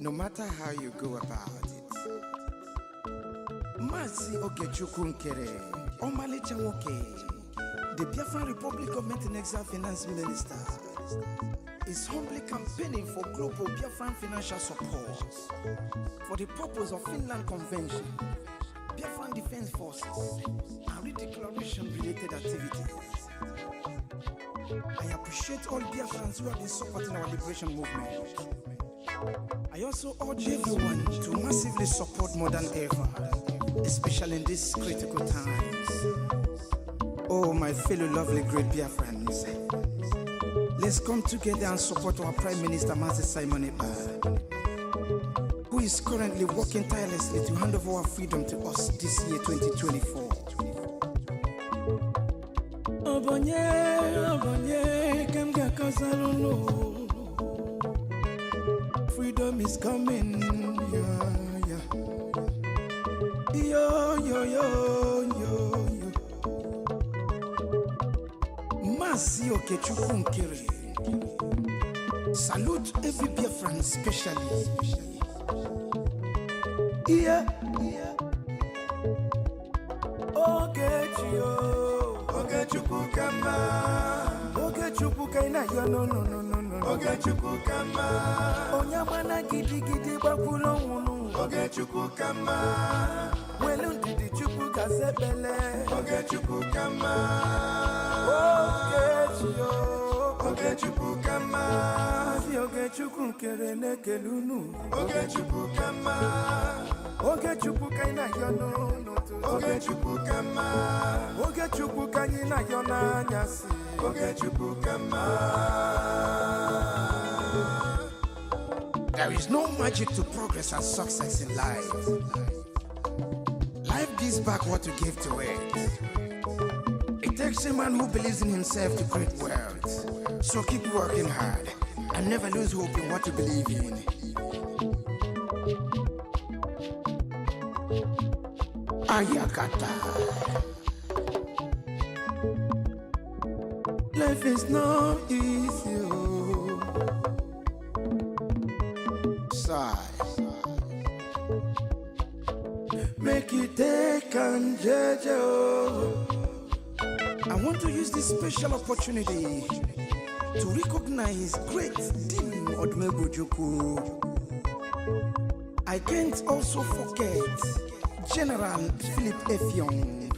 no matter how you go about it. Mazi Ogechukwu Nkere, Omalicha Nwoke, the Biafran Republic Government and Exile Finance Minister, is humbly campaigning for global Biafran financial support for the purpose of Finland Convention, Biafran Defense Forces, and redeclaration-related activities. I appreciate all Biafrans who have been supporting our liberation movement. I also urge everyone to massively support more than ever, especially in these critical times. Oh, my fellow lovely great Biafrans, let's come together and support our Prime Minister, Mazi Simon Ekpa, who is currently working tirelessly to hand over our freedom to us this year, 2024. Freedom is coming, yeah, yeah. Yo, yo, yo, yo, yo. Mazi Ogechukwu Nkere. Salute every Biafran, especially. Yeah, yeah. Ogechukwu kama. Ogechukwu kaina yo no no no no no. Ogechukwu kama. Onyamana gidi gidi bakulo munu. Ogechukwu kama. Welu ndidi chukwu kasebele. Ogechukwu kama. Ogechukwu kama. Mazi Ogechukwu Nkere nekelunu. Ogechukwu kama. Ogechukwu kaina yo no no. Ogechukwu kama. Ogechukwu kaina yo na nyasi. Ogechukwu kama. There is no magic to progress and success in life. Life gives back what you give to it. It takes a man who believes in himself to create wealth. So keep working hard and never lose hope in what you believe in. Ayakata. Life is not easy. Sigh. Make it take and judge. I want to use this special opportunity to recognize great Dim Odumegwu. I can't also forget General Philip Effiong.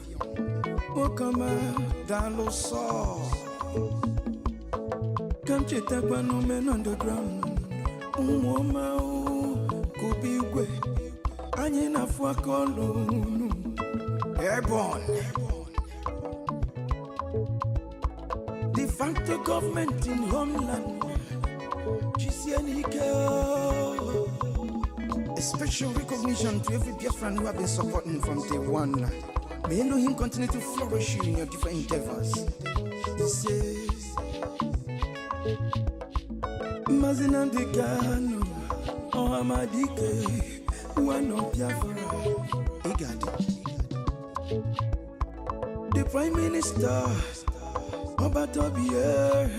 Okama Daloso. Come cheta kwanu men underground. Umoma kubigwe. Anye na fuakolo. Airborne. De facto government in homeland. A special recognition to every Biafran who have been supporting from day one. May Elohim continue to flourish you in your different endeavors. He says, Mazina Dekano, Ohamadike, one of Biafra, EKID. The Prime Minister, Obatobie,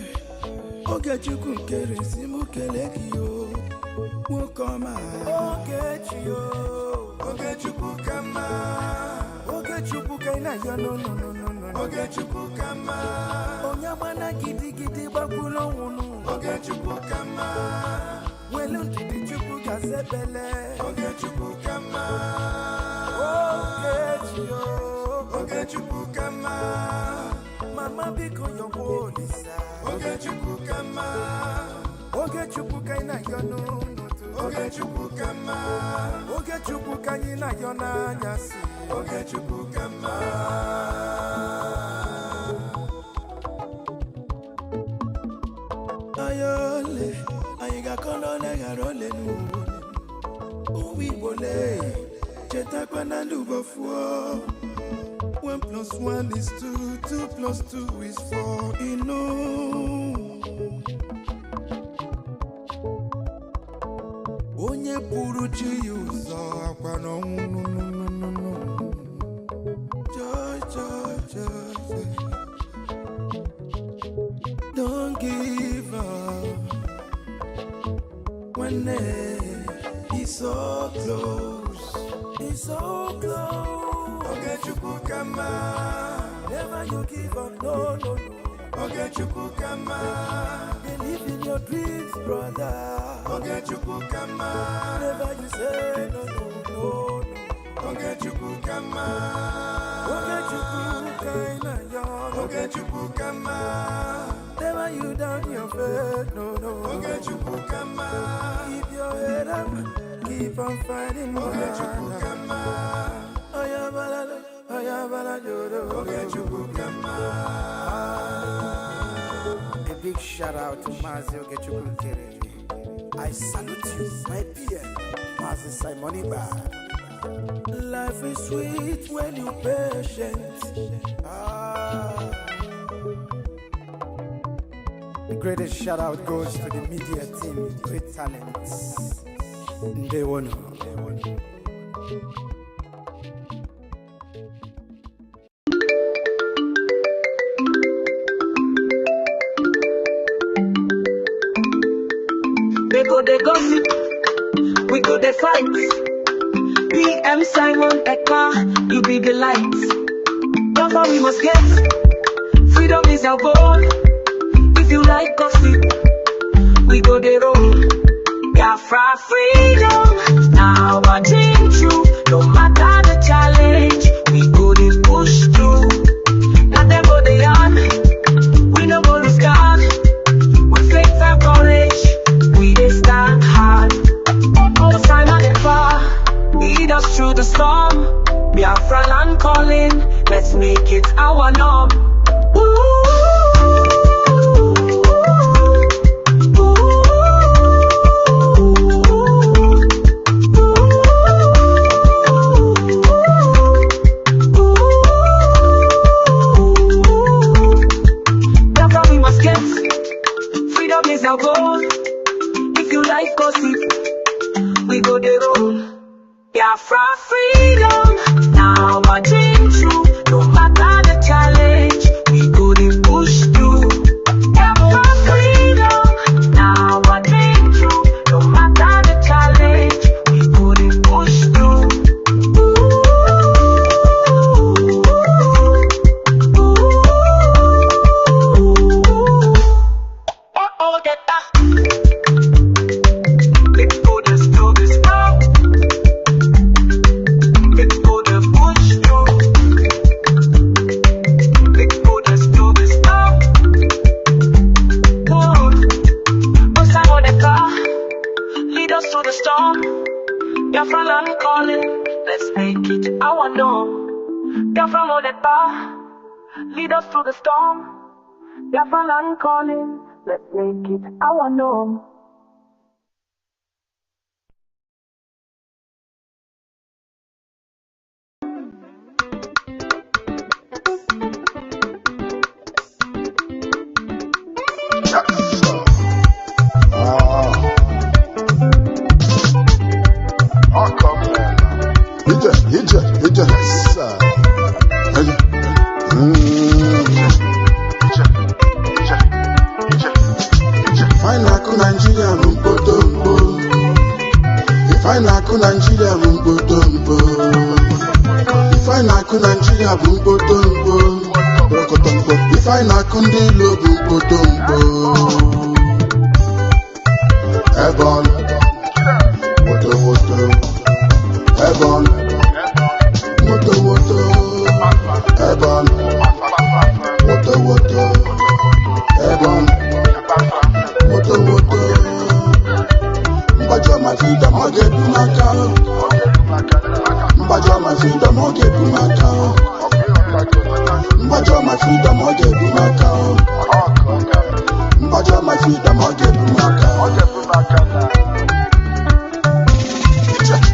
Ogechukwu Nkere Simukelekio, Wokoma, Ogechukwu kama. Ogechukwu kaina yo no no no no no. Ogechukwu kama. Onyamana gidi gidi bakulo munu. Ogechukwu kama. Welu ndidi chukwu kasebele. Ogechukwu kama. Ogechukwu kama. Mama biko yo polisa. Ogechukwu kama. Ogechukwu kaina yo no no. Ogechukwu kama. Ogechukwu kaina yo na nyasi. Ogechukwu kama. Ayole, ayiga kono le garole nu. Uwi bole, cheta kwa na lubo fuo. 1 + 1 is 2, 2 + 2 is 4. Ino. Onye puru chi yuzo akwa no no no no no. Joy, joy, joy, joy. Don't give up. When He's so close. He's so close. Ogechukukama. Never you give up, no, no, no. Ogechukukama. Believe in your dreams, brother. Ogechukukama. Never you say no, no, no, no. Ogechukukama. Ogechukukama. Ogechukukama. Never you down your faith, no, no. Ogechukukama. Keep your head up, keep on fighting. Ogechukukama. Oyabala, oyabala, jodo. Ogechukukama. A big shout out to Mazi Ogechukukere. I salute you, my dear Mazi Simoniba. Life is sweet when you're patient. The greatest shout out goes to the media team, great talents. They won. They go, they gossip, we go, they fight. PM Simon Ekpa, you be the light. Therefore we must get, freedom is our goal. If you like gossip, we go the road. Biafra freedom, now our dream true. No matter the challenge, we go the push through. Not them go the on, we no go the scan. With faith and courage, we dey stand hard. All time and far, lead us through the storm. Biafra land calling, let's make it our norm. Biafra we must get, freedom is our goal. If you like gossip, we go the road. Biafra freedom, now our dream true. No matter the challenge, we go the push through. Biafra freedom, now our dream true. No matter the challenge, we go the push through. Oh, get that. Let's go this to this round. Let's go the push through. Let's go this to this round. What's that on the car? Lead us to the storm. Biafra land calling, let's make it our norm. Biafra on the bar, lead us to the storm. Biafra land calling, let's make it our norm.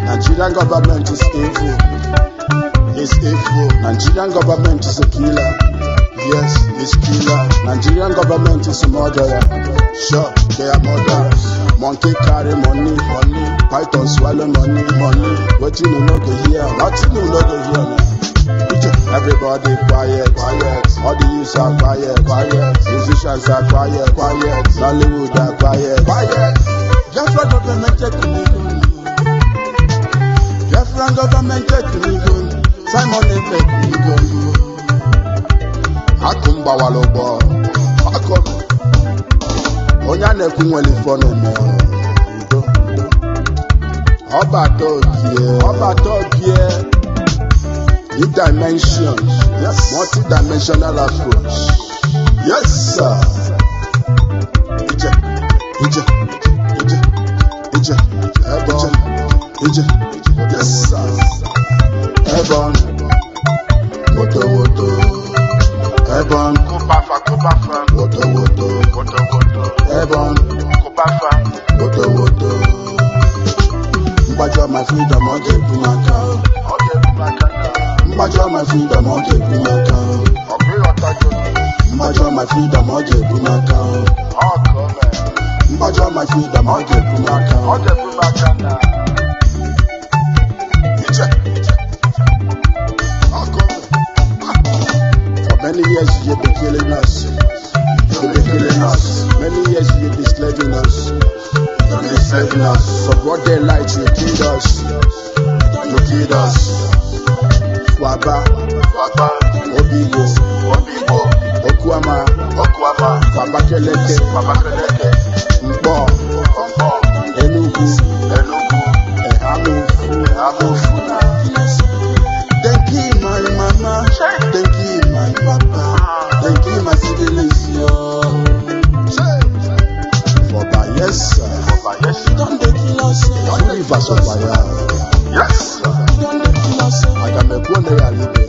Nigerian government is evil. It's evil. Nigerian government is a killer. Yes, it's killer. Nigerian government is a murderer. Sure, they are murderers. Monkey carry money, money. Python swallow money, money. What you know go hear? What you know go hear? Everybody quiet, quiet. All the youths are quiet, quiet. Musicians are quiet, quiet. Nollywood are quiet, quiet. Biafra government take Nigerian government taking gun. Simon taking gun. Akumba walobo. Akum. Onyane kumweli fone me. Oba tokie. New dimension. Yes. Multi-dimensional approach. Yes, sir. Yes, sir. Ebon. Woto. Ebon. Kopafa. Woto. Ebon. Kopafa. Woto. Mbajo my freedom, I'll get to my car. Mbajo my freedom, I'll get to my car. Mbajo my freedom, I'll get to my car. Mbajo my freedom, I'll get to my car. For many years you've been killing us. Many years you've been slaving us. So broad daylight you killed us. Swaba, Obibo, Okuama, Fabakeleke, Mbo, Enugu, Ehamufu. Thank you my mama, thank you my papa, thank you my civilization. For by yes sir. Don't they kill us? Rivers of fire. Yes. I can make one day I live there.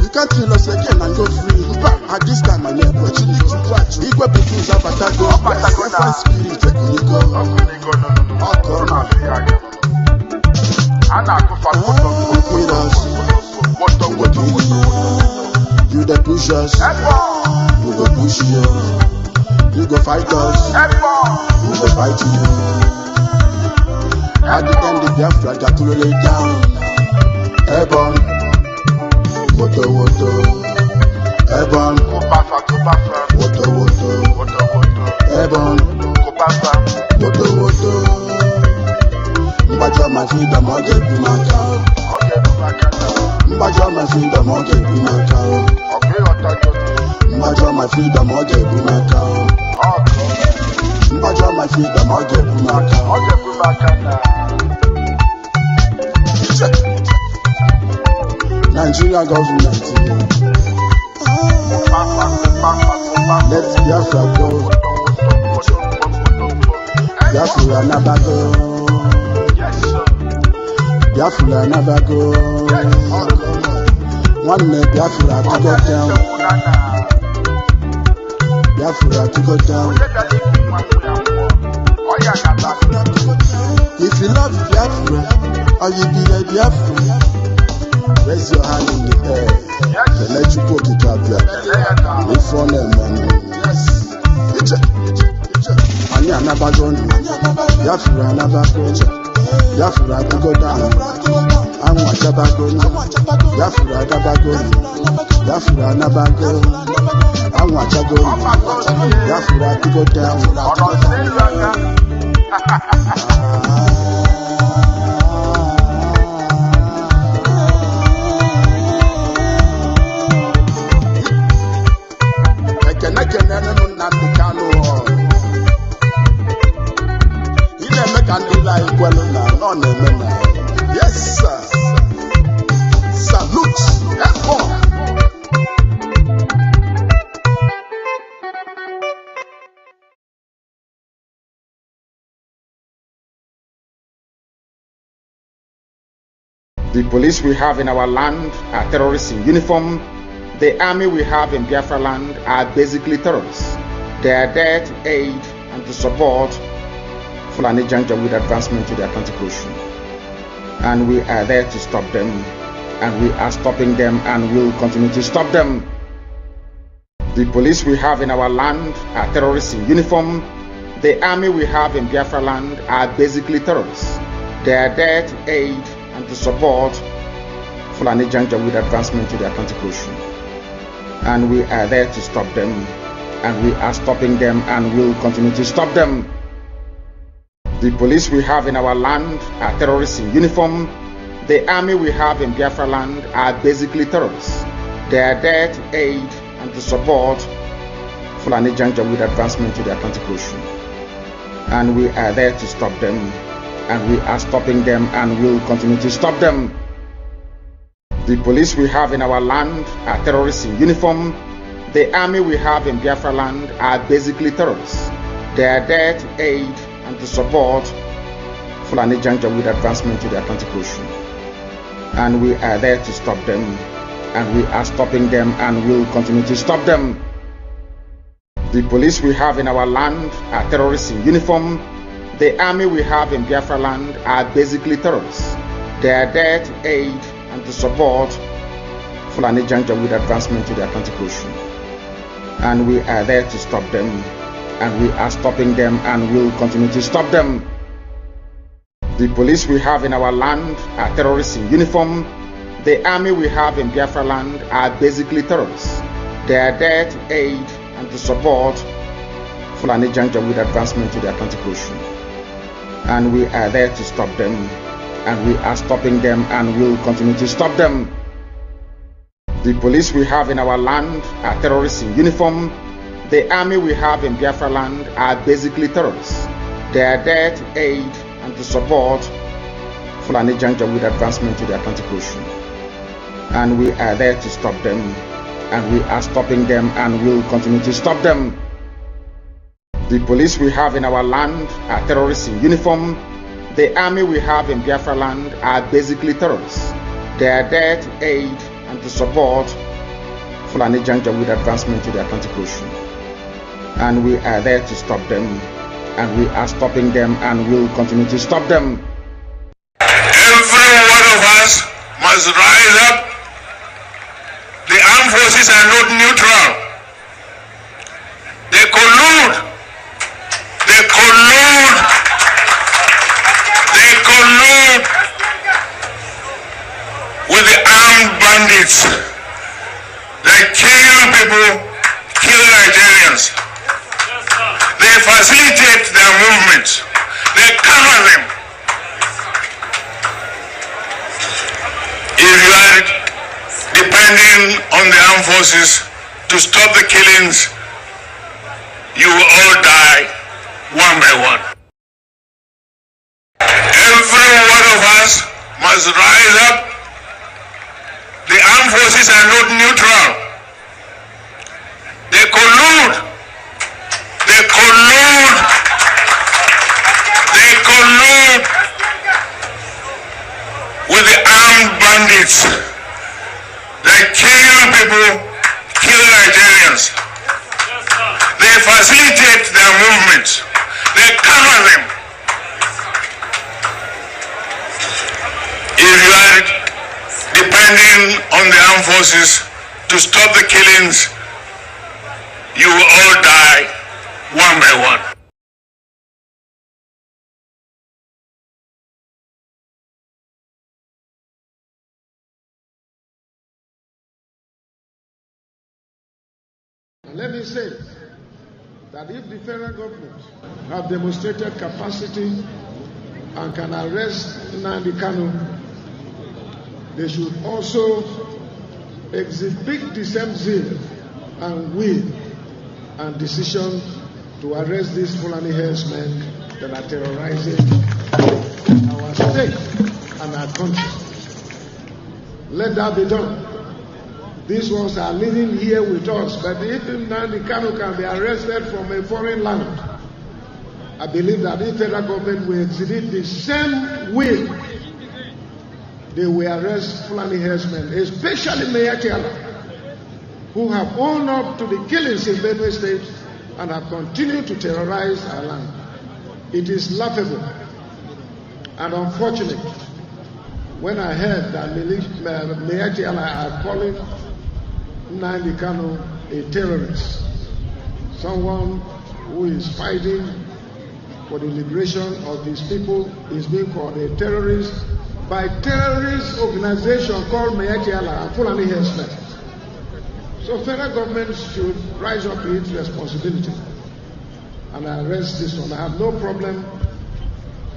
You can't kill us again and go free. At this time I never actually equal people have attacked go. Reference spirit Ekuniko. You the pushers. You go push you. You go fight us. We go fight you. At the end the Biafra got to lay down. Ebon. Woto. Ebon. Woto. Ebon. Woto. Mbajo my freedom, I'll get to my car. Mbajo my freedom, I'll get to my car. Mbajo my freedom, I'll get to my car. Mbajo my freedom, I'll get to my car. Nigeria government, let Biafra go. Biafra never go. Biafra never go. One day Biafra to go down. Biafra to go down. If you love Biafra, or you be a Biafra, raise your hand in the air. Then let you go to Biafra. If on them, yes. Ani anabago, Biafra anabago. Biafra to go down. I'm Wachabago. Biafra anabago. Biafra anabago. I'm Wachabago. Biafra to go down. Yes, sir. Salute. The police we have in our land are terrorists in uniform. The army we have in Biafra land are basically terrorists. They are there to aid and to support Fulani Janja with advancement to the Atlantic Ocean. And we are there to stop them. And we are stopping them and will continue to stop them. The police we have in our land are terrorists in uniform. The army we have in Biafra land are basically terrorists. They are there to aid and to support Fulani Janja with advancement to the Atlantic Ocean. And we are there to stop them. And we are stopping them and will continue to stop them. The police we have in our land are terrorists in uniform. The army we have in Biafra land are basically terrorists. They are there to aid and to support Fulani Janjaweed with advancement to the Atlantic Ocean. And we are there to stop them. And we are stopping them and will continue to stop them. The police we have in our land are terrorists in uniform. The army we have in Biafra land are basically terrorists. They are there to aid and to support Fulani Janjaweed with advancement to the Atlantic Ocean. And we are there to stop them. And we are stopping them and will continue to stop them. The police we have in our land are terrorists in uniform. The army we have in Biafra land are basically terrorists. They are there to aid and to support Fulani Janjaweed with advancement to the Atlantic Ocean. And we are there to stop them. And we are stopping them and will continue to stop them. The police we have in our land are terrorists in uniform. The army we have in Biafra land are basically terrorists. They are there to aid and to support Fulani Janjaweed with advancement to the Atlantic Ocean. And we are there to stop them. And we are stopping them and will continue to stop them. The police we have in our land are terrorists in uniform. The army we have in Biafra land are basically terrorists. They are there to aid and to support Fulani Janjaweed with advancement to the Atlantic Ocean. And we are there to stop them. And we are stopping them and will continue to stop them. The police we have in our land are terrorists in uniform. The army we have in Biafra land are basically terrorists. They are there to aid and to support Fulani Janjaweed with advancement to the Atlantic Ocean. And we are there to stop them. And we are stopping them and will continue to stop them. Every one of us must rise up. The armed forces are not neutral. They collude. They collude. They collude with the armed bandits. They kill people, kill Nigerians. They facilitate their movements. They cover them. If you are depending on the armed forces to stop the killings, you will all die one by one. Every one of us must rise up. The armed forces are not neutral. They collude. They collude. They collude with the armed bandits. They kill people, kill Nigerians. They facilitate their movements. They cover them. If you are depending on the armed forces to stop the killings, you will all die one by one. Let me say that if the federal government have demonstrated capacity and can arrest Nnamdi Kanu, they should also exhibit the same zeal and will and decision to arrest these Fulani herdsmen that are terrorizing our state and our country. Let that be done. These ones are living here with us, but if Nnamdi Kanu can be arrested from a foreign land, I believe that the federal government will exhibit the same will. They will arrest Fulani herdsmen, especially Mayatiala, who have owned up to the killings in Benue State and have continued to terrorize our land. It is laughable and unfortunate when I heard that Mayatiala are calling Nnamdi Kanu a terrorist, someone who is fighting for the liberation of his people is being called a terrorist by a terrorist organization called Mayatiala and Fulani herdsmen. So federal government should rise up to its responsibility and arrest this one. I have no problem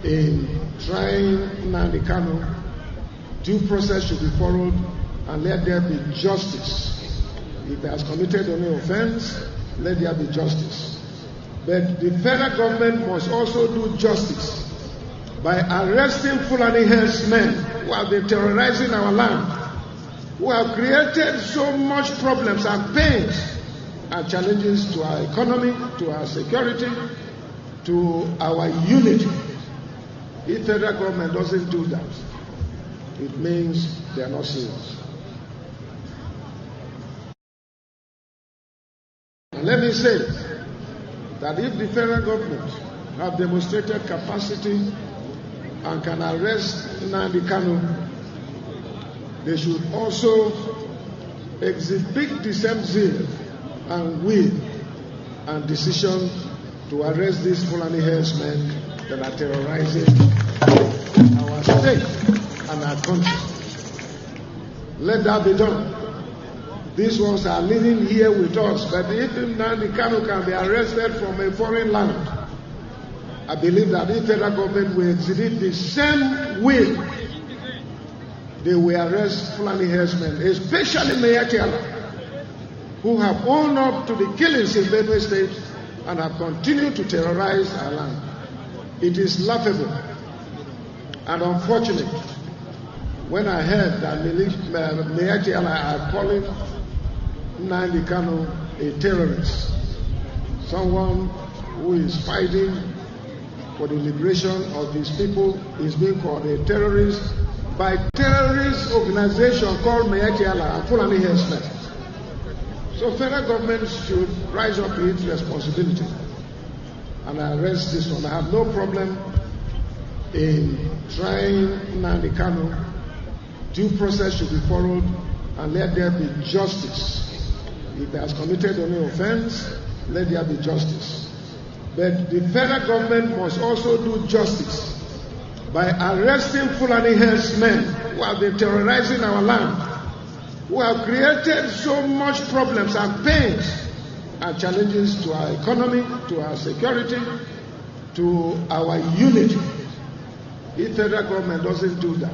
in trying Nnamdi Kanu. Due process should be followed and let there be justice. If he has committed any offense, let there be justice. But the federal government must also do justice by arresting Fulani herdsmen who have been terrorizing our land, who have created so much problems and pains and challenges to our economy, to our security, to our unity. If federal government doesn't do that, it means they are not serious. And let me say that if the federal government have demonstrated capacity and can arrest Nnamdi Kanu, they should also exhibit the same zeal and will and decision to arrest these Fulani herdsmen that are terrorizing our state and our country. Let that be done. These ones are living here with us, but if Nnamdi Kanu can be arrested from a foreign land, I believe that if federal government will exhibit the same will, they will arrest Fulani herdsmen, especially Mayatiala, who have owned up to the killings in Benue State and have continued to terrorize our land. It is laughable and unfortunate when I heard that Mayatiala are calling Nnamdi Kanu a terrorist, someone who is fighting for the liberation of his people is being called a terrorist by terrorist organization called Mayatiala and Fulani herdsmen. So federal government should rise up to its responsibility and arrest this one. I have no problem in trying Nnamdi Kanu. Due process should be followed and let there be justice. If he has committed any offense, let there be justice. But the federal government must also do justice by arresting Fulani herdsmen who have been terrorizing our land, who have created so much problems and pains and challenges to our economy, to our security, to our unity. If federal government doesn't do that,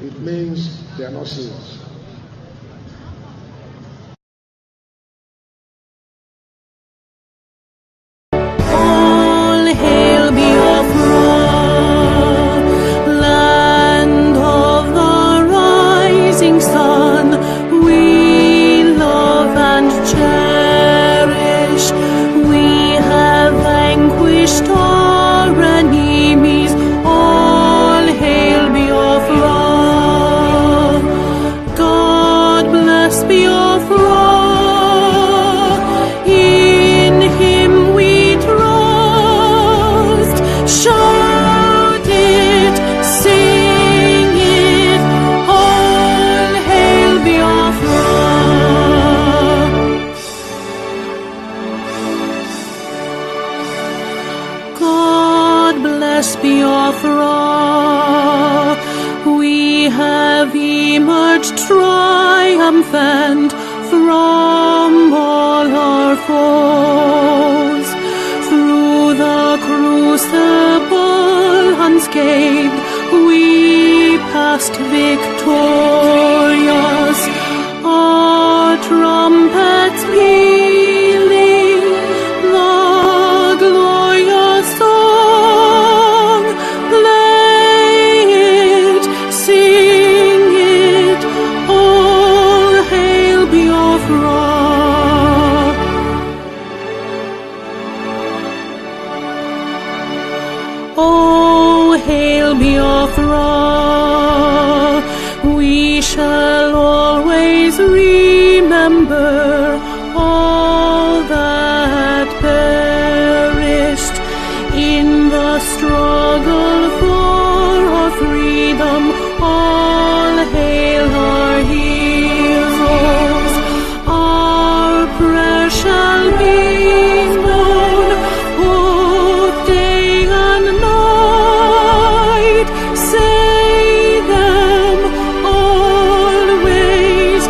it means they are not serious. Biafra, we have emerged triumphant from all our foes. Through the crucible unscathed, we passed victorious. Our trumpets pealing the glorious song. Play it, sing it, all hail Biafra. Oh, hail Biafra, we shall always remember all that perished in the struggle for our freedom. All hail our heroes, our prayers shall be known both day and night. Say them always.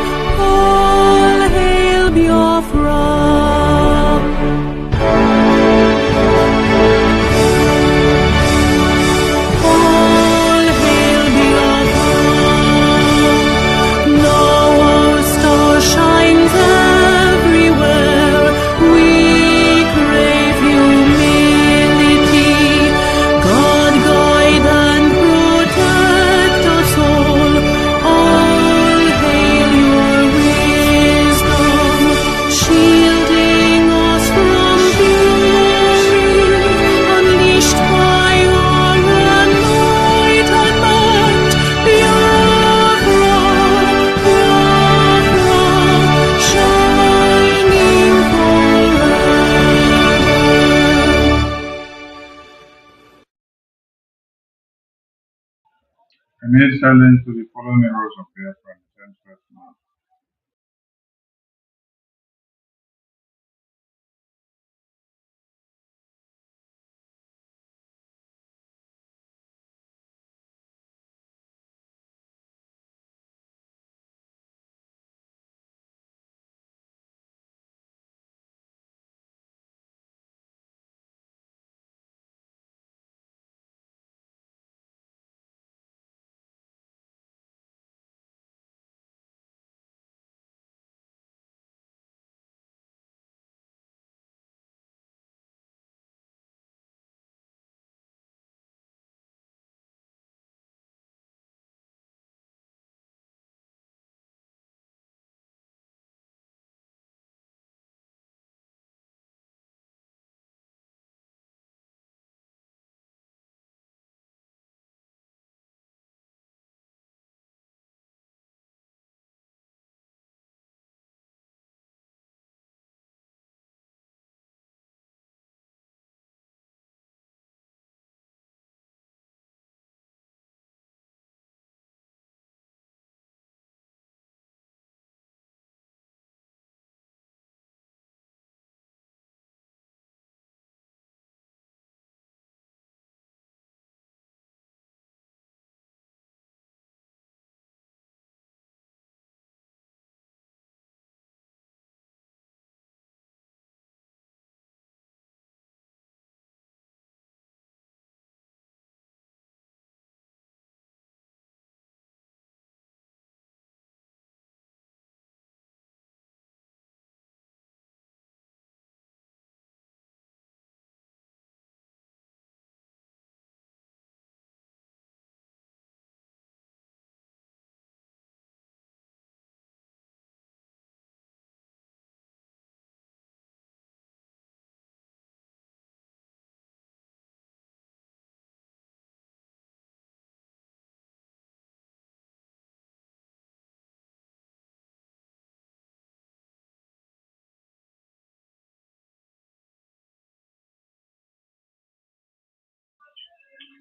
I made silence to the following heroes of Biafra and first man.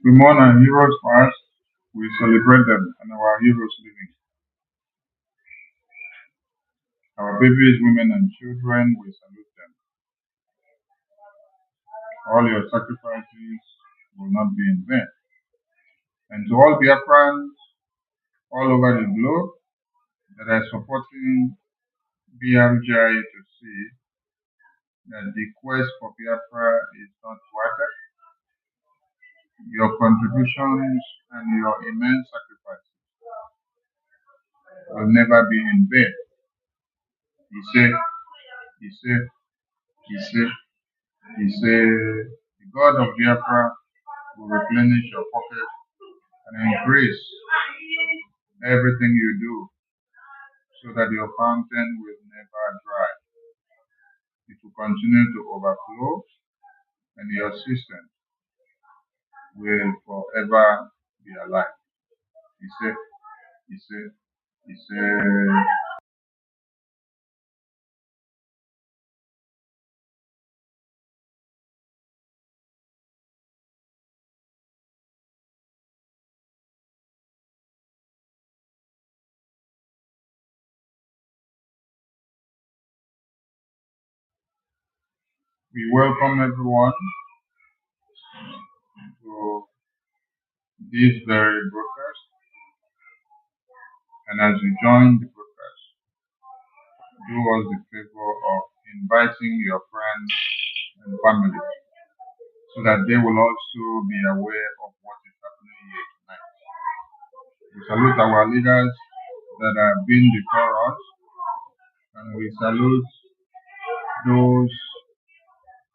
We mourn our heroes past, we celebrate them and our heroes living. Our babies, women and children, we salute them. All your sacrifices will not be in vain. And to all Biafrans all over the globe that are supporting BRGIE to see that the quest for Biafra is not thwarted, your contributions and your immense sacrifices will never be in vain. He said, he said, he said, he said, the God of Biafra will replenish your pocket and increase everything you do so that your fountain will never dry. It will continue to overflow and your system will forever be alive. He said, he said, he said, we welcome everyone to this very broadcast. And as you join the broadcast, do us the favor of inviting your friends and family so that they will also be aware of what is happening here tonight. We salute our leaders that have been before us, and we salute those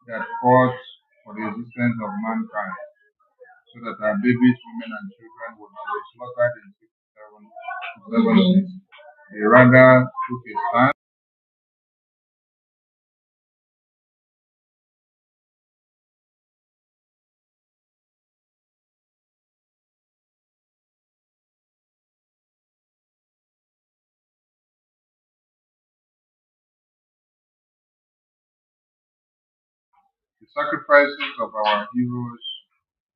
that fought for the existence of mankind so that our babies, women, and children will not be slaughtered in 67 They rather took a stand. The sacrifices of our heroes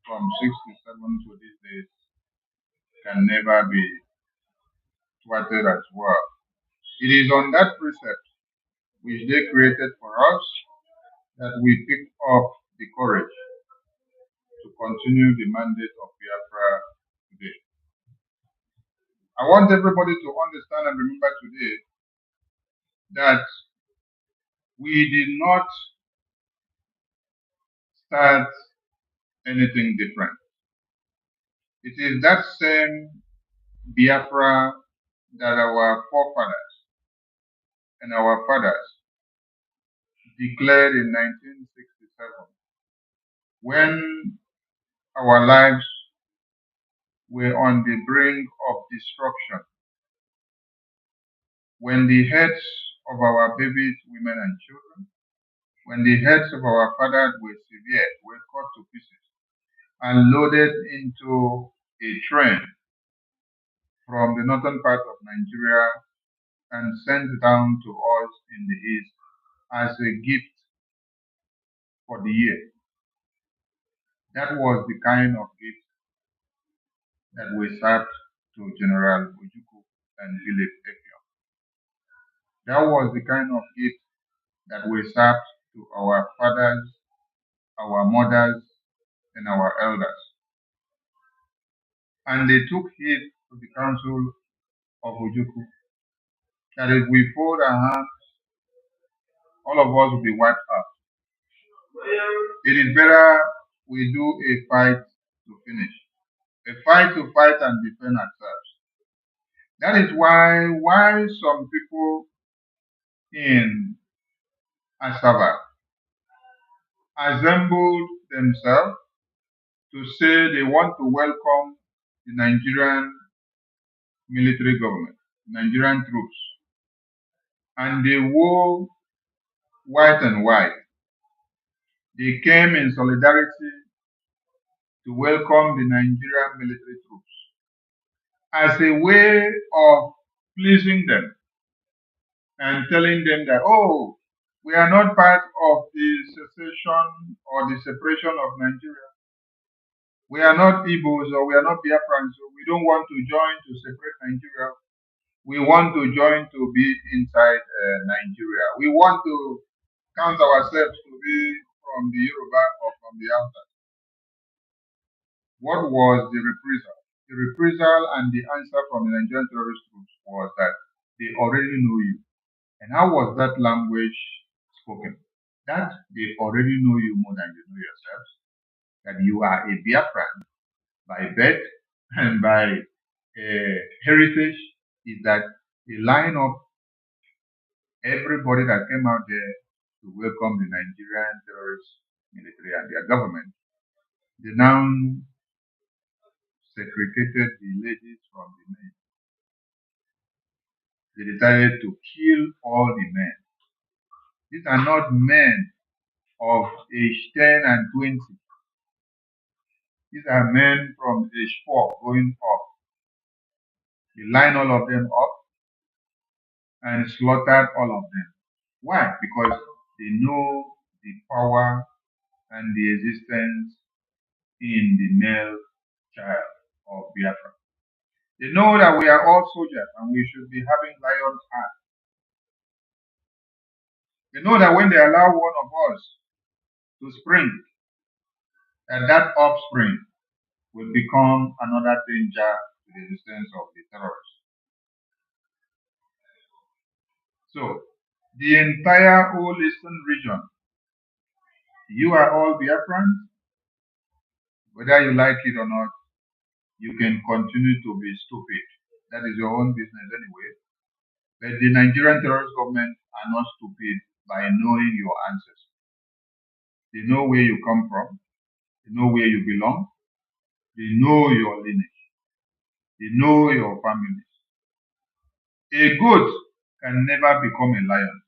from 67 to these days can never be thwarted as well. It is on that precept which they created for us that we pick up the courage to continue the mandate of Biafra today. I want everybody to understand and remember today that we did not start anything different. It is that same Biafra that our forefathers and our fathers declared in 1967 when our lives were on the brink of destruction, when the heads of our babies, women, and children, when the heads of our fathers were severed, were cut to pieces, and loaded into a train from the northern part of Nigeria and sent down to us in the east as a gift for the year. That was the kind of gift that we served to General Ojukwu and Philip Efion. That was the kind of gift that we served to our fathers, our mothers, and our elders. And they took heed to the counsel of Ojukwu that if we fold our hands, all of us will be wiped out. It is better we do a fight to finish, a fight to fight and defend ourselves. That is why some people in Asaba assembled themselves to say they want to welcome the Nigerian military government, Nigerian troops, and they wore white and white. They came in solidarity to welcome the Nigerian military troops as a way of pleasing them and telling them that, oh, we are not part of the secession or the separation of Nigeria. We are not Igbos or we are not Biafrans, so we don't want to join to separate Nigeria. We want to join to be inside Nigeria. We want to count ourselves to be from the Yoruba or from the outside. What was the reprisal? The reprisal and the answer from the Nigerian terrorist groups was that they already know you. And how was that language spoken? That they already know you more than you know yourselves. That you are a Biafran by birth and by heritage, is that they line up everybody that came out there to welcome the Nigerian terrorist military and their government. They now segregated the ladies from the men. They decided to kill all the men. These are not men of age 10 and 20. These are men from age 4 going up. They line all of them up and slaughtered all of them. Why? Because they know the power and the existence in the male child of Biafra. They know that we are all soldiers and we should be having lion's heart. They know that when they allow one of us to spring, that offspring will become another danger to the existence of the terrorists. So, the entire whole eastern region, you are all Biafrans. Whether you like it or not, you can continue to be stupid. That is your own business anyway. But the Nigerian terrorist government are not stupid by knowing your ancestors. They know where you come from. They know where you belong. They know your lineage. They know your families. A goat can never become a lion.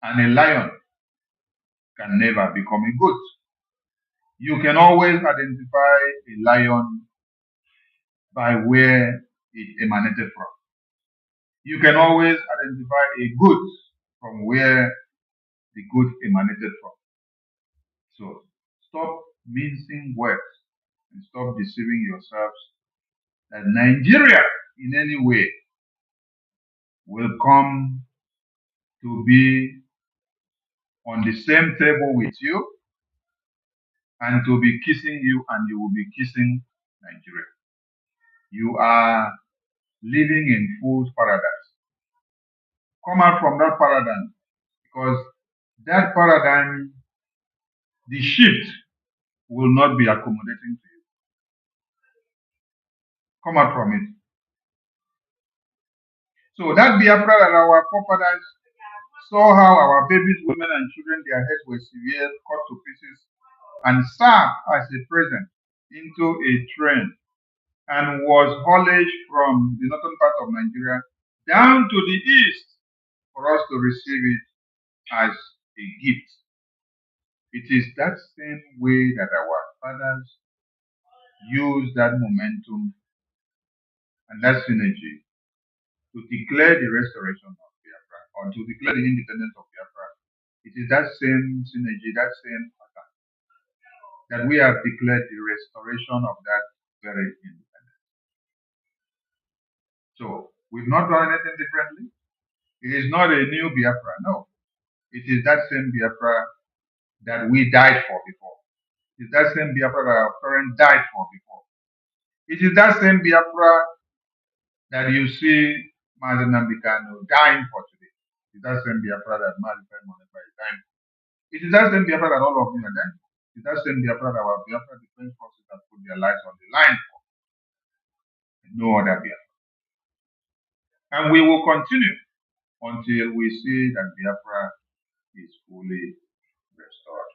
And a lion can never become a goat. You can always identify a lion by where it emanated from. You can always identify a goat from where the goat emanated from. So stop mincing words and stop deceiving yourselves that Nigeria in any way will come to be on the same table with you and to be kissing you, and you will be kissing Nigeria. You are living in fool's paradise. Come out from that paradigm, because that paradigm, the shift will not be accommodating to you. Come out from it. So that Biafra that our forefathers saw how our babies, women, and children, their heads were severed, cut to pieces, and served as a present into a train, and was haulaged from the northern part of Nigeria down to the east for us to receive it as a gift. It is that same way that our fathers used that momentum and that synergy to declare the restoration of Biafra, or to declare the independence of Biafra. It is that same synergy, that same pattern, that we have declared the restoration of that very independence. So we've not done anything differently. It is not a new Biafra, no. It is that same Biafra that we died for before. It is that same Biafra that our parents died for before. It is that same Biafra that you see Mazen Nambikano dying for today. It is that same Biafra that Mazen Monepa is dying for. It is that same Biafra that all of you are dying for. It is that same Biafra that our Biafra defense forces have put their lives on the line for. And no other Biafra. And we will continue until we see that Biafra is fully restored.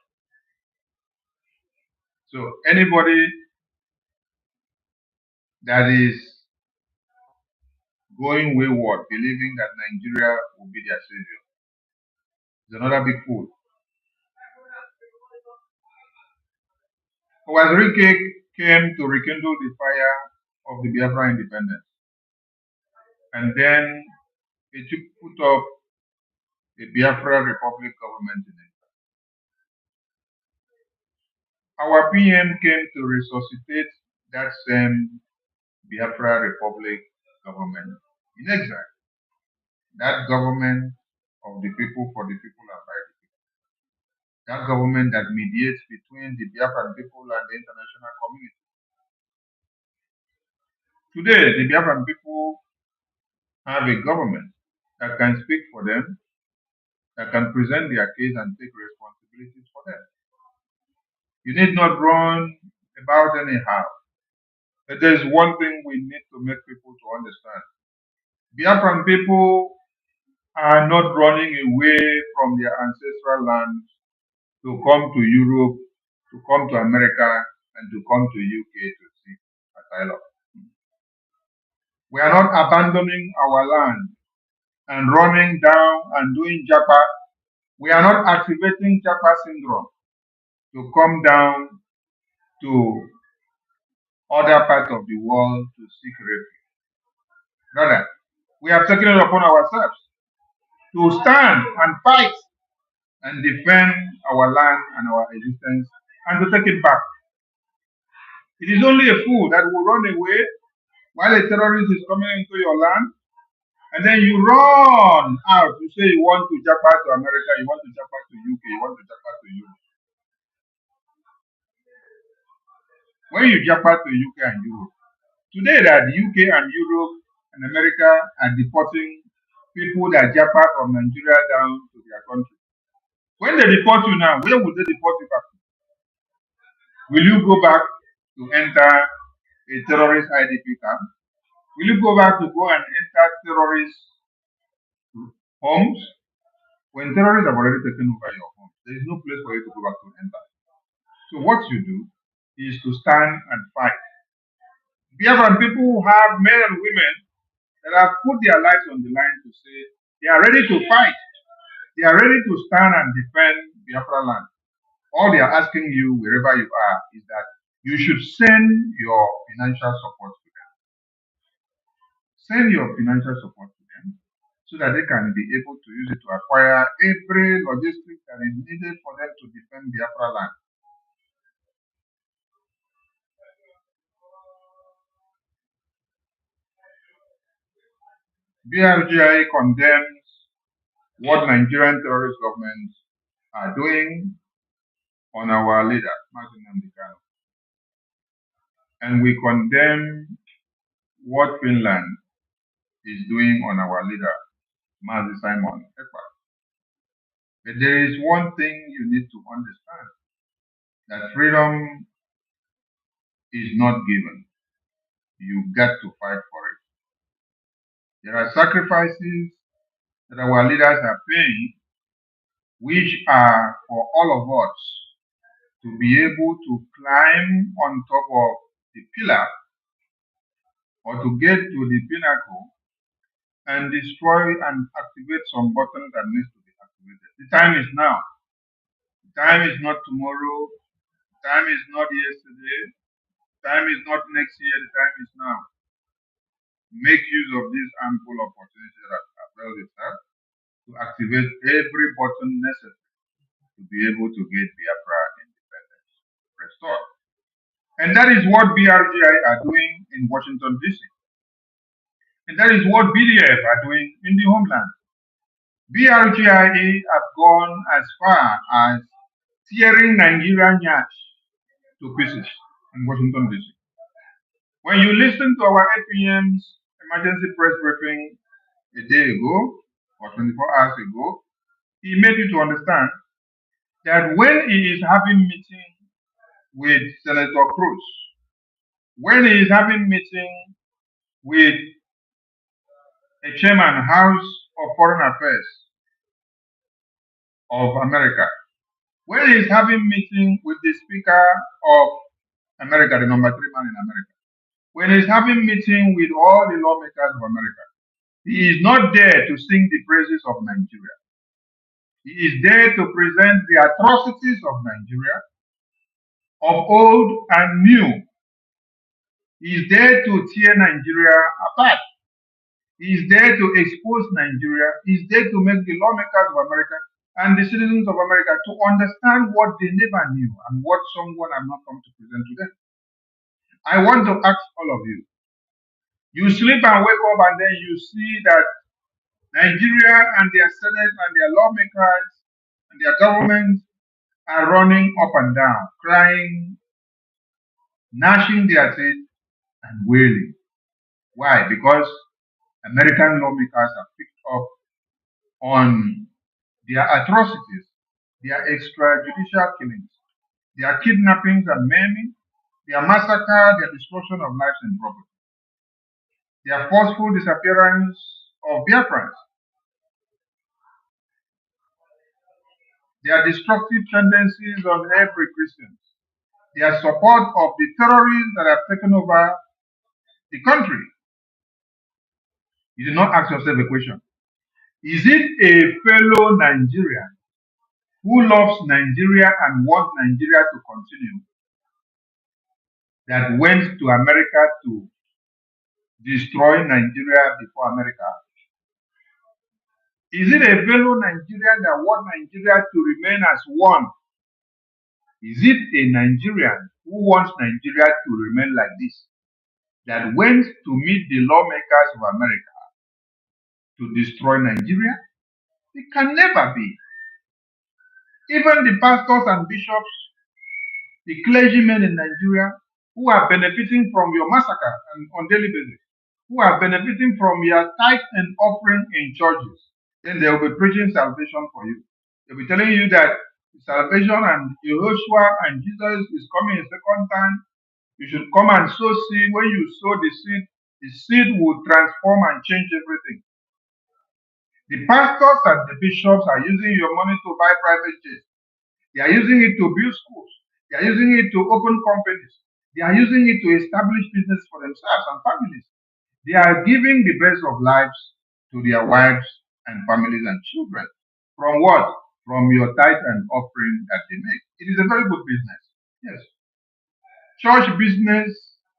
So anybody that is going wayward, believing that Nigeria will be their savior, is another big fool. Owazirike came to rekindle the fire of the Biafra independence, and then he put up a Biafra Republic government in it. Our PM came to resuscitate that same Biafra Republic government in exile. That government of the people, for the people, and by the people. That government that mediates between the Biafran people and the international community. Today, the Biafran people have a government that can speak for them, that can present their case and take responsibilities for them. You need not run about anyhow. But there's one thing we need to make people to understand. Biafran people are not running away from their ancestral lands to come to Europe, to come to America, and to come to UK to seek asylum. We are not abandoning our land and running down and doing Japa. We are not activating Japa syndrome to come down to other parts of the world to seek refuge. Rather, we have taken it upon ourselves to stand and fight and defend our land and our existence and to take it back. It is only a fool that will run away while a terrorist is coming into your land, and then you run out. You say you want to jump out to America, you want to jump out to UK, you want to jump out to Europe. When you jump out to UK and Europe, today that the UK and Europe and America are deporting people that jump out from Nigeria down to their country. When they deport you now, where will they deport you back to? Will you go back to enter a terrorist IDP camp? Will you go back to go and enter terrorist homes? When terrorists have already taken over your home, there is no place for you to go back to enter. So what you do is to stand and fight. Biafran people who have men and women that have put their lives on the line to say they are ready to fight. They are ready to stand and defend Biafra land. All they are asking you, wherever you are, is that you should send your financial support to them. Send your financial support to them so that they can be able to use it to acquire every logistics that is needed for them to defend Biafra land. BRGIE condemns what Nigerian terrorist governments are doing on our leader, Martin Nambikano. And we condemn what Finland is doing on our leader, Mazi Simon Ekpa. But there is one thing you need to understand, that freedom is not given. You got to fight for it. There are sacrifices that our leaders are paying, which are for all of us to be able to climb on top of the pillar or to get to the pinnacle and destroy and activate some button that needs to be activated. The time is now. The time is not tomorrow. The time is not yesterday. The time is not next year. The time is now. Make use of this ample opportunity that availed itself to activate every button necessary to be able to get Biafra independence restored. And that is what BRGI are doing in Washington, D.C. And that is what BDF are doing in the homeland. BRGIE have gone as far as tearing Nigerian yachts to pieces in Washington, D.C. When you listen to our 8 p.m.'s emergency press briefing a day ago or 24 hours ago, he made you to understand that when he is having meeting with Senator Cruz, when he is having meeting with a chairman, House of Foreign Affairs of America, when he is having meeting with the Speaker of America, the number 3 man in America, when he is having meeting with all the lawmakers of America, he is not there to sing the praises of Nigeria. He is there to present the atrocities of Nigeria, of old and new. He is there to tear Nigeria apart. He is there to expose Nigeria. He is there to make the lawmakers of America and the citizens of America to understand what they never knew and what someone has not come to present to them. I want to ask all of you. You sleep and wake up and then you see that Nigeria and their Senate and their lawmakers and their government are running up and down, crying, gnashing their teeth, and wailing. Why? Because American lawmakers have picked up on their atrocities, their extrajudicial killings, their kidnappings and maiming, their massacre, their destruction of lives and property, their forceful disappearance of Biafrans, their destructive tendencies on every Christian, their support of the terrorists that have taken over the country. You did not ask yourself a question. Is it a fellow Nigerian who loves Nigeria and wants Nigeria to continue that went to America to destroy Nigeria before America? Is it a fellow Nigerian that wants Nigeria to remain as one? Is it a Nigerian who wants Nigeria to remain like this, that went to meet the lawmakers of America to destroy Nigeria? It can never be. Even the pastors and bishops, the clergymen in Nigeria, who are benefiting from your massacre and on daily basis, who are benefiting from your tithe and offering in churches, then they will be preaching salvation for you. They'll be telling you that salvation and Yehoshua and Jesus is coming a second time. You should come and sow seed. When you sow the seed will transform and change everything. The pastors and the bishops are using your money to buy private jets. They are using it to build schools. They are using it to open companies. They are using it to establish business for themselves and families. They are giving the best of lives to their wives and families and children. From what? From your tithe and offering that they make. It is a very good business. Yes. Church business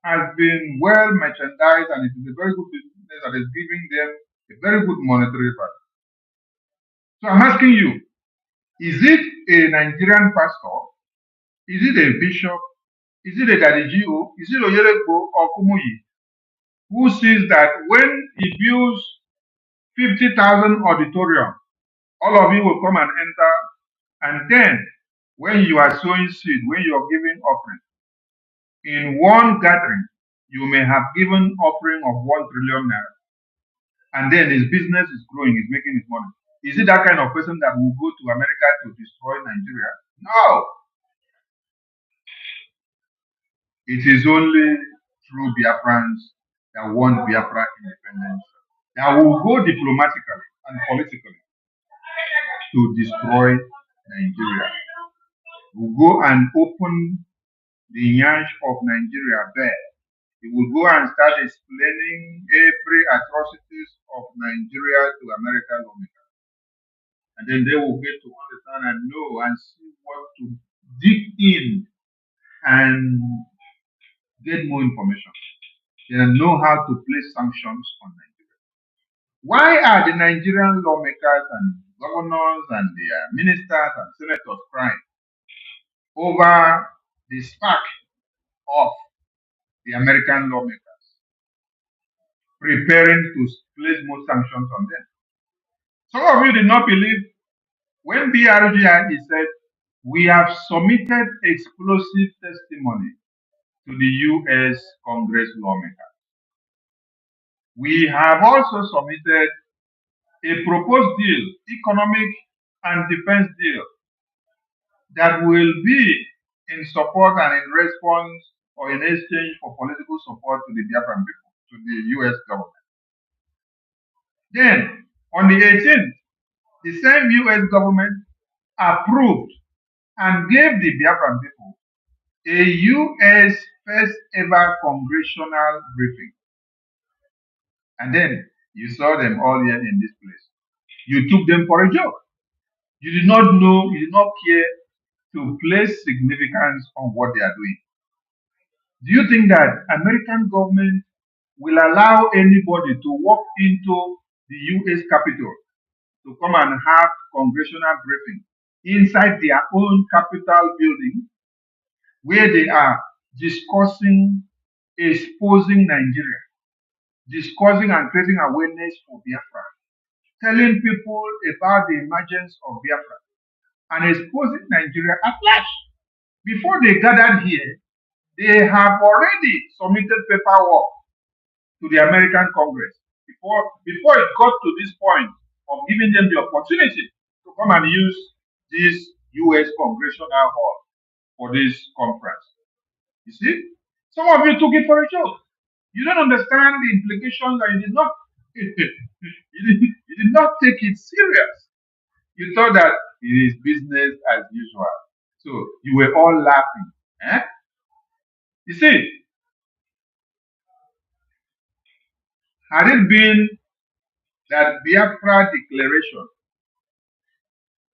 has been well merchandised, and it is a very good business that is giving them a very good monetary value. So I'm asking you, is it a Nigerian pastor? Is it a bishop? Is it a GRGIE? Is it a Oyelekbo or Kumuyi who sees that when he builds 50,000 auditorium. All of you will come and enter. And then, when you are sowing seed, when you are giving offering, in one gathering, you may have given offering of 1 trillion naira. And then his business is growing, he's making his money. Is it that kind of person that will go to America to destroy Nigeria? No. It is only true Biafrans that want Biafra independence that will go diplomatically and politically to destroy Nigeria. Will go and open the yansh of Nigeria there. He will go and start explaining every atrocities of Nigeria to American lawmakers. And then they will get to understand and know and see what to dig in and get more information. They know how to place sanctions on Nigeria. Why are the Nigerian lawmakers and governors and their ministers and senators crying over the spark of the American lawmakers preparing to place more sanctions on them? Some of you did not believe when BRGIE said, we have submitted explosive testimony to the US Congress lawmakers. We have also submitted a proposed deal, economic and defense deal, that will be in support and in response or in exchange for political support to the Biafran people, to the US government. Then, on the 18th, the same US government approved and gave the Biafran people a US first ever congressional briefing. And then you saw them all here in this place. You took them for a joke. You did not know, you did not care to place significance on what they are doing. Do you think that American government will allow anybody to walk into the US Capitol to come and have congressional briefing inside their own Capitol building, where they are discussing, exposing Nigeria, discussing and creating awareness for Biafra, telling people about the emergence of Biafra, and exposing Nigeria at large? Before they gathered here, they have already submitted paperwork to the American Congress before it got to this point of giving them the opportunity to come and use this US Congressional Hall for this conference. You see, some of you took it for a joke. You don't understand the implications, and you did not you did not take it serious. You thought that it is business as usual. So you were all laughing. Eh? You see, had it been that Biafra declaration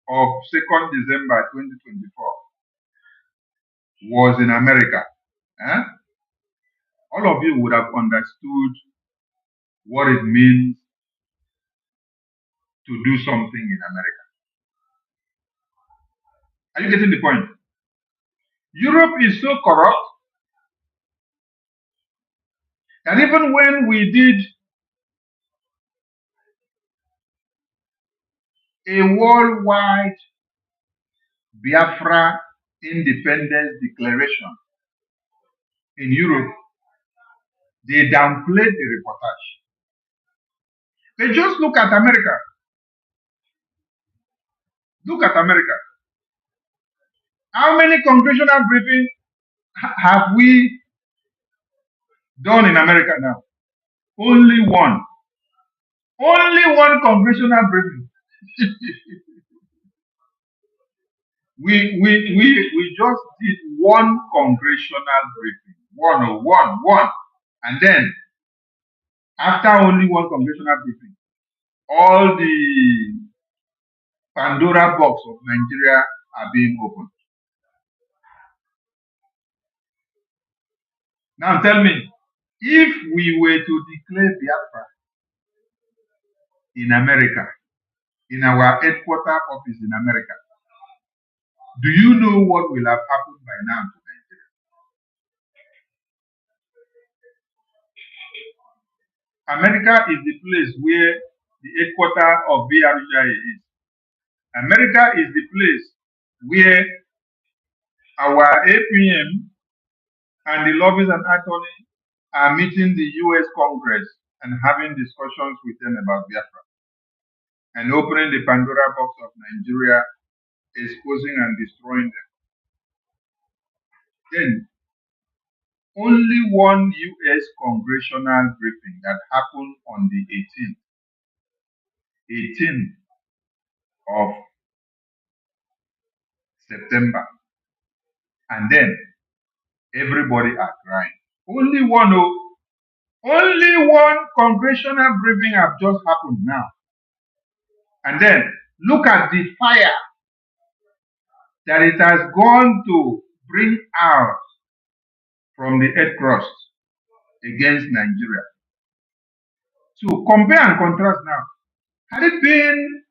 of 2nd December 2024 was in America, eh? all of you would have understood what it means to do something in America. Are you getting the point? Europe is so corrupt that even when we did a worldwide Biafra independence declaration in Europe, they downplayed the reportage. They just look at America. Look at America. How many congressional briefings have we done in America now? Only one. Only one congressional briefing. we just did one congressional briefing. One. And then, after only one congressional briefing, all the Pandora box of Nigeria are being opened. Now tell me, if we were to declare Biafra in America, in our headquarters office in America, do you know what will have happened by now to Nigeria? America is the place where the headquarters of BRGIE is. America is the place where our APM and the lobbies and attorneys are meeting the US Congress and having discussions with them about Biafra and opening the Pandora box of Nigeria, exposing and destroying them. Then, only one US congressional briefing that happened on the 18th of September. And then everybody are crying. Only one congressional briefing have just happened now. And then look at the fire that it has gone to bring out from the Red Cross against Nigeria. So compare and contrast now. Had it been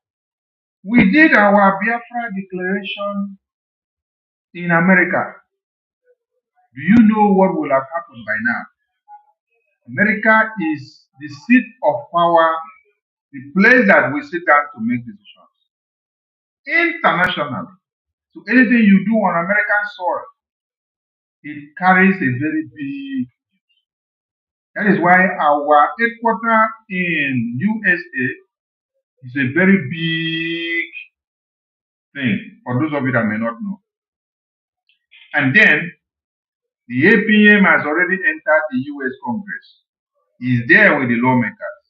we did our Biafra declaration in America, do you know what will have happened by now? America is the seat of power, the place that we sit down to make decisions. Internationally, so anything you do on American soil, it carries a very big. That is why our headquarters in USA is a very big thing, for those of you that may not know. And then the APM has already entered the US Congress. He's there with the lawmakers,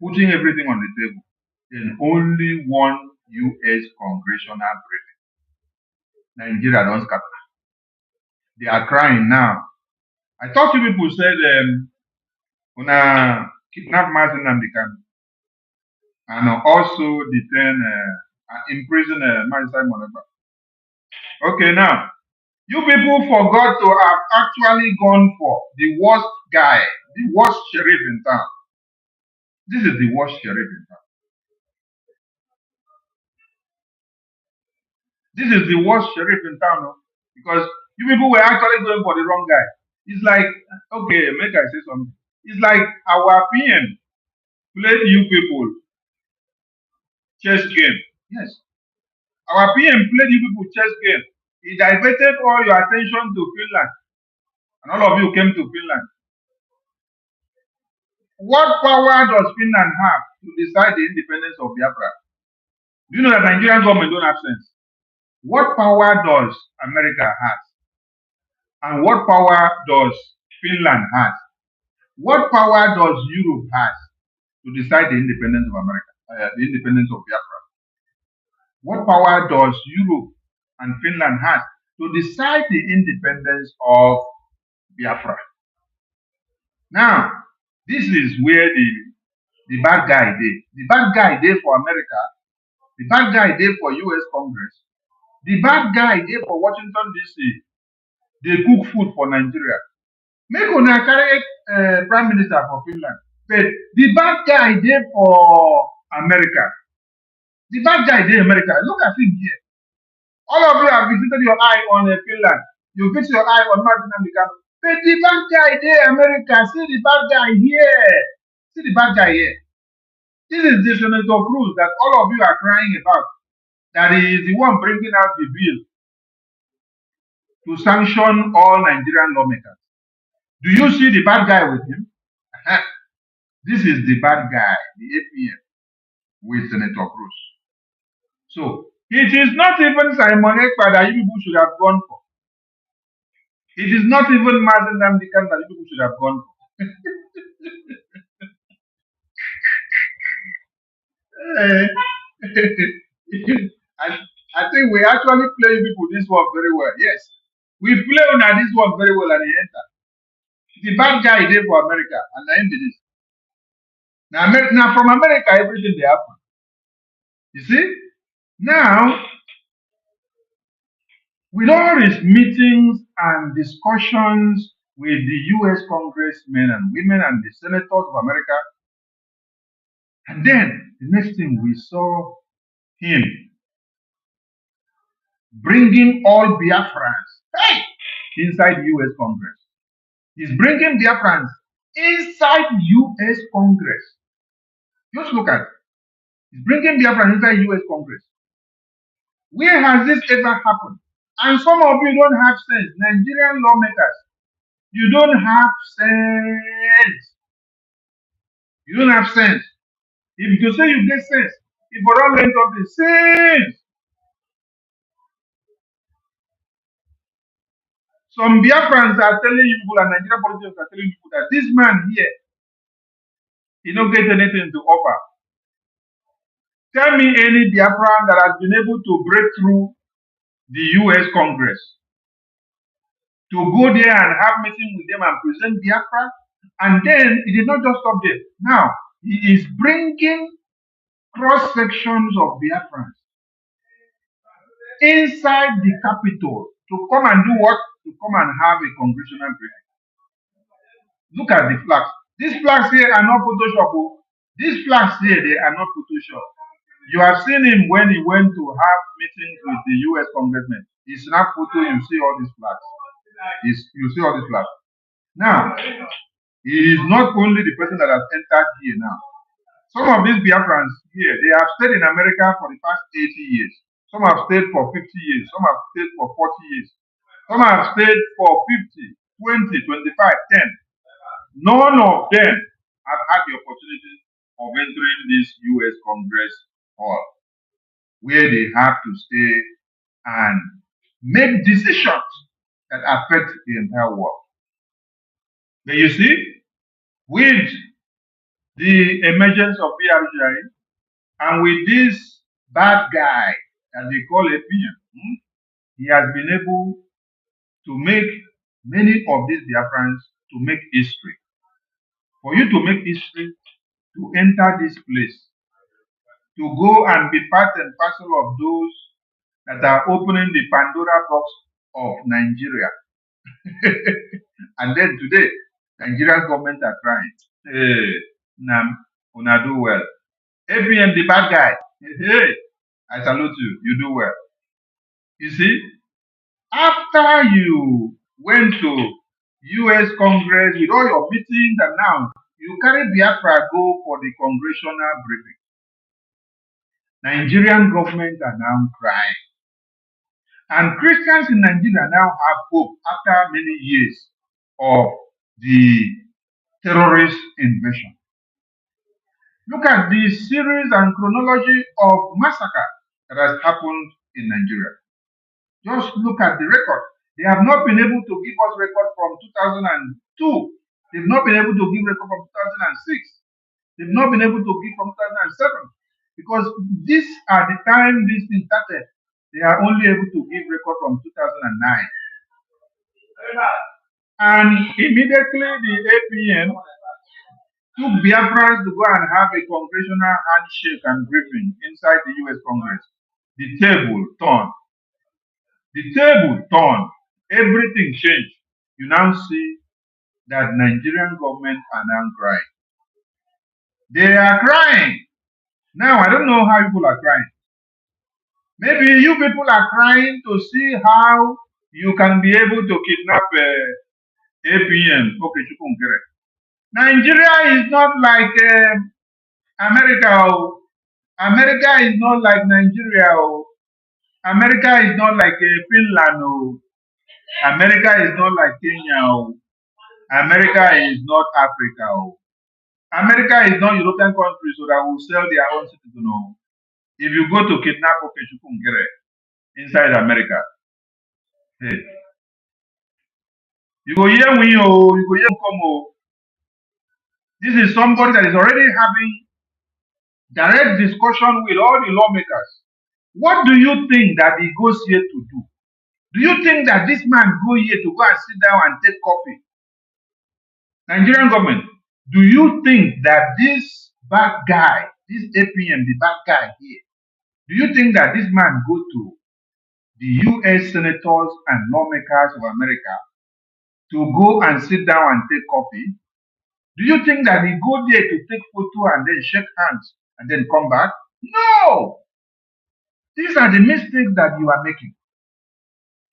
putting everything on the table. Then only one US congressional briefing. Nigeria don't scatter. They are crying now. I thought you people said una kidnap Anambra-Igbo and also detain imprison Simon. Okay, now you people forgot to have actually gone for the worst guy, the worst sheriff in town. This is the worst sheriff in town. This is the worst sheriff in town, because you people were actually going for the wrong guy. It's like, okay, make I say something. It's like our PM played you people chess game. Yes. Our PM played you people chess game. He diverted all your attention to Finland. And all of you came to Finland. What power does Finland have to decide the independence of Biafra? Do you know that Nigerian government don't have sense? What power does America have? And what power does Finland have? What power does Europe have to decide the independence of America, the independence of Biafra? What power does Europe and Finland have to decide the independence of Biafra? Now, this is where the bad guy did. The bad guy did for America. The bad guy did for US Congress. The bad guy did for Washington, D.C. They cook food for Nigeria. Make una carry Prime Minister for Finland. But the bad guy did for America. The bad guy did America. Look at him here. All of you have visited your eye on Finland. You fix your eye on Anambra-Igbo. But the bad guy there, America. See the bad guy here. See the bad guy here. This is the Senator Cruz that all of you are crying about. That is the one bringing out the bill to sanction all Nigerian lawmakers. Do you see the bad guy with him? This is the bad guy, the APM, with Senator Cruz. So, it is not even Simon Ekpa that you people should have gone for. It is not even Mazen Namdekan that you people should have gone for. I think we actually play people this work very well. Yes. We play on this work very well and he entered. The bad guy did for America and I ended this. Now from America, everything they happen. You see? Now, with all these meetings and discussions with the US congressmen and women and the senators of America, and then the next thing we saw him bringing all Biafrans inside US Congress. He's bringing Biafrans inside US Congress. Just look at it. It's bringing Biafra inside US Congress. Where has this ever happened? And some of you don't have sense. Nigerian lawmakers, you don't have sense. You don't have sense. If you say you get sense, if you don't learn something, sense. Some Biafrans are telling you people and Nigerian politicians are telling people that this man here, he don't get anything to offer. Tell me any Biafran that has been able to break through the US Congress to go there and have meeting with them and present Biafra. And then it did not just stop there. Now, he is bringing cross sections of Biafrans inside the capital to come and do what? To come and have a congressional briefing. Look at the flags. These flags here are not Photoshop. These flags here, they are not Photoshop. You have seen him when he went to have meetings with the US congressmen. He snap photo, you see all these flags. You see all these flags. Now, he is not only the person that has entered here now. Some of these Biafrans here, they have stayed in America for the past 80 years. Some have stayed for 50 years. Some have stayed for 40 years. Some have stayed for 50, 20, 25, 10. None of them have had the opportunity of entering this US Congress hall, where they have to stay and make decisions that affect the entire world. But you see, with the emergence of BRGIE and with this bad guy that they call EFIK, he has been able to make many of these Biafrans to make history. For you to make history, to enter this place, to go and be part and parcel of those that are opening the Pandora box of Nigeria. And then today, Nigerian government are crying. Hey, Nam, una do well. APM, the bad guy. Hey, I salute you. You do well. You see, after you went to US Congress with all your meetings and now you carry Biafra go for the congressional briefing. Nigerian government are now crying. And Christians in Nigeria now have hope after many years of the terrorist invasion. Look at the series and chronology of massacre that has happened in Nigeria. Just look at the record. They have not been able to give us record from 2002. They've not been able to give record from 2006. They've not been able to give from 2007. Because these are the time this thing started. They are only able to give record from 2009. And immediately the APM took Biafrans to go and have a congressional handshake and briefing inside the US Congress. The table turned. The table turned. Everything changed. You now see that Nigerian government are now crying. They are crying. Now, I don't know how people are crying. Maybe you people are crying to see how you can be able to kidnap APM. Okay, Nigeria is not like America. America is not like Nigeria. America is not like Finland. America is not like Kenya. America is not Africa. America is not European countries so that will sell their own citizens. If you go to kidnap inside America, hey, you go here when you go here come. This is somebody that is already having direct discussion with all the lawmakers. What do you think that he goes here to do? Do you think that this man go here to go and sit down and take coffee? Nigerian government, do you think that this bad guy, this APM, the bad guy here, do you think that this man go to the US senators and lawmakers of America to go and sit down and take coffee? Do you think that he go there to take photo and then shake hands and then come back? No! These are the mistakes that you are making.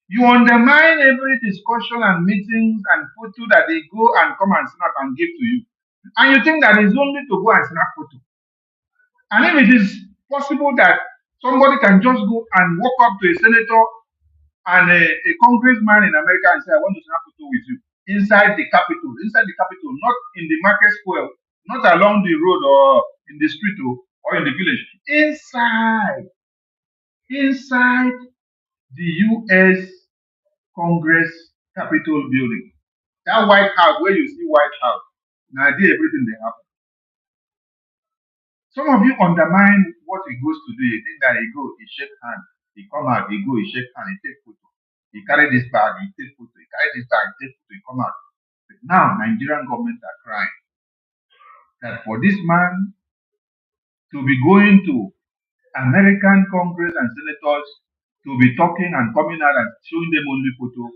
You undermine every discussion and meetings and photo that they go and come and snap and give to you. And you think that it's only to go and snap photo. And if it is possible that somebody can just go and walk up to a senator and a congressman in America and say, I want to snap a photo with you inside the capital, not in the market square, not along the road or in the street or in the village, inside the US Congress Capitol building. That White House, where you see White House, now there everything they happen. Some of you undermine what he goes to do. You think that he go, he shake hand, he come out, he go, he shake hand, he take photo. He carry this bag, he take photo. He carry this bag, he take photo, he come out. But now Nigerian government are crying that for this man to be going to American Congress and senators to be talking and coming out and showing them only photo,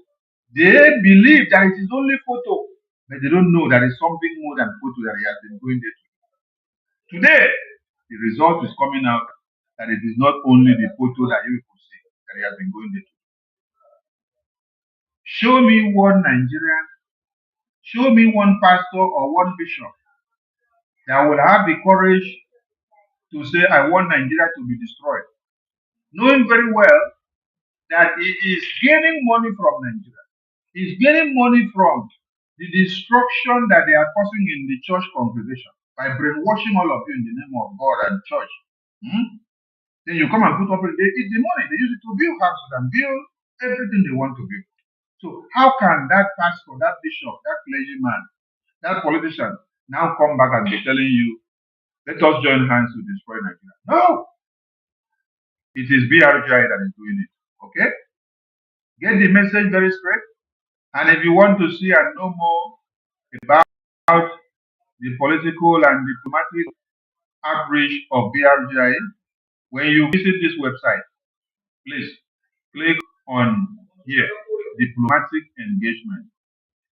they believe that it is only photo, but they don't know that it's something more than photo that he has been going there to. Today, the result is coming out that it is not only the photo that you people see that he has been going there to. Show me one Nigerian, show me one pastor or one bishop that will have the courage to say, I want Nigeria to be destroyed, knowing very well that he is gaining money from Nigeria. He's gaining money from the destruction that they are causing in the church congregation by brainwashing all of you in the name of God and church. Then you come and put up, they eat the money, they use it to build houses and build everything they want to build. So how can that pastor, that bishop, that clergyman, that politician now come back and be telling you, let us join hands to destroy Nigeria? No! It is BRGIE that is doing it. Okay? Get the message very straight. And if you want to see and know more about the political and diplomatic outreach of BRGIE, when you visit this website, please click on here, diplomatic engagement.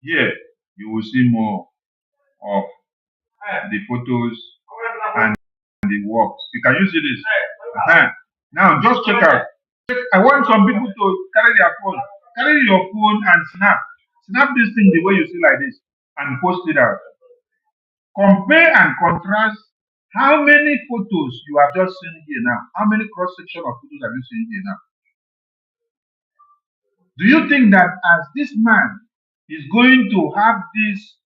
Here, you will see more of the photos and the works. Can you see this? Now, just check out. I want some people to carry their phone. Carry your phone and snap. Snap this thing the way you see like this and post it out. Compare and contrast how many photos you have just seen here now. How many cross-section of photos have you seen here now? Do you think that as this man is going to have this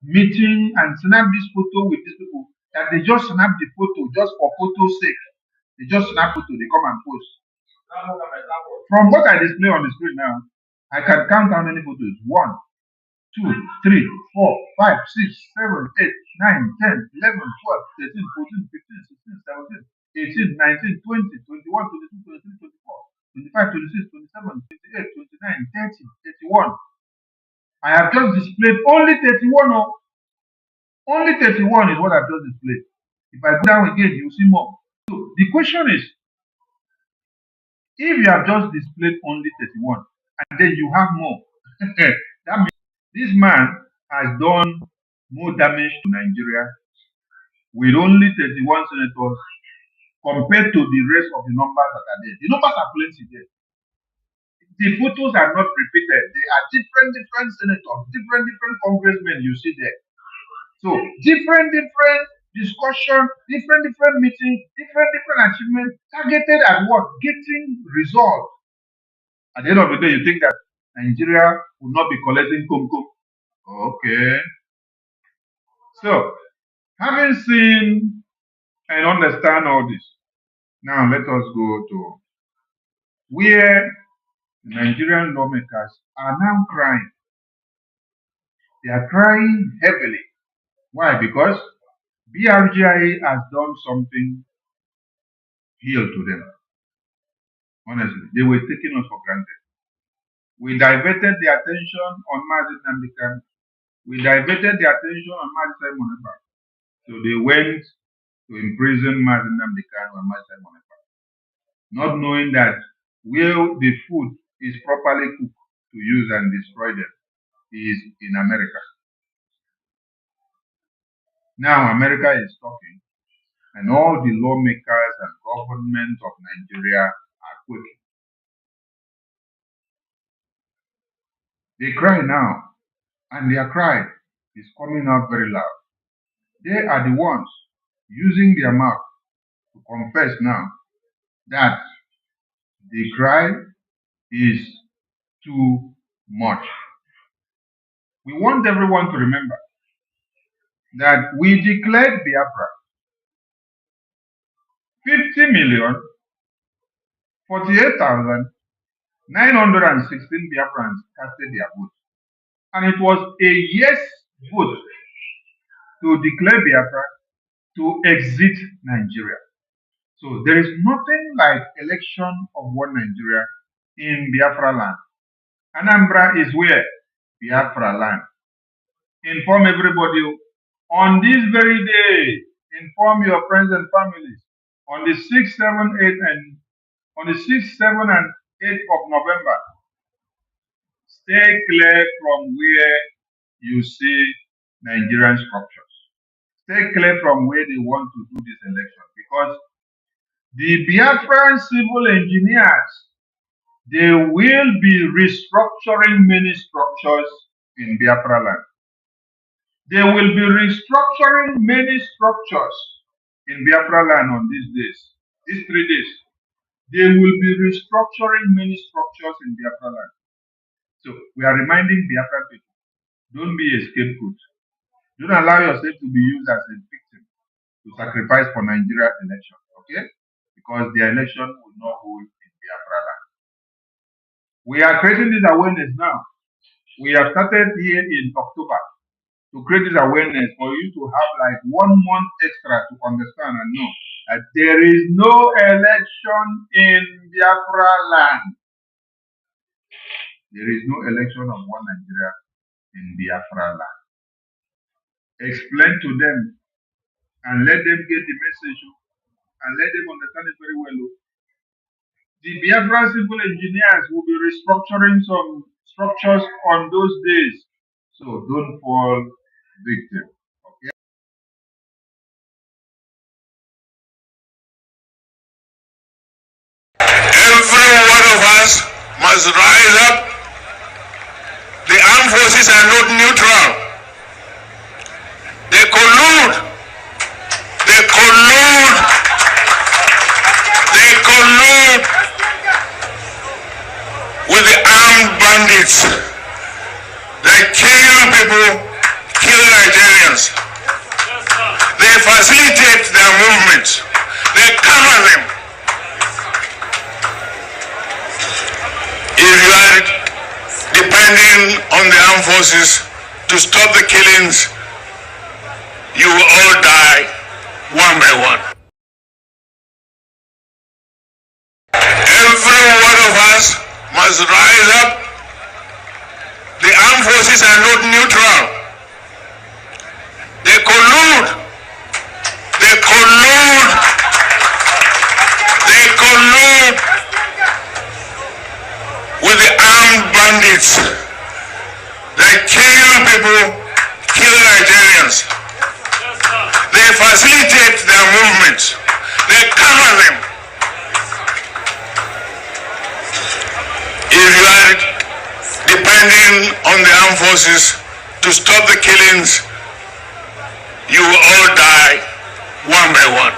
meeting and snap this photo with these people, that they just snap the photo just for photo's sake? They just snap photo, they come and post. From what I display on the screen now, I can count how many photos. 1, 2, 3, 4, 5, 6, 7, 8, 9, 10, 11, 12, 13, 14, 15, 16, 17, 18, 19, 20, 21, 22, 23, 24, 25, 26, 27, 28, 29, 30, 31. I have just displayed only 31. Only 31 is what I've just displayed. If I go down again, you'll see more. So the question is, if you have just displayed only 31 and then you have more, that means this man has done more damage to Nigeria with only 31 senators compared to the rest of the numbers that are there. The numbers are plenty there. The photos are not repeated. They are different senators, different congressmen you see there. So different discussion, different meetings, different achievements targeted at what? Getting results. At the end of the day, you think that Nigeria will not be collecting Conco. Okay. So, having seen and understand all this, now let us go to where the Nigerian lawmakers are now crying. They are crying heavily. Why? Because BRGIE has done something here to them. Honestly, they were taking us for granted. We diverted the attention on Mazi Nnamdi. We diverted the attention on Mazi Monepa. So they went to imprison Mazi Nnamdi and Mazi Monepa, not knowing that where the food is properly cooked to use and destroy them is in America. Now America is talking, and all the lawmakers and government of Nigeria are quaking. They cry now, and their cry is coming out very loud. They are the ones using their mouth to confess now that the cry is too much. We want everyone to remember that we declared Biafra. 50,048,916 Biafrans casted their vote. And it was a yes vote to declare Biafra, to exit Nigeria. So there is nothing like election of one Nigeria in Biafra land. Anambra is where? Biafra land. Inform everybody on this very day. Inform your friends and families. On the 6th, 7th, 8th, and on the 6th, 7th, and 8th of November, stay clear from where you see Nigerian structures. Stay clear from where they want to do this election, because the Biafran civil engineers, they will be restructuring many structures in Biafra land. They will be restructuring many structures in Biafra land on these days, these 3 days. They will be restructuring many structures in Biafra land. So we are reminding Biafran people, don't be a scapegoat. Don't allow yourself to be used as a victim to sacrifice for Nigeria election, okay? Because the election will not hold in Biafra land. We are creating this awareness now. We have started here in October to create this awareness for you to have like 1 month extra to understand and know that there is no election in Biafra land. There is no election of one Nigeria in Biafra land. Explain to them and let them get the message and let them understand it very well. The Biafra civil engineers will be restructuring some structures on those days. So don't fall victim. Okay? Every one of us must rise up. The armed forces are not neutral. They collude. They collude. They collude with the armed bandits. They kill people, kill Nigerians. They facilitate their movements. They cover them. If you are depending on the armed forces to stop the killings, you will all die one by one. Every one of us must rise up. The armed forces are not neutral. They collude. They collude. They collude with the armed bandits. They kill people, kill Nigerians. They facilitate their movements. They cover them. If you are depending on the armed forces to stop the killings, you will all die one by one.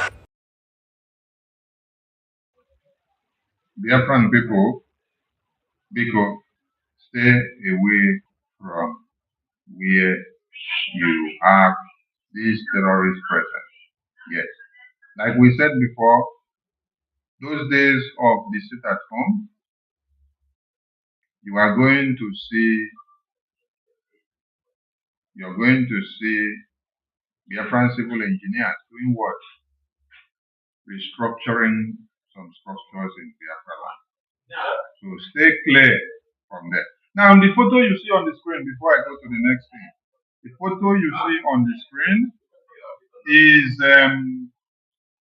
Biafran people, Boko, stay away from where you have these terrorists present. Yes. Like we said before, those days of the sit at home, you're going to see Biafran civil engineers doing what? Restructuring some structures in Biafra land. So stay clear from there. Now, the photo you see on the screen, before I go to the next thing, the photo you see on the screen is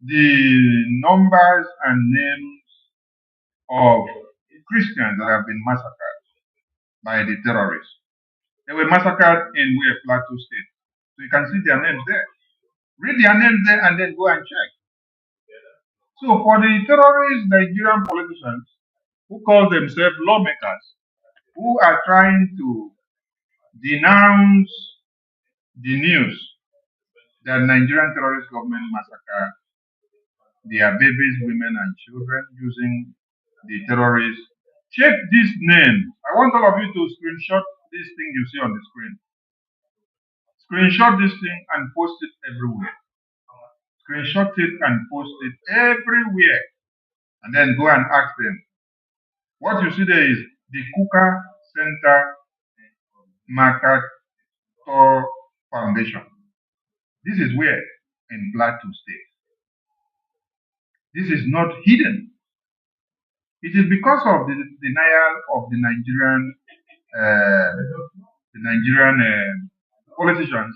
the numbers and names of Christians that have been massacred by the terrorists. They were massacred in Plateau State. So you can see their names there. Read their names there and then go and check. So for the terrorist Nigerian politicians who call themselves lawmakers, who are trying to denounce the news that Nigerian terrorist government massacred their babies, women, and children using the terrorists. Check this name. I want all of you to screenshot this thing you see on the screen. Screenshot this thing and post it everywhere. Screenshot it and post it everywhere. And then go and ask them. What you see there is the Kuka Center Market Foundation. This is where in Plateau State. This is not hidden. It is because of the denial of the Nigerian politicians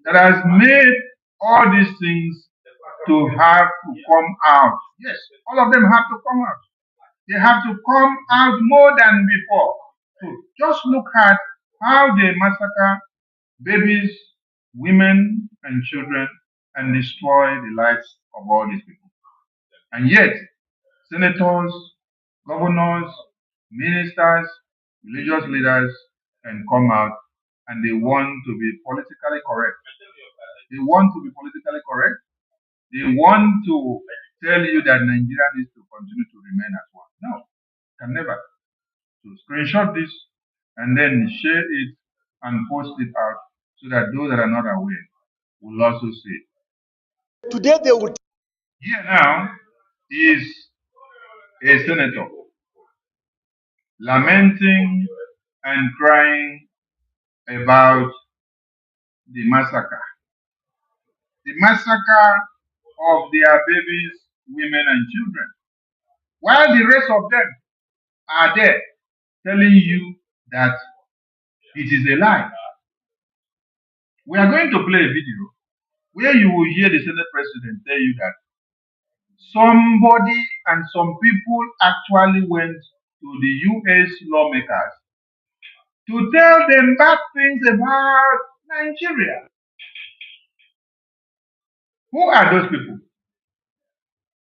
that has made all these things to have to come out. Yes, all of them have to come out. They have to come out more than before. So just look at how they massacre babies, women, and children and destroy the lives of all these people. And yet, senators, governors, ministers, religious leaders can come out and they want to be politically correct. They want to be politically correct. They want to tell you that Nigeria needs to continue to remain as one. No, can never. So screenshot this and then share it and post it out so that those that are not aware will also see it. Today they would. Here now is a senator lamenting and crying about the massacre. The massacre of their babies, women, and children. While the rest of them are there telling you that it is a lie. We are going to play a video where you will hear the Senate President tell you that somebody and some people actually went to the US lawmakers to tell them bad things about Nigeria. Who are those people?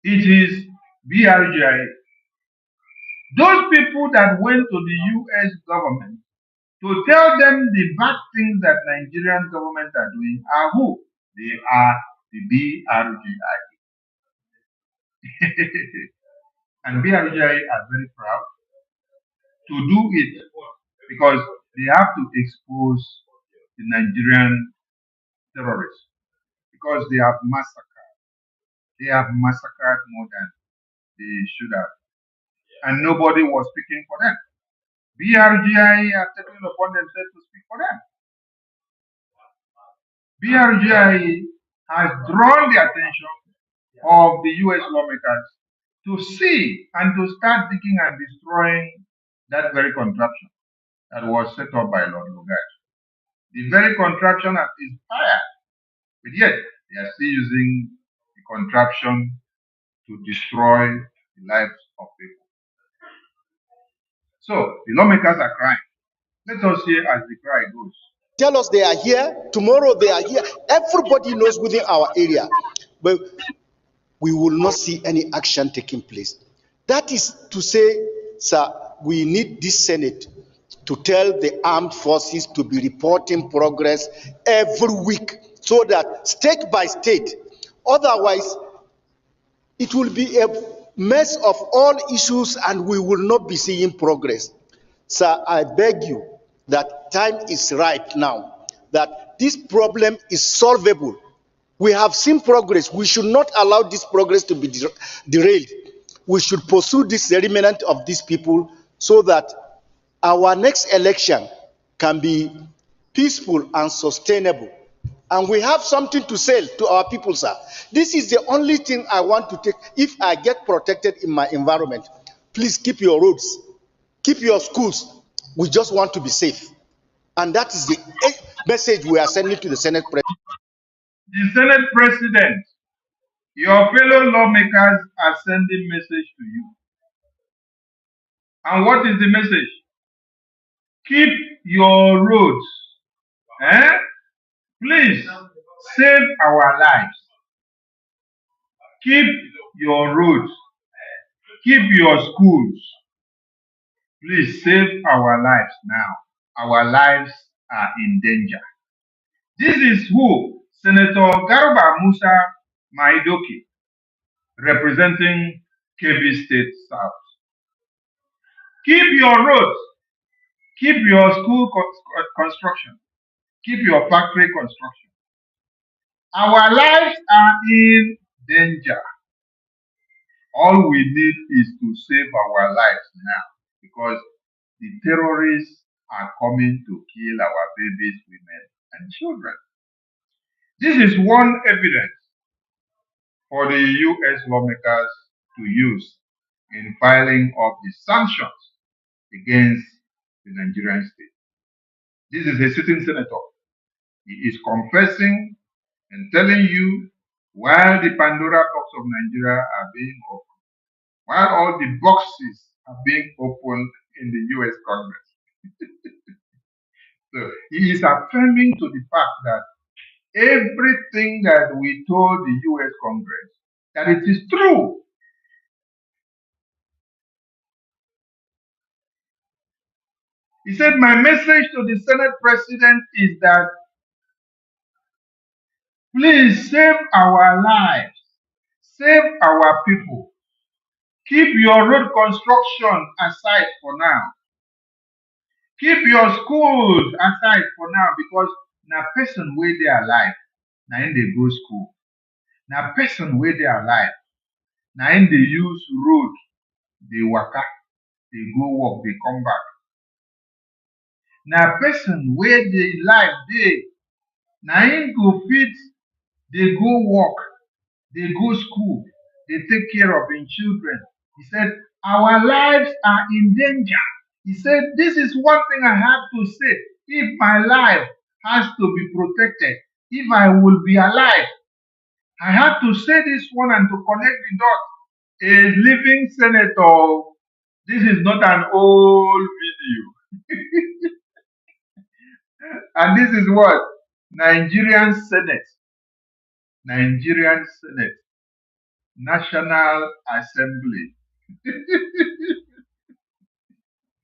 It is BRGIE. Those people that went to the US government to tell them the bad things that Nigerian government are doing are who? They are the BRGIE. And BRGIE are very proud to do it because they have to expose the Nigerian terrorists because they have massacred. They have massacred more than they should have. And nobody was speaking for them. BRGIE are taking it upon themselves to speak for them. BRGIE has drawn the attention of the US lawmakers to see and to start digging and destroying that very contraption that was set up by Lord Lugard. The very contraption that is fired, but yet they are still using the contraption to destroy the lives of people. So the lawmakers are crying. Let us hear as the cry goes. Tell us they are here, tomorrow they are here. Everybody knows within our area. But we will not see any action taking place. That is to say, sir, we need this Senate to tell the armed forces to be reporting progress every week so that state by state, otherwise it will be a mess of all issues and we will not be seeing progress. Sir, I beg you that time is right now, that this problem is solvable. We have seen progress. We should not allow this progress to be derailed. We should pursue this remnant of these people so that our next election can be peaceful and sustainable. And we have something to sell to our people, sir. This is the only thing I want to take. If I get protected in my environment, please keep your roads, keep your schools. We just want to be safe. And that is the message we are sending to the Senate President. The Senate President, your fellow lawmakers are sending message to you. And what is the message? Keep your roads. Please save our lives. Keep your roads. Keep your schools. Please save our lives now. Our lives are in danger. This is who Senator Garba Musa Maidoki, representing Kebbi State South. Keep your roads, keep your school construction, keep your factory construction. Our lives are in danger. All we need is to save our lives now because the terrorists are coming to kill our babies, women, and children. This is one evidence for the US lawmakers to use in filing of the sanctions against the Nigerian state. This is a sitting senator. He is confessing and telling you while the Pandora box of Nigeria are being opened, while all the boxes are being opened in the US Congress. So he is affirming to the fact that everything that we told the US Congress, that it is true. He said, my message to the Senate President is that please save our lives, save our people. Keep your road construction aside for now. Keep your schools aside for now because na person wey dey alive, na him dey go school. Na person wey dey alive, na him dey use road, dey waka, dey go work, dey come back. Na person wey dey life dey, na him go fit dey go work, dey go school, dey take care of him children. He said, our lives are in danger. He said, this is one thing I have to say. If my life has to be protected, if I will be alive, I have to say this one and to connect the dots. A living senator, this is not an old video. And this is what? Nigerian Senate, National Assembly.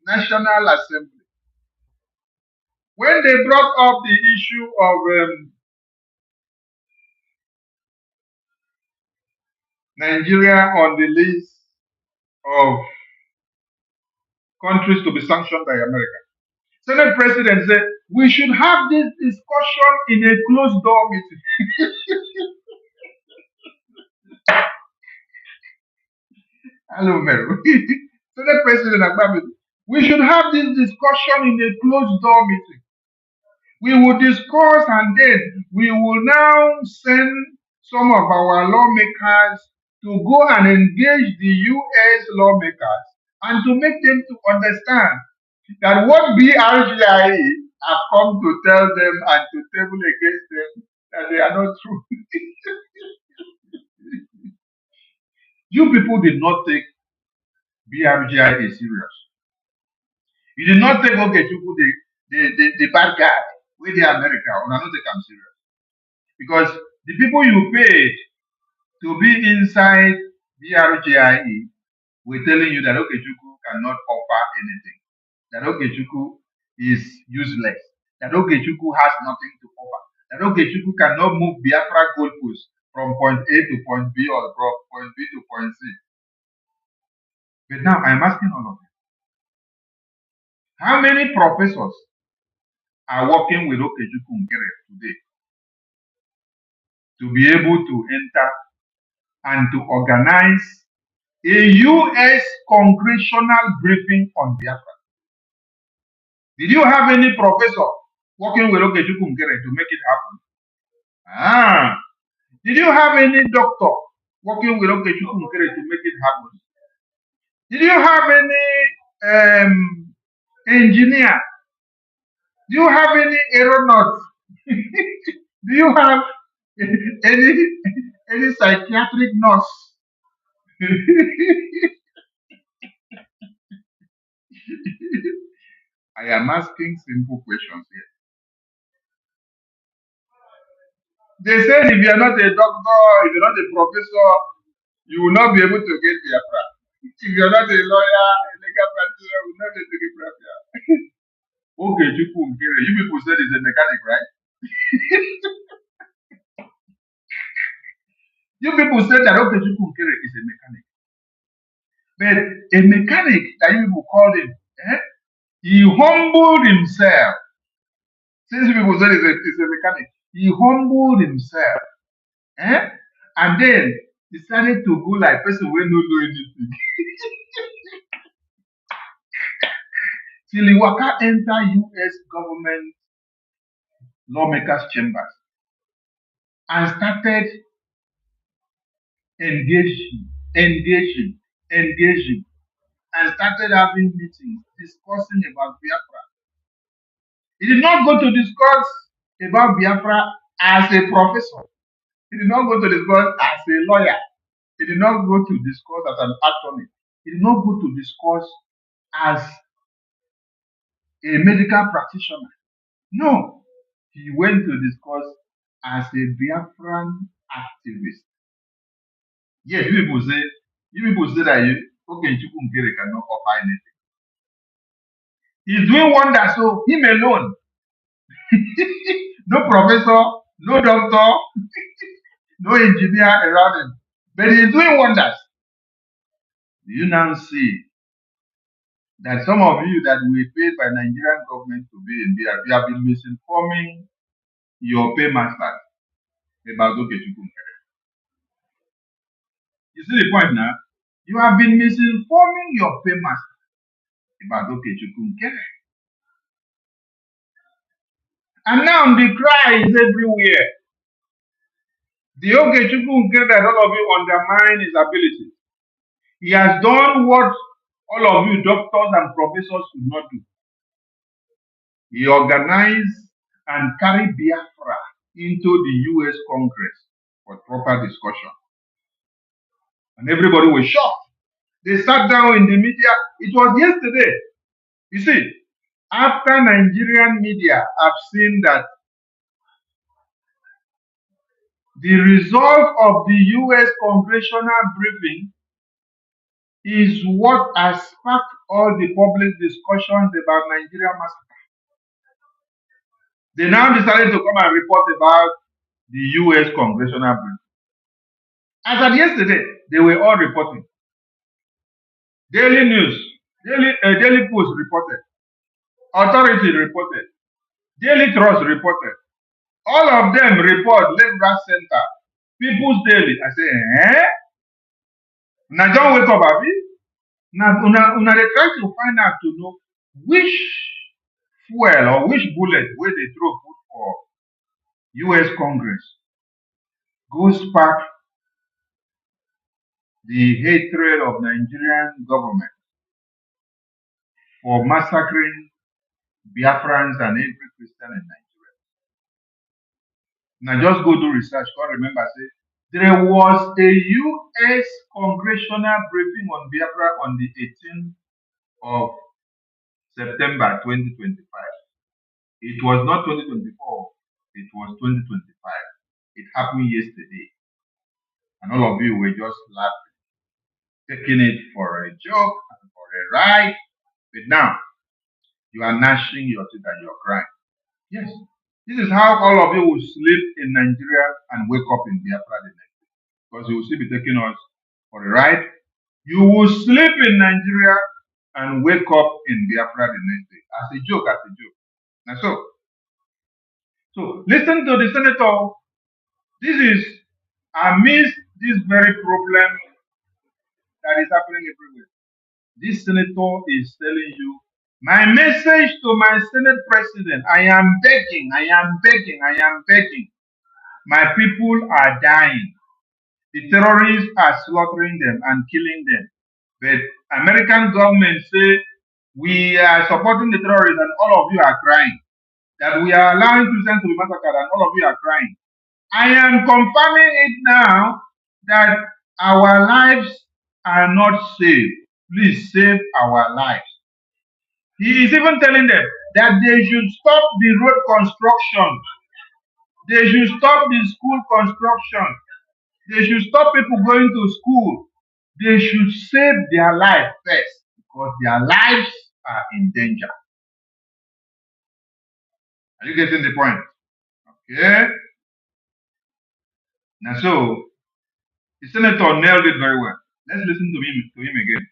National Assembly. When they brought up the issue of Nigeria on the list of countries to be sanctioned by America, Senate President said, we should have this discussion in a closed door meeting. Hello, Mary. Senate President Agbabi, we should have this discussion in a closed door meeting. We will discuss and then we will now send some of our lawmakers to go and engage the US lawmakers and to make them to understand that what BRGIE have come to tell them and to table against them, that they are not true. You people did not take BRGIE serious. You did not take Okechukwu, the bad guy, with the America, or not take him serious. Because the people you paid to be inside BRGIE were telling you that Okechukwu cannot offer anything, that Okechukwu is useless, that Okechukwu has nothing to offer, that Okechukwu cannot move Biafra goalposts from point A to point B or from point B to point C. But now I'm asking all of you, how many professors are working with Okechukwu today to be able to enter and to organize a US congressional briefing on Biafra? Did you have any professor working with Okechukwu to make it happen? Did you have any doctor working with Okechukwu to make it happen? Did you have any engineer? Do you have any aeronauts? Do you have any psychiatric nurse? I am asking simple questions here. They said if you are not a doctor, if you're not a professor, you will not be able to get Biafra. If you're not a lawyer, a legal practitioner, you will not be able to get Biafra. Okay, you people said it's a mechanic, right? You people say that Okechukwu Nkere is a mechanic. But a mechanic that you people called him, he humbled himself. Since people say it's a mechanic, he humbled himself. And then decided to go like person who don't know anything. Till he waka enter US government lawmakers' chambers and started engaging, and started having meetings discussing about Biafra. He did not go to discuss about Biafra as a professor. He did not go to discuss as a lawyer. He did not go to discuss as an attorney. He did not go to discuss as a medical practitioner. No, he went to discuss as a Biafran activist. Yes, you people say that Okechukwu Nkere cannot offer anything. He's doing wonders, so him alone. No professor, no doctor, no engineer around him. But he's doing wonders. Do you now see that some of you that were paid by Nigerian government to be in BRGIE, you have been misinforming your paymasters about Okechukwu Nkere? You see the point now? You have been misinforming your paymasters about Okechukwu Nkere. And now the cry is everywhere. The Okechukwu Nkere that all of you undermine his ability. He has done what all of you doctors and professors could not do. He organized and carried Biafra into the US Congress for proper discussion. And everybody was shocked. They sat down in the media. It was yesterday. You see, after Nigerian media have seen that the result of the US congressional briefing is what has sparked all the public discussions about Nigeria massacre. They now decided to come and report about the US congressional briefing. As of yesterday, they were all reporting. Daily News, Daily Post reported, Authority reported, Daily Trust reported. All of them report left, right, center. People's Daily. I say, Now don't wake up, Abi. Now, they try to find out to know which fuel or which bullet where they throw food for US Congress goes back the hatred of Nigerian government for massacring Biafrans and every Christian in Nigeria. Now just go do research. Can't remember, say there was a US congressional briefing on Biafra on the 18th of September 2025. It was not 2024, it was 2025. It happened yesterday. And all of you were just laughing, taking it for a joke and for a ride. But now, you are gnashing your teeth and you're crying. Yes. This is how all of you will sleep in Nigeria and wake up in Biafra the next day. Because you will still be taking us for a ride. You will sleep in Nigeria and wake up in Biafra the next day. As a joke. Now so listen to the senator. This is amidst this very problem that is happening everywhere. This senator is telling you, my message to my Senate President, I am begging. My people are dying. The terrorists are slaughtering them and killing them. But American government say, we are supporting the terrorists and all of you are crying. That we are allowing Christians to be massacred and all of you are crying. I am confirming it now that our lives are not saved. Please save our lives. He is even telling them that they should stop the road construction. They should stop the school construction. They should stop people going to school. They should save their life first because their lives are in danger. Are you getting the point? Okay. Now so, The senator nailed it very well. Let's listen to him again.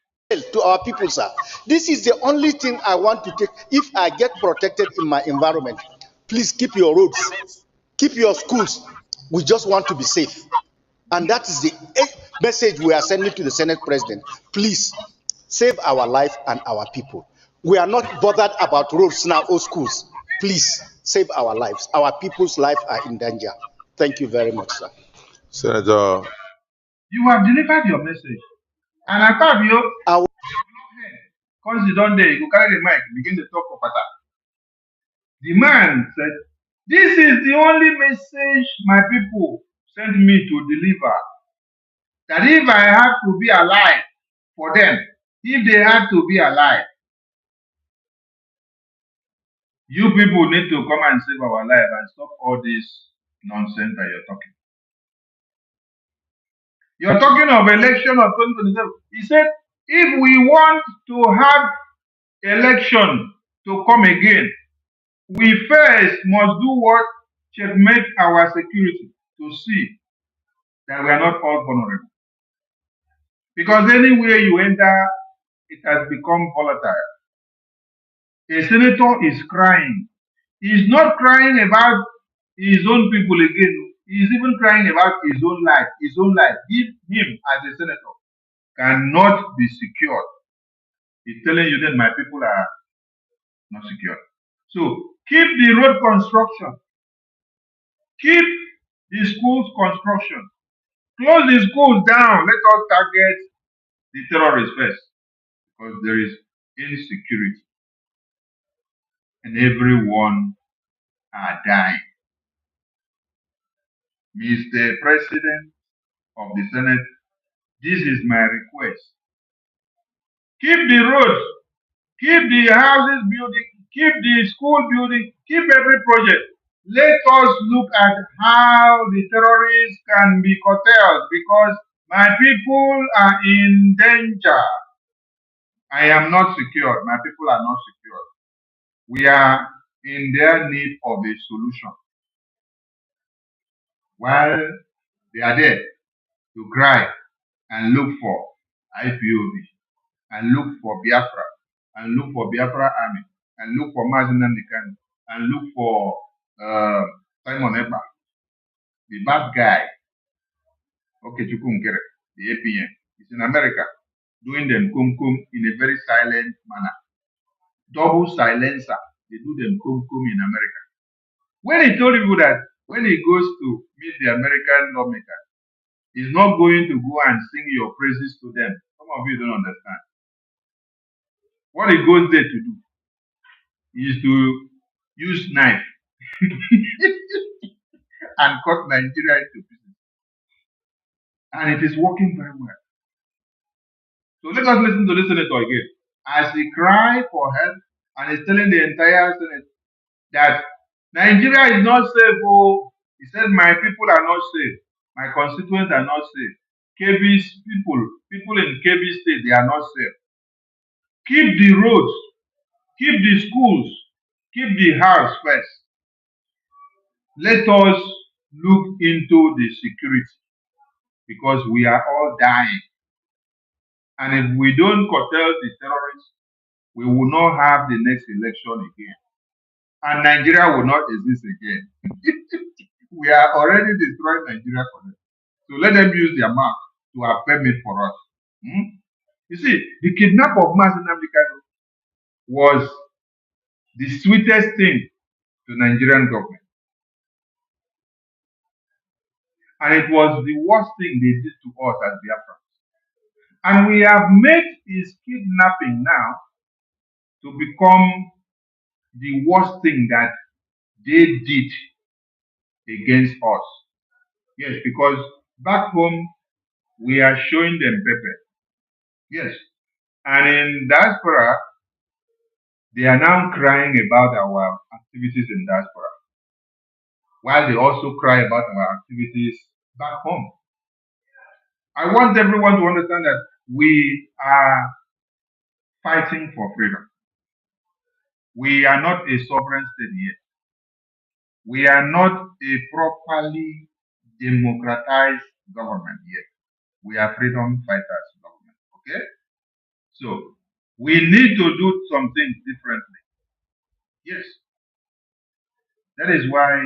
To our people, sir. This is the only thing I want to take. If I get protected in my environment, please keep your roads, keep your schools. We just want to be safe. And that is the message we are sending to the Senate President. Please save our life and our people. We are not bothered about roads now or schools. Please save our lives. Our people's lives are in danger. Thank you very much, sir. Senator. You have delivered your message. And I thought you, because you don't dare, you carry the mic, begin to talk of attack. The man said, this is the only message my people sent me to deliver. That if I have to be alive for them, if they have to be alive, you people need to come and save our life and stop all this nonsense that you're talking. You're talking of election of 2027. He said, if we want to have election to come again, we first must do what? Checkmate our security to see that we are not all vulnerable. Because anywhere you enter, it has become volatile. A senator is crying. He's not crying about his own people again. He's even crying about his own life. His own life. If him as a senator cannot be secured, he's telling you that my people are not secure. So keep the road construction. Keep the schools construction. Close the schools down. Let us target the terrorists first. Because there is insecurity. And everyone are dying. Mr. President of the Senate, this is my request. Keep the roads, keep the houses building, keep the school building, keep every project. Let us look at how the terrorists can be curtailed because my people are in danger. I am not secure. My people are not secure. We are in their need of a solution. While they are there to cry and look for IPOB and look for Biafra and look for Biafra Army and look for Mazi Nnamdi Kanu and look for Simon Ekpa, the bad guy, Okechukwu Nkere, the APN, is in America doing them kum in a very silent manner. Double silencer, they do them kum in America. When he told people that when he goes to meet the American lawmakers, he's not going to go and sing your praises to them. Some of you don't understand. What he goes there to do is to use knife and cut Nigeria into pieces. And it is working very well. So let us listen to this senator again. As he cried for help and he's telling the entire Senate that Nigeria is not safe. Oh, he said, my people are not safe. My constituents are not safe. KB's people in KB state, they are not safe. Keep the roads, keep the schools, keep the house first. Let us look into the security because we are all dying. And if we don't curtail the terrorists, we will not have the next election again. And Nigeria will not exist again. We are already destroying Nigeria for them. So let them use their mouth to affirm it for us. You see, the kidnap of Mazi Nnamdi Kanu was the sweetest thing to Nigerian government. And it was the worst thing they did to us as Biafrans. And we have made his kidnapping now to become the worst thing that they did against us. Yes, because back home, we are showing them pepper. Yes. And in diaspora, they are now crying about our activities in diaspora, while they also cry about our activities back home. I want everyone to understand that we are fighting for freedom. We are not a sovereign state yet. We are not a properly democratized government yet. We are freedom fighters government. Okay? So we need to do some things differently. Yes. That is why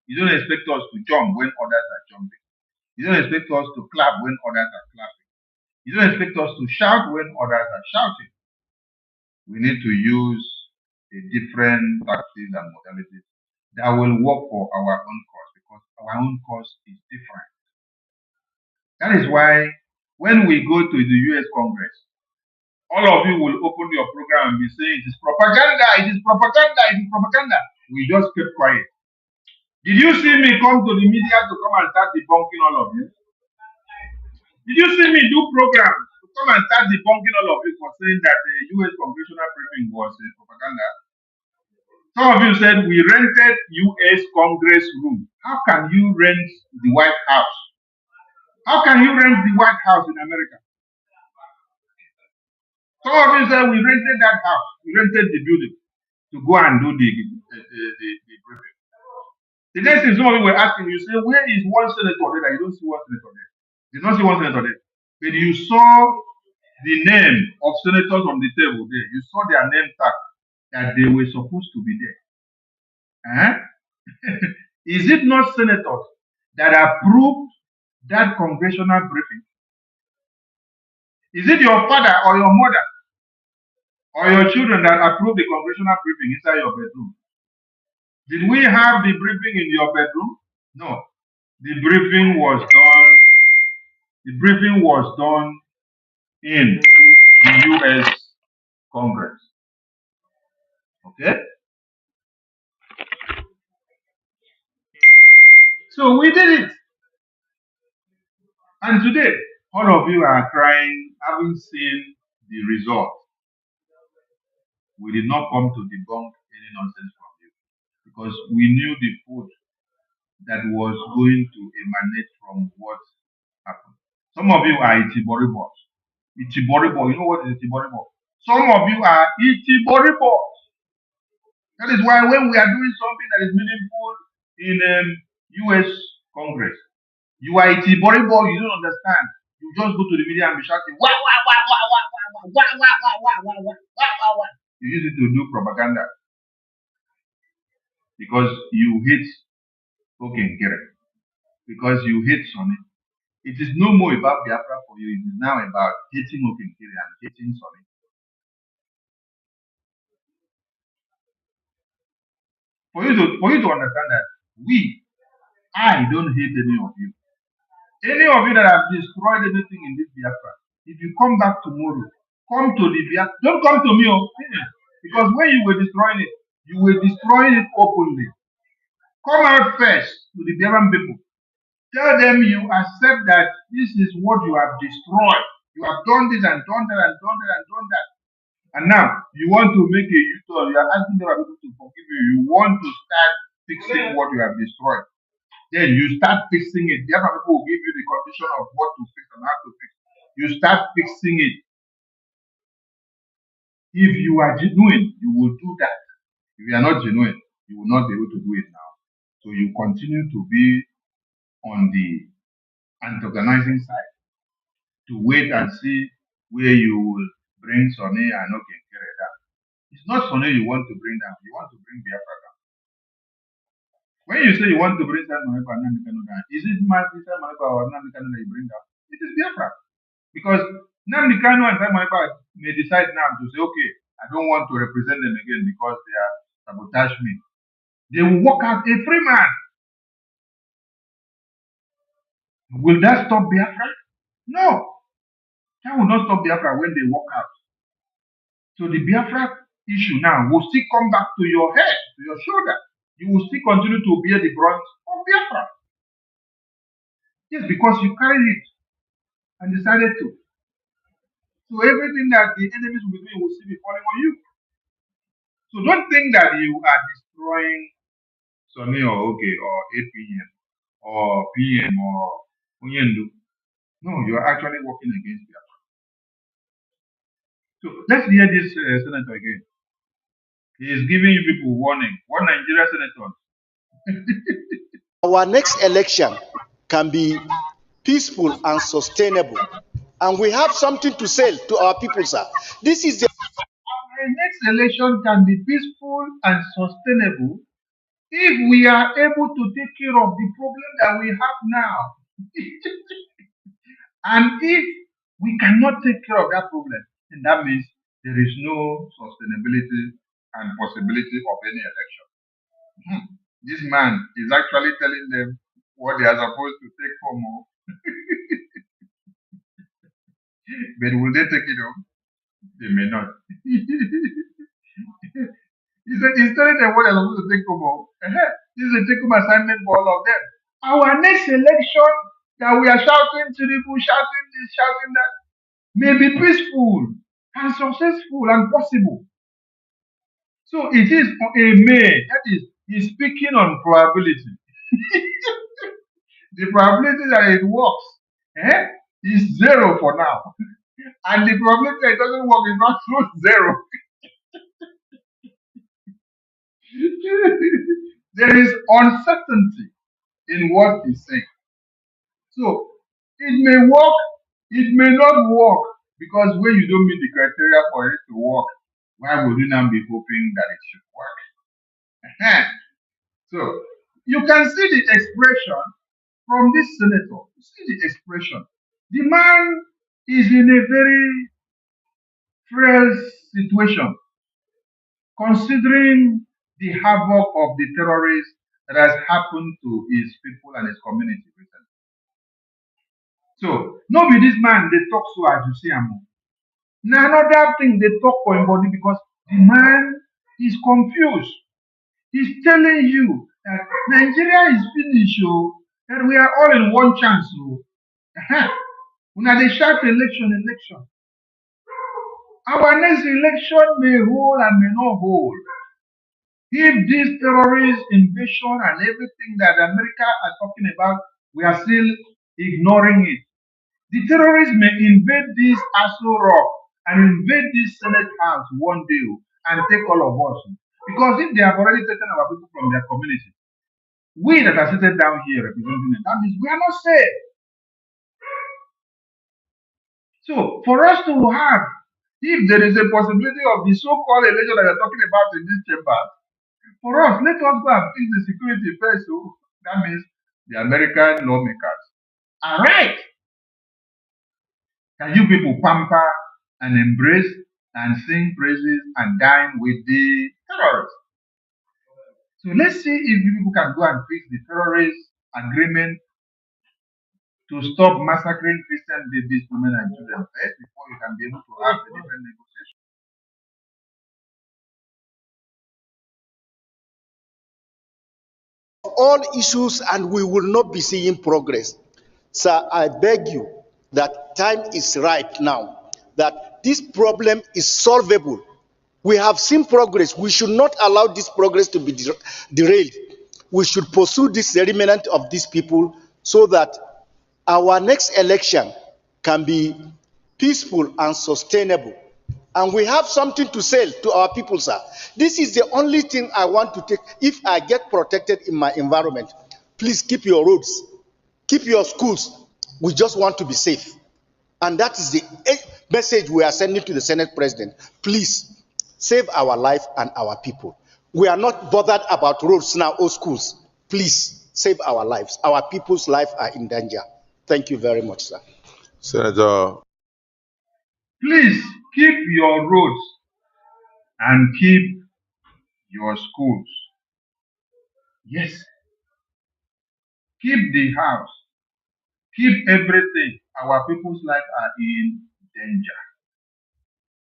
you don't expect us to jump when others are jumping. You don't expect us to clap when others are clapping. You don't expect us to shout when others are shouting. We need to use a different tactics and modalities that will work for our own cause, because our own cause is different. That is why when we go to the US Congress, all of you will open your program and be saying it is propaganda, it is propaganda, it is propaganda. We just kept quiet. Did you see me come to the media to come and start debunking all of you? Did you see me do programs to come and start debunking all of you for saying that the US congressional briefing was propaganda? Some of you said we rented US Congress room. How can you rent the White House? How can you rent the White House in America? Some of you said we rented that house. We rented the building to go and do the briefing. The next thing some of you were asking, you say, where is one senator there? You don't see one senator there. You don't see one senator there. But you saw the name of senators on the table there. You saw their name tag that they were supposed to be there. Is it not senators that approved that congressional briefing? Is it your father or your mother or your children that approved the congressional briefing inside your bedroom? Did we have the briefing in your bedroom? No. The briefing was done. The briefing was done in the US Congress. Okay? So we did it. And today, all of you are crying, having seen the result. We did not come to debunk any nonsense from you, because we knew the food that was going to emanate from what happened. Some of you are Itiboribos. Itiboribo, you know what is Itiboribo? Some of you are Itiboribos. That is why when we are doing something that is meaningful in US Congress, you are Itiboribo, you don't understand. You just go to the media and be shouting, wah, wah, wah, wah, wah, wah, wah, wah, wah, wah, wah, wah, wah, wah. You use it to do propaganda because you hate Okenkere, because you hate Sonny. It is no more about Biafra for you. It is now about hating Okenkere and hating Sonny. For you to understand that I don't hate any of you. Any of you that have destroyed anything in this Biafra, if you come back tomorrow, come to the Biafra. Don't come to me, because when you were destroying it, you were destroying it openly. Come out first to the Biafran people. Tell them you accept that this is what you have destroyed. You have done this and done that and done that and done that. And now you want to make a U-turn. You are asking the people to forgive you. You want to start fixing what you have destroyed. Then you start fixing it. The other people will give you the condition of what to fix and how to fix. You start fixing it. If you are genuine, you will do that. If you are not genuine, you will not be able to do it now. So you continue to be on the antagonizing side to wait and see where you will bring Sonny and Okenkere down. It's not Sonny you want to bring down. You want to bring Biafra down. When you say you want to bring down Maneko and Nnamdi Kanu down, is it Maneko or Nnamdi Kanu that you bring down? It is Biafra. Because Nnamdi Kanu and Maneko may decide now to say, okay, I don't want to represent them again because they have sabotaged me. They will walk out a free man. Will that stop Biafra? No. That will not stop Biafra when they walk out. So the Biafra issue now will still come back to your head, to your shoulder. You will still continue to bear the brunt of Biafra. Yes, because you carried it and decided to. So everything that the enemies will be doing will still be falling on you. So don't think that you are destroying Sonny or APM or PM or Onyendu. No, you are actually working against Biafra. So let's hear this senator again. He is giving you people warning. One Nigeria senator. Our next election can be peaceful, and sustainable. And we have something to sell to our people, sir. This is the Our next election can be peaceful and sustainable if we are able to take care of the problem that we have now. And if we cannot take care of that problem, then that means there is no sustainability and possibility of any election. This man is actually telling them what they are supposed to take for more. But will they take it home? They may not. He's telling them what they're supposed to take home. This is a take home assignment for all of them. Our next election that we are shouting to the bush, shouting this, shouting that, may be peaceful and successful and possible. So it is a may. That is, he's speaking on probability. The probability that it works is 0 for now. And the probability that it doesn't work is not close to 0. There is uncertainty in what he's saying. So it may work, it may not work, because when you don't meet the criteria for it to work, why would you now be hoping that it should work? So you can see the expression from this senator. You see the expression. The man is in a very frail situation, considering the havoc of the terrorists that has happened to his people and his community recently. So, no be this man they talk so as you see him. Now another thing they talk for him body because the man is confused. He's telling you that Nigeria is finished, that we are all in one chance. When they shout election. Our next election may hold and may not hold. If this terrorist invasion and everything that America are talking about, we are still ignoring it. The terrorists may invade this Aso Rock and invade this Senate House one day and take all of us. Because if they have already taken our people from their community, we that are seated down here representing them, that means we are not safe. So for us to have, if there is a possibility of the so-called election that you're talking about in this chamber, for us, let us go and fix the security first. So that means the American lawmakers are right. Can you people pamper and embrace and sing praises and dine with the terrorists? So let's see if you people can go and fix the terrorist agreement to stop massacring Christian babies, women, and children first before you can be able to have a different negotiation. all issues, and we will not be seeing progress. Sir, I beg you that time is right now, that this problem is solvable. We have seen progress. We should not allow this progress to be derailed. We should pursue this remnant of these people so that our next election can be peaceful and sustainable. And we have something to sell to our people, sir. This is the only thing I want to take. If I get protected in my environment, please keep your roads, keep your schools. We just want to be safe. And that is the message we are sending to the Senate President. Please save our life and our people. We are not bothered about roads now or schools. Please save our lives. Our people's lives are in danger. Thank you very much, sir. Senator. Please keep your roads and keep your schools. Yes. Keep the house. Keep everything. Our people's lives are in danger.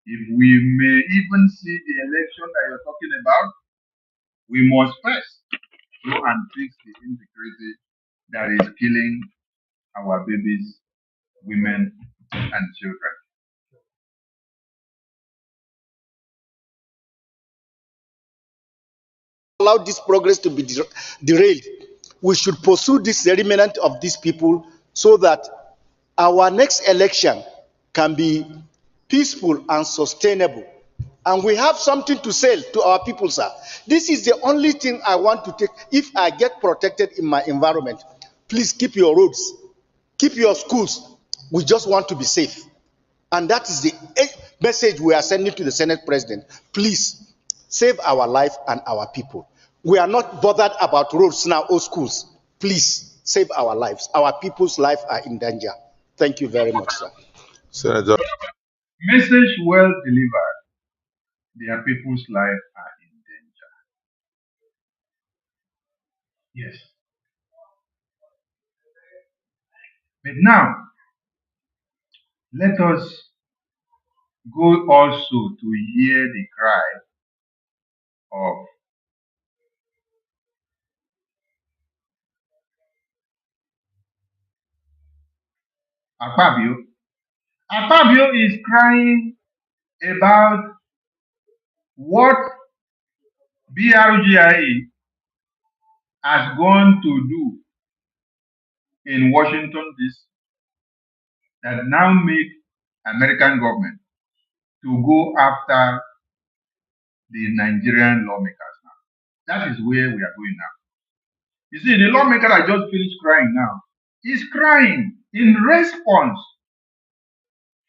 If we may even see the election that you're talking about, we must first go and fix the insecurity that is killing our babies, women, and children. Allow this progress to be derailed. We should pursue this remnant of these people so that our next election can be peaceful and sustainable. And we have something to sell to our people, sir. This is the only thing I want to take. If I get protected in my environment, please keep your roads, Keep your schools. We just want to be safe. And that is the message we are sending to the Senate President. Please, save our life and our people. We are not bothered about roads now or schools. Please, save our lives. Our people's lives are in danger. Thank you very much, sir. Senator. Message well delivered. Their people's lives are in danger. Yes. But now, let us go also to hear the cry of Akpabio. Akpabio is crying about what BRGIE has gone to do in Washington, D.C. that now make American government to go after the Nigerian lawmakers now. That is where we are going now. You see, the lawmaker that just finished crying now is crying in response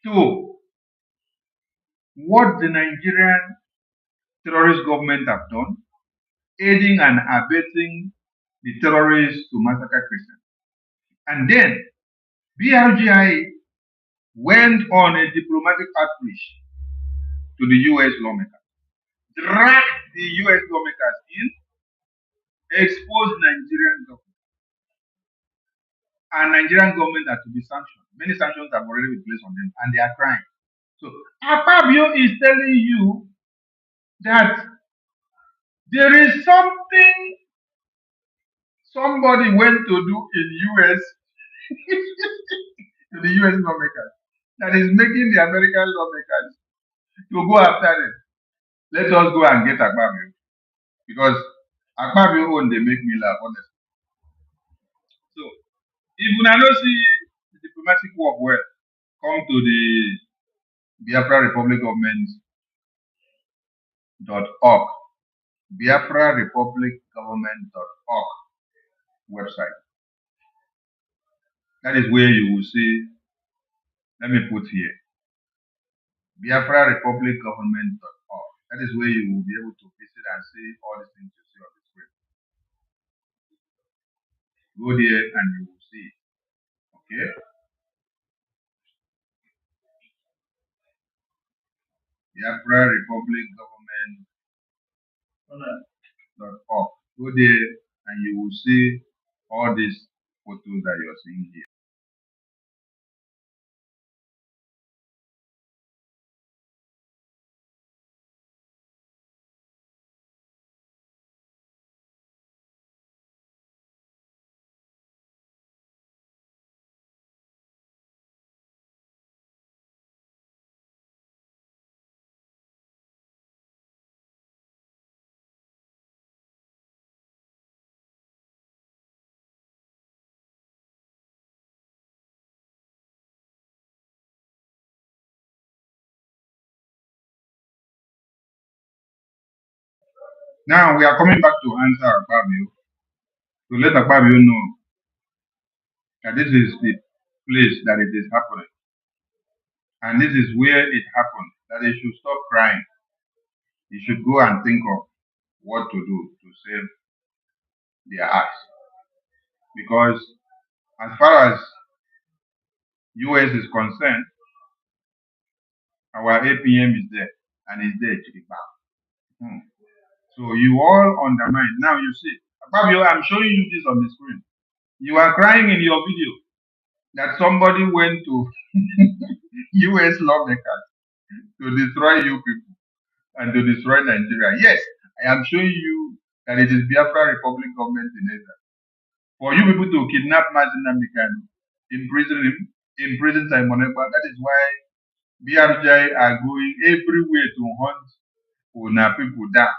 to what the Nigerian terrorist government have done, aiding and abetting the terrorists to massacre Christians. And then BRGIE went on a diplomatic outreach to the US lawmakers, dragged the US lawmakers in, exposed Nigerian government. And Nigerian government are to be sanctioned. Many sanctions have already been placed on them, and they are crying. So Akpabio is telling you that there is something somebody went to do in US to the US lawmakers that is making the American lawmakers to go after them. Let us go and get Akpabio, because Akpabio own they make me laugh, honestly. So if you don't see the diplomatic work well, come to the Biafra Republic Government.org, Biafra Republic Government.org website. That is where you will see, let me put here, Biafra Republic Government.org. That is where you will be able to visit and see all the things you see on the screen. Go there and you will see it. Okay? Biafra Republic Government.org. Go there and you will see all these photos that you are seeing here. Now we are coming back to answer Akpabio, to let Akpabio know that this is the place that it is happening. And this is where it happened, that they should stop crying. They should go and think of what to do to save their ass. Because as far as US is concerned, our APM is there, and it's there to the back. So you all undermine. Now you see, Fabio, I'm showing you this on the screen. You are crying in your video that somebody went to US lawmakers to destroy you people and to destroy Nigeria. Yes, I am showing you that it is Biafra Republic government in Israel. For you people to kidnap Mazin Namdekan, imprison him, imprison Simon Ekpa, that is why BRGIE are going everywhere to hunt Una people down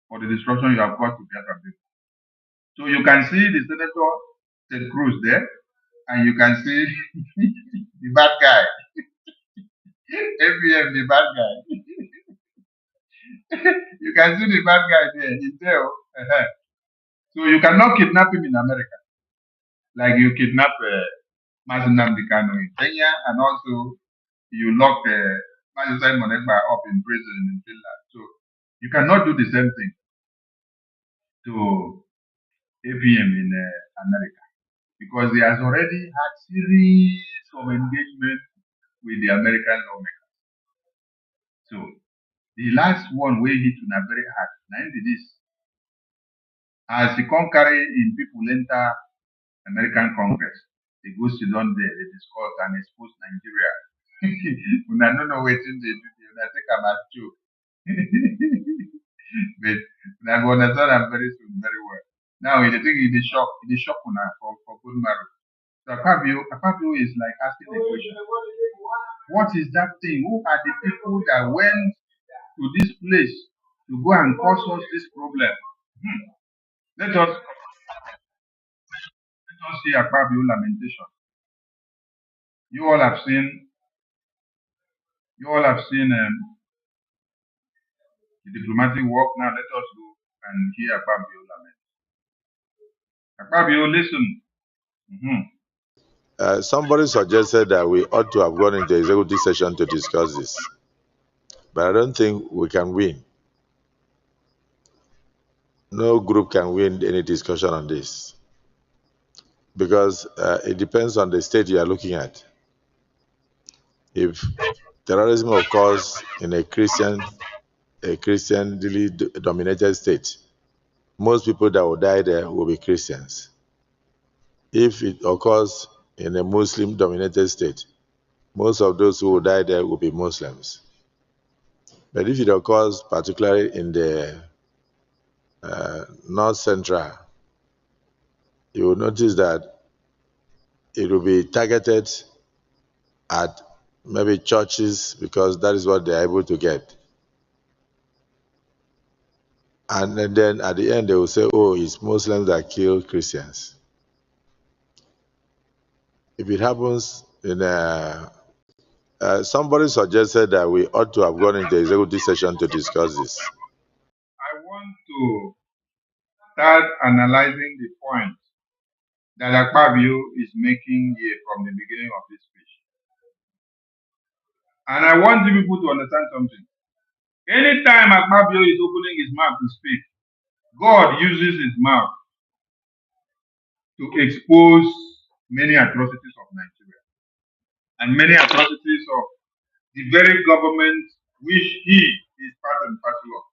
for the destruction you have caused to Biafra people. So you can see the Senator Ted Cruz there, and you can see the bad guy, APM, the bad guy. You can see the bad guy there, he's there. So you cannot kidnap him in America, like you kidnap Mazinam Kano in Kenya, and also you lock Mazin Monegba up in prison in Finland. So you cannot do the same thing to APM in America because he has already had series of engagement with the American lawmakers. So the last one where hit on a very hard. Now this as the carry in people enter American Congress, they go sit down there, they discuss and expose Nigeria. When I don't know what they do, I think I'm a joke. But I go understand I'm very soon, very well. Now the thing is the shock for good marriage. So Akpabio is like asking the question, what is that thing? Who are the people that went to this place to go and cause us this problem? Let us see Akpabio lamentation. You all have seen the diplomatic work. Now let us go and hear Akpabio lament. Akpabio, listen. Somebody suggested that we ought to have gone into executive session to discuss this, but I don't think we can win. No group can win any discussion on this because it depends on the state you are looking at. If terrorism occurs in a Christianly dominated state, most people that will die there will be Christians. If it occurs in a Muslim dominated state, most of those who will die there will be Muslims. But if it occurs particularly in the North Central, you will notice that it will be targeted at maybe churches because that is what they are able to get. And then at the end they will say, oh, it's Muslims that kill Christians. If it happens in somebody suggested that we ought to have gone into executive session to discuss this. I want to start analyzing the point that Akpabio is making here from the beginning of this speech. And I want you people to understand something. Anytime Akpabio is opening his mouth to speak, God uses his mouth to expose many atrocities of Nigeria and many atrocities of the very government which he is part and parcel of.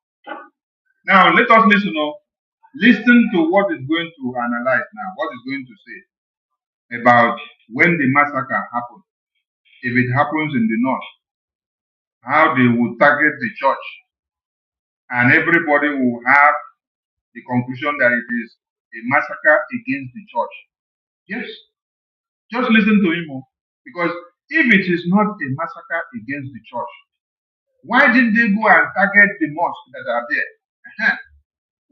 Now, let us listen to what is going to analyze now, what is going to say about when the massacre happened, if it happens in the north, how they will target the church, and everybody will have the conclusion that it is a massacre against the church. Yes, just listen to him, because if it is not a massacre against the church, why did they go and target the mosques that are there?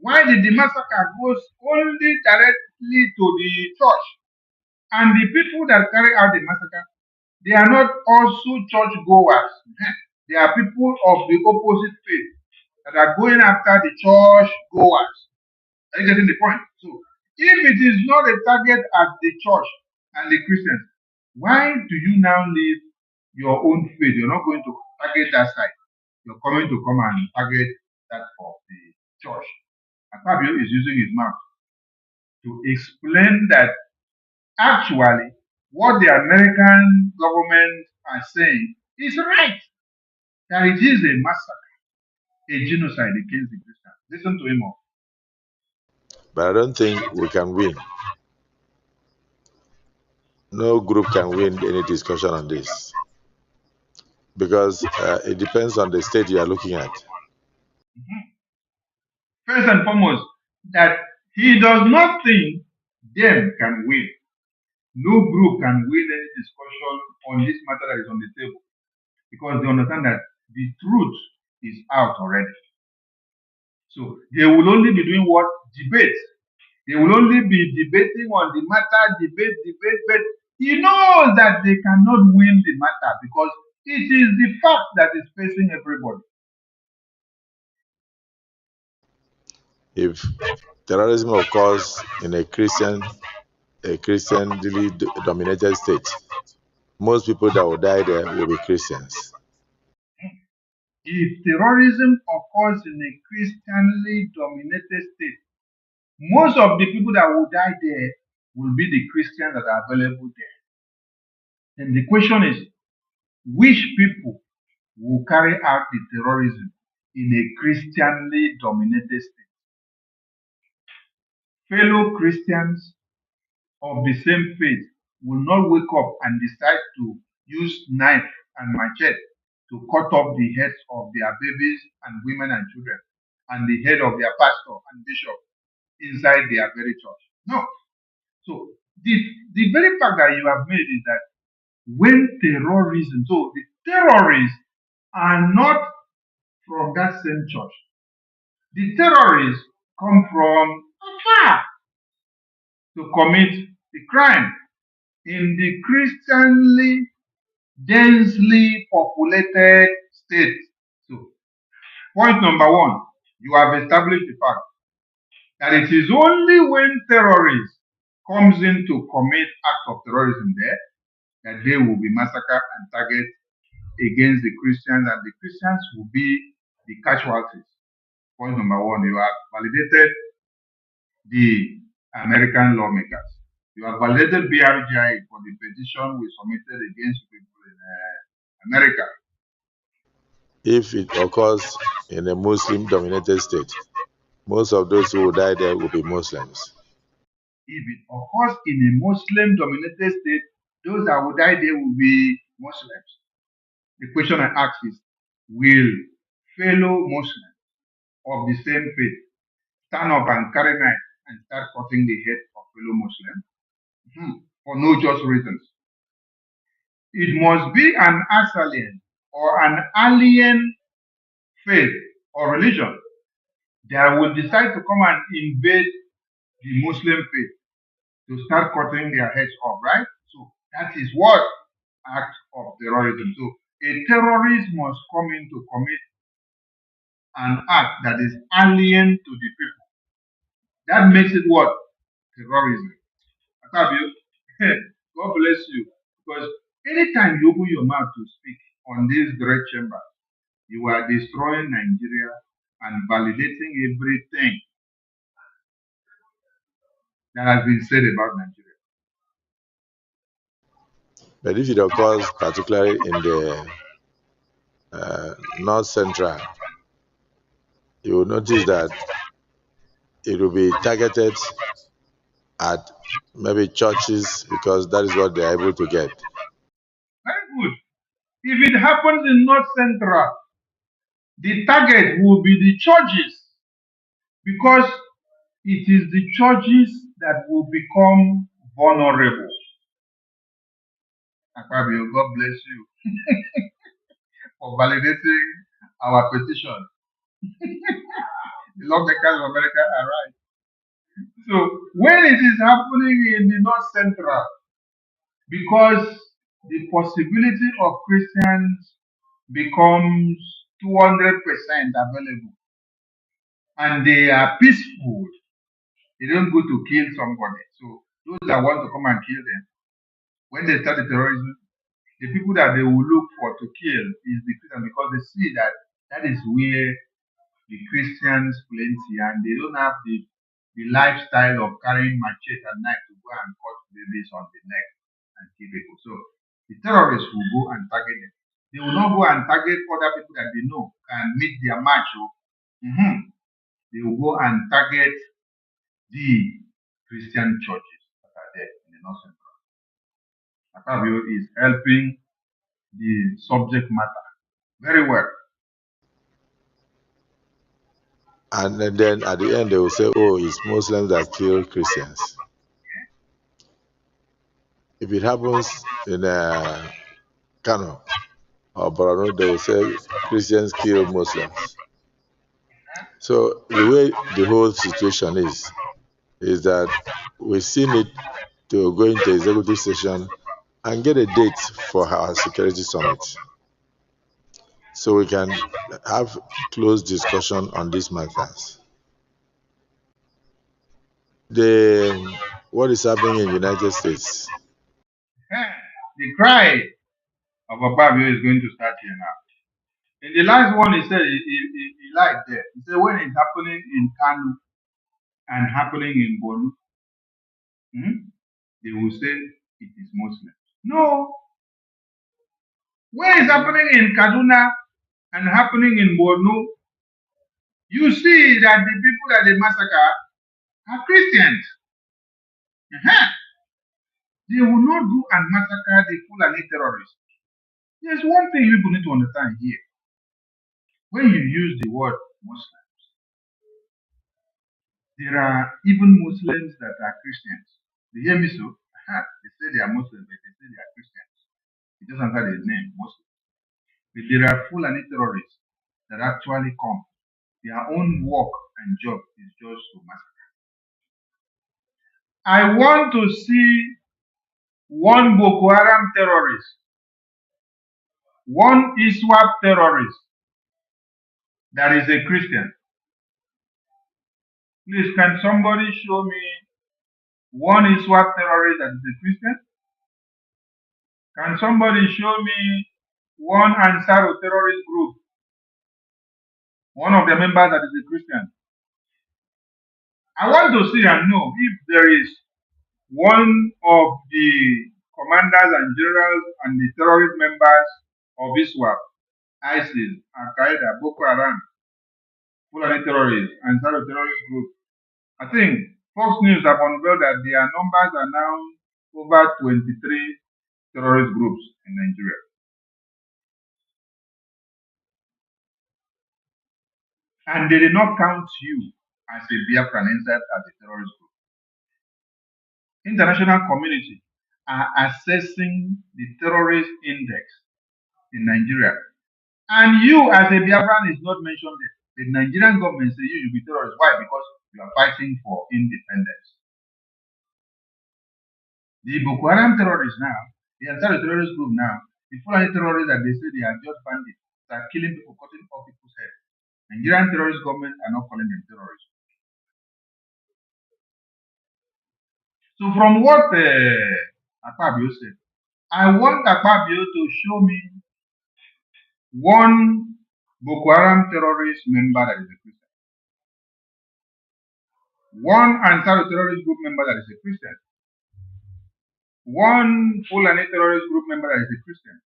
Why did the massacre go only directly to the church? And the people that carry out the massacre, they are not also church goers. They are people of the opposite faith that are going after the church goers. Are you getting the point? So, if it is not a target at the church and the Christians, why do you now leave your own faith? You're not going to target that side. You're coming to come and target that of the church. Akpabio is using his mouth to explain that actually what the American government are saying is right. That it is a massacre, a genocide against the Christians. Listen to him. But I don't think we can win. No group can win any discussion on this because it depends on the state you are looking at. First and foremost, that he does not think them can win. No group can win any discussion on this matter that is on the table because they understand that the truth is out already. So they will only be doing what? Debate. They will only be debating on the matter, debate, but he knows that they cannot win the matter because it is the fact that is facing everybody. If terrorism occurs in a Christianly a Christianly dominated state, most people that will die there will be Christians. If terrorism occurs in a Christianly dominated state, most of the people that will die there will be the Christians that are available there. And the question is, which people will carry out the terrorism in a Christianly dominated state? Fellow Christians of the same faith will not wake up and decide to use knife and machete to cut off the heads of their babies and women and children and the head of their pastor and bishop inside their very church. No. So the very fact that you have made is that when terrorism, so the terrorists are not from that same church. The terrorists come from afar to commit the crime in the Christianly densely populated state. So, point number one, you have established the fact that it is only when terrorists comes in to commit acts of terrorism there that they will be massacred and targeted against the Christians, and the Christians will be the casualties. Point number one, you have validated the American lawmakers. You have validated BRGIE for the petition we submitted against people in America. If it occurs in a Muslim-dominated state, most of those who will die there will be Muslims. If it occurs in a Muslim-dominated state, those that will die there will be Muslims. The question I ask is, will fellow Muslims of the same faith stand up and carry knife and start cutting the head of fellow Muslims for no just reasons? It must be an alien or an alien faith or religion that will decide to come and invade the Muslim faith to start cutting their heads off, right? So that is what act of terrorism. So a terrorist must come in to commit an act that is alien to the people. That makes it what? Terrorism. Akabio, God bless you. Because anytime you open your mouth to speak on this great chamber, you are destroying Nigeria and validating everything that has been said about Nigeria. But if it occurs particularly in the North Central, you will notice that it will be targeted at maybe churches because that is what they are able to get. Very good. If it happens in North Central, the target will be the churches because it is the churches that will become vulnerable. Akabio, God bless you for validating our petition. The lawmakers of America are right. So when it is happening in the North Central, because the possibility of Christians becomes 200% available, and they are peaceful, they don't go to kill somebody. So those that want to come and kill them, when they start the terrorism, the people that they will look for to kill is the Christians because they see that that is where the Christians plenty and they don't have the lifestyle of carrying machete and knife to go and cut babies on the neck and kill people. So the terrorists will go and target them. They will not go and target other people that they know can meet their match. They will go and target the Christian churches that are there in the North Central. Akabio is helping the subject matter very well. And then at the end they will say, oh, it's Muslims that kill Christians. If it happens in Kano or Borno, they will say Christians kill Muslims. So the way the whole situation is that we still need to go into executive session and get a date for our security summit, so we can have close discussion on these matters. The What is happening in the United States? The cry of Akpabio is going to start here now. In the last one, he said he liked there. He said when it's happening in Kanu and happening in Borno, they will say it is Muslim. No. When it's happening in Kaduna and happening in Borno, you see that the people that they massacre are Christians. They will not go and massacre the Fulani terrorists. There's one thing people need to understand here. When you use the word Muslims, there are even Muslims that are Christians. They hear me so? They say they are Muslims, but they say they are Christians. It doesn't answer their name, Muslim. But there are Fulani terrorists that actually come. Their own work and job is just to massacre. I want to see one Boko Haram terrorist, one ISWAP terrorist that is a Christian. Please, can somebody show me one ISWAP terrorist that is a Christian? Can somebody show me one Ansar terrorist group, one of the members that is a Christian? I want to see and know if there is one of the commanders and generals and the terrorist members of ISWAP, ISIS, Al-Qaeda, Boko Haram, Fulani terrorists, Ansar terrorist group. I think Fox News have unveiled that their numbers are now over 23 terrorist groups in Nigeria. And they did not count you as a Biafran inside as a terrorist group. International community are assessing the terrorist index in Nigeria. And you as a Biafran is not mentioned there. The Nigerian government says you be terrorist. Why? Because you are fighting for independence. The Boko Haram terrorists now, the entire terrorist group now, the Fulani terrorists that they say they are just bandits, that are killing people, cutting off people's heads. Nigerian terrorist government are not calling them terrorists. So from what Akpabio said, I want Akpabio to show me one Boko Haram terrorist member that is a Christian, one Ansar terrorist group member that is a Christian, one Fulani terrorist group member that is a Christian,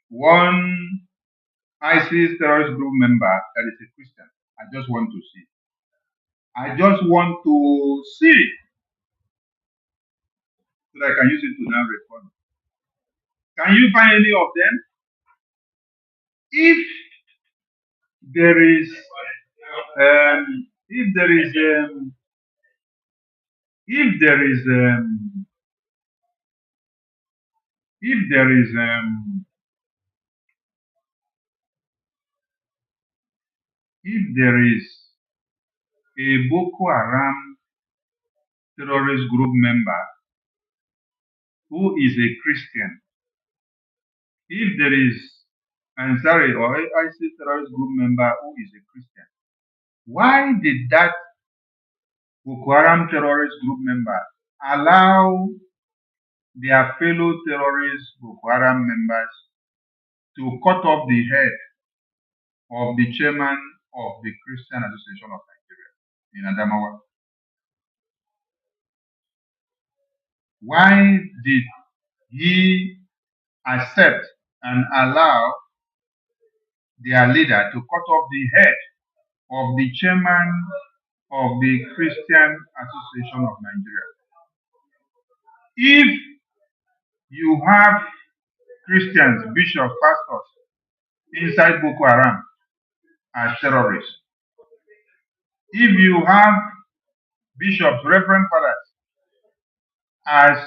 one ISIS terrorist group member that is a Christian. I just want to see. I just want to see so that I can use it to now respond. Can you find any of them? If there is, if there is a Boko Haram terrorist group member who is a Christian, if there is Ansari or ISIS terrorist group member who is a Christian, why did that Boko Haram terrorist group member allow their fellow terrorist Boko Haram members to cut off the head of the chairman of the Christian Association of Nigeria in Adamawa? Why did he accept and allow their leader to cut off the head of the chairman of the Christian Association of Nigeria? If you have Christians, bishops, pastors inside Boko Haram as terrorists, if you have bishops, reverend fathers as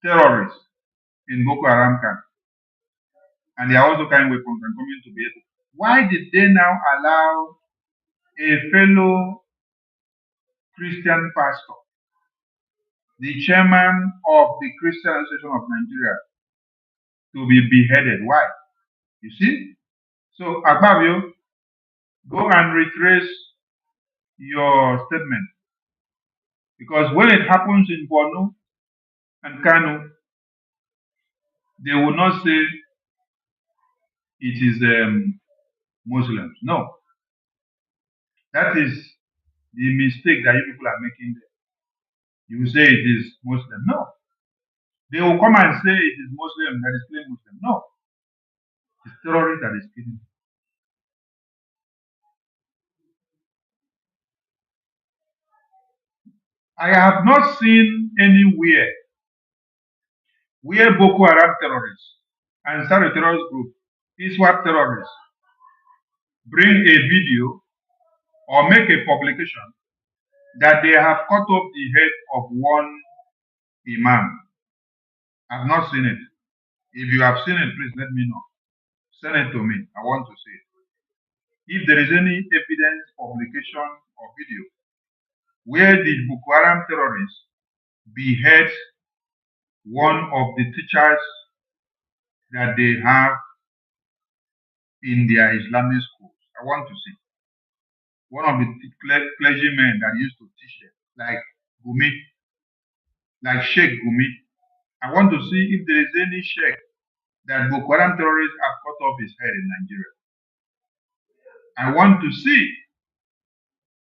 terrorists in Boko Haram camp, and they are also carrying weapons and coming to be, why did they now allow a fellow Christian pastor, the chairman of the Christian Association of Nigeria, to be beheaded? Why? You see? So, Akpabio, go and retrace your statement. Because when it happens in Borno and Kano, they will not say it is Muslims. No, that is the mistake that you people are making there. You will say it is Muslim. No, they will come and say it is Muslim that is killing Muslim. No, it's terrorist that is killing. I have not seen anywhere where Boko Haram terrorists and Ansar terrorist group, ISWAP terrorists, bring a video or make a publication that they have cut off the head of one imam. I've not seen it. If you have seen it, please let me know. Send it to me. I want to see it. If there is any evidence, publication, or video where the Boko Haram terrorists behead one of the teachers that they have in their Islamic schools, I want to see. One of the clergymen that used to teach them, like Gumi, like Sheikh Gumi. I want to see if there is any sheikh that Boko Haram terrorists have cut off his head in Nigeria. I want to see.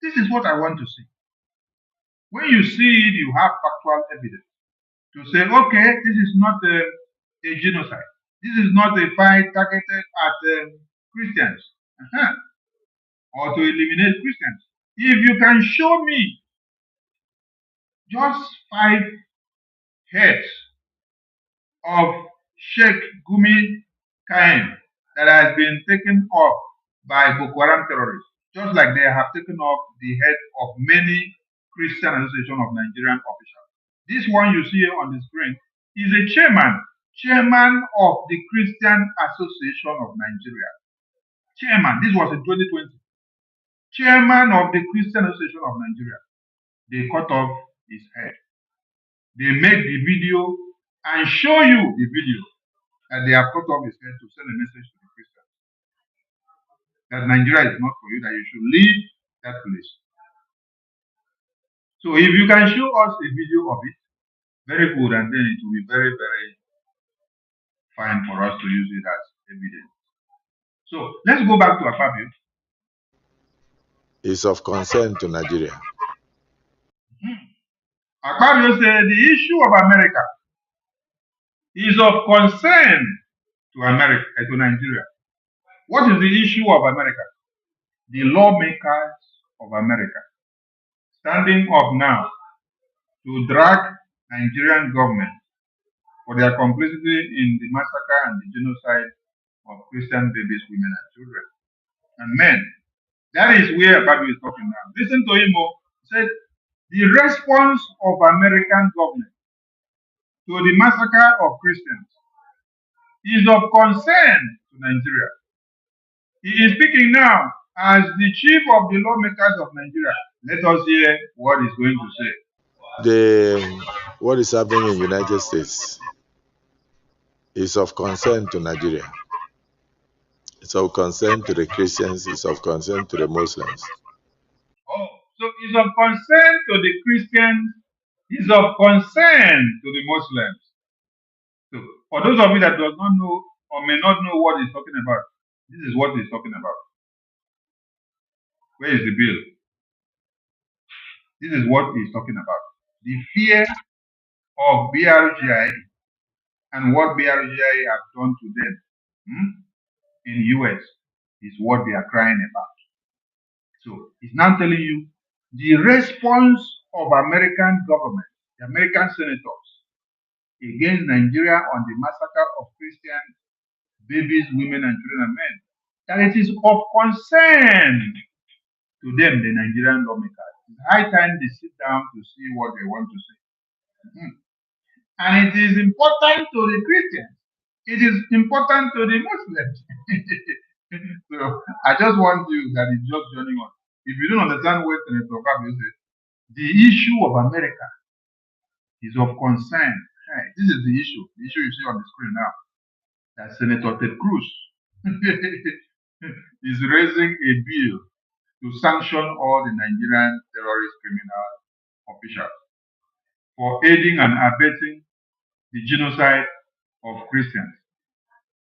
This is what I want to see. When you see it, you have factual evidence to say, okay, this is not a genocide. This is not a fight targeted at Christians or to eliminate Christians. If you can show me just 5 heads of Sheikh Gumi Kaim that has been taken off by Boko Haram terrorists, just like they have taken off the head of many Christian Association of Nigerian officials. This one you see on the screen is a chairman of the Christian Association of Nigeria. Chairman, this was in 2020. Chairman of the Christian Association of Nigeria. They cut off his head. They make the video and show you the video that they have cut off his head to send a message to the Christians that Nigeria is not for you, that you should leave that place. So if you can show us a video of it, very good, and then it will be very, very fine for us to use it as evidence. So let's go back to Akpabio. Is of concern to Nigeria. Akpabio said the issue of America is of concern to Nigeria. What is the issue of America? The lawmakers of America standing up now to drag Nigerian government for their complicity in the massacre and the genocide of Christian babies, women, and children, and men. That is where Akpabio is talking now. Listen to him. He said, the response of American government to the massacre of Christians is of concern to Nigeria. He is speaking now as the chief of the lawmakers of Nigeria. Let us hear what he's going to say. What is happening in the United States is of concern to Nigeria. It's of concern to the Christians. It's of concern to the Muslims. Oh, so it's of concern to the Christians. It's of concern to the Muslims. So, for those of you that does not know or may not know what he's talking about, this is what he's talking about. Where is the bill? This is what he's talking about. The fear of BRGIE and what BRGIE have done to them in US is what they are crying about. So he's now telling you the response of American government, the American senators, against Nigeria on the massacre of Christians, babies, women, and children and men, that it is of concern to them, the Nigerian lawmakers. It's high time they sit down to see what they want to say. And it is important to the Christians. It is important to the Muslims. So I just want you that is just joining us. If you don't understand what Senator Akpabio said, the issue of America is of concern. Hey, this is the issue you see on the screen now. That Senator Ted Cruz is raising a bill to sanction all the Nigerian terrorist criminal officials. for aiding and abetting the genocide of Christians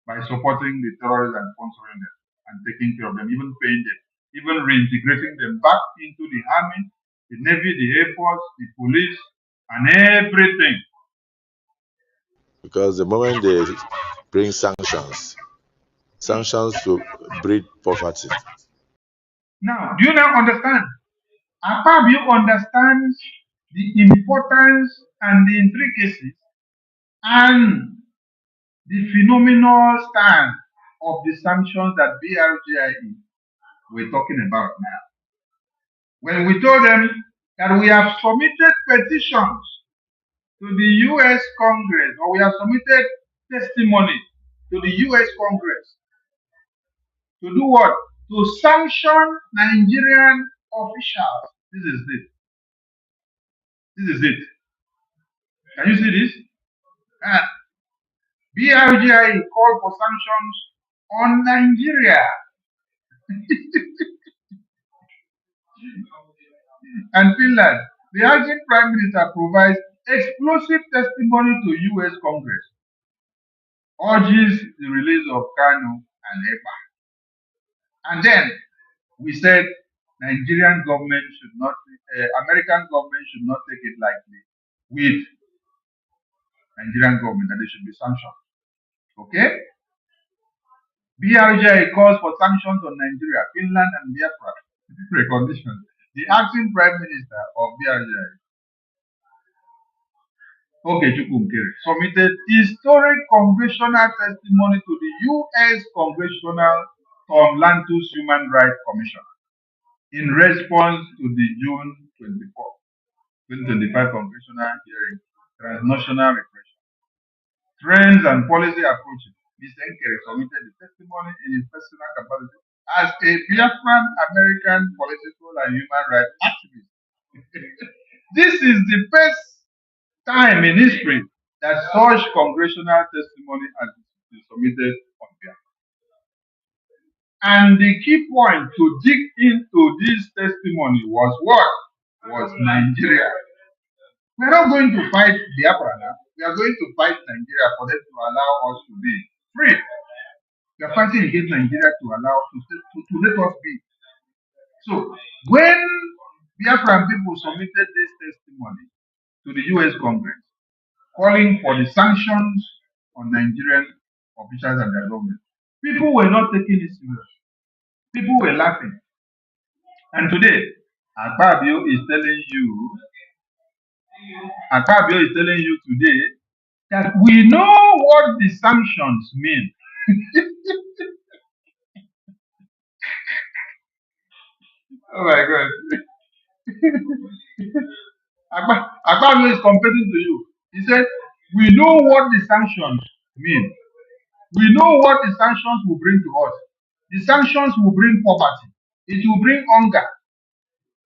by supporting the terrorists and sponsoring them and taking care of them, even paying them, even reintegrating them back into the army, the navy, the air force, the police, and everything. Because the moment they bring sanctions will breed poverty. Now, do you now understand? Akpabio understands the importance and the intricacies and the phenomenal stand of the sanctions that BRGIE we're talking about now. When we told them that we have submitted petitions to the US Congress, or we have submitted testimony to the US Congress to do what? To sanction Nigerian officials. This is it. This is it. Can you see this? BRGIE called for sanctions on Nigeria. And Finland. The acting Prime Minister provides explosive testimony to US Congress, urges the release of Kanu and EPA. And then we said Nigerian government should not, American government should not take it lightly with Nigerian government, and they should be sanctioned. Okay? BRGIE calls for sanctions on Nigeria, Finland, and Biafra. Recognition. The acting Prime Minister of BRGIE, submitted historic congressional testimony to the US-Congressional Tom Lantos Human Rights Commission in response to the June 24, 2025 congressional hearing, Transnational Repression, Trends and Policy Approaches. Mr. Nkere submitted the testimony in his personal capacity as a Biafran American political and human rights activist. This is the first time in history that such congressional testimony has been submitted on Biafra. And the key point to dig into this testimony was what? Was Nigeria. We are not going to fight Biafra now. We are going to fight Nigeria for them to allow us to be free. We are fighting against Nigeria to allow to let us be. So when Biafran people submitted this testimony to the US Congress, calling for the sanctions on Nigerian officials and their government, people were not taking it serious. People were laughing. And today, Akpabio is telling you today that we know what the sanctions mean. Oh my God. Akpabio is comparing to you. He said, we know what the sanctions mean. We know what the sanctions will bring to us. The sanctions will bring poverty. It will bring hunger.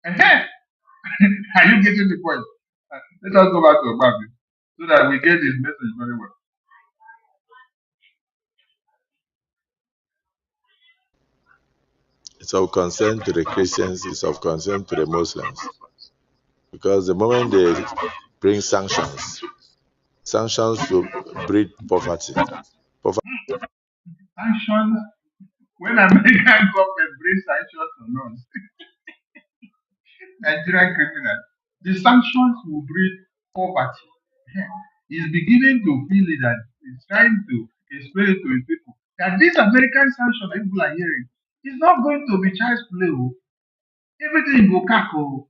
Are you getting the point? Let us go back to Akpabio so that we get his message very well. It's of concern to the Christians, it's of concern to the Muslims. Because the moment they bring sanctions will breed poverty. Sanctions, when American government brings sanctions on us, Nigerian criminals, the sanctions will breed poverty. He's beginning to feel it and he's trying to explain it to his people that this American sanction that people are hearing is not going to be child's play. Everything will cackle.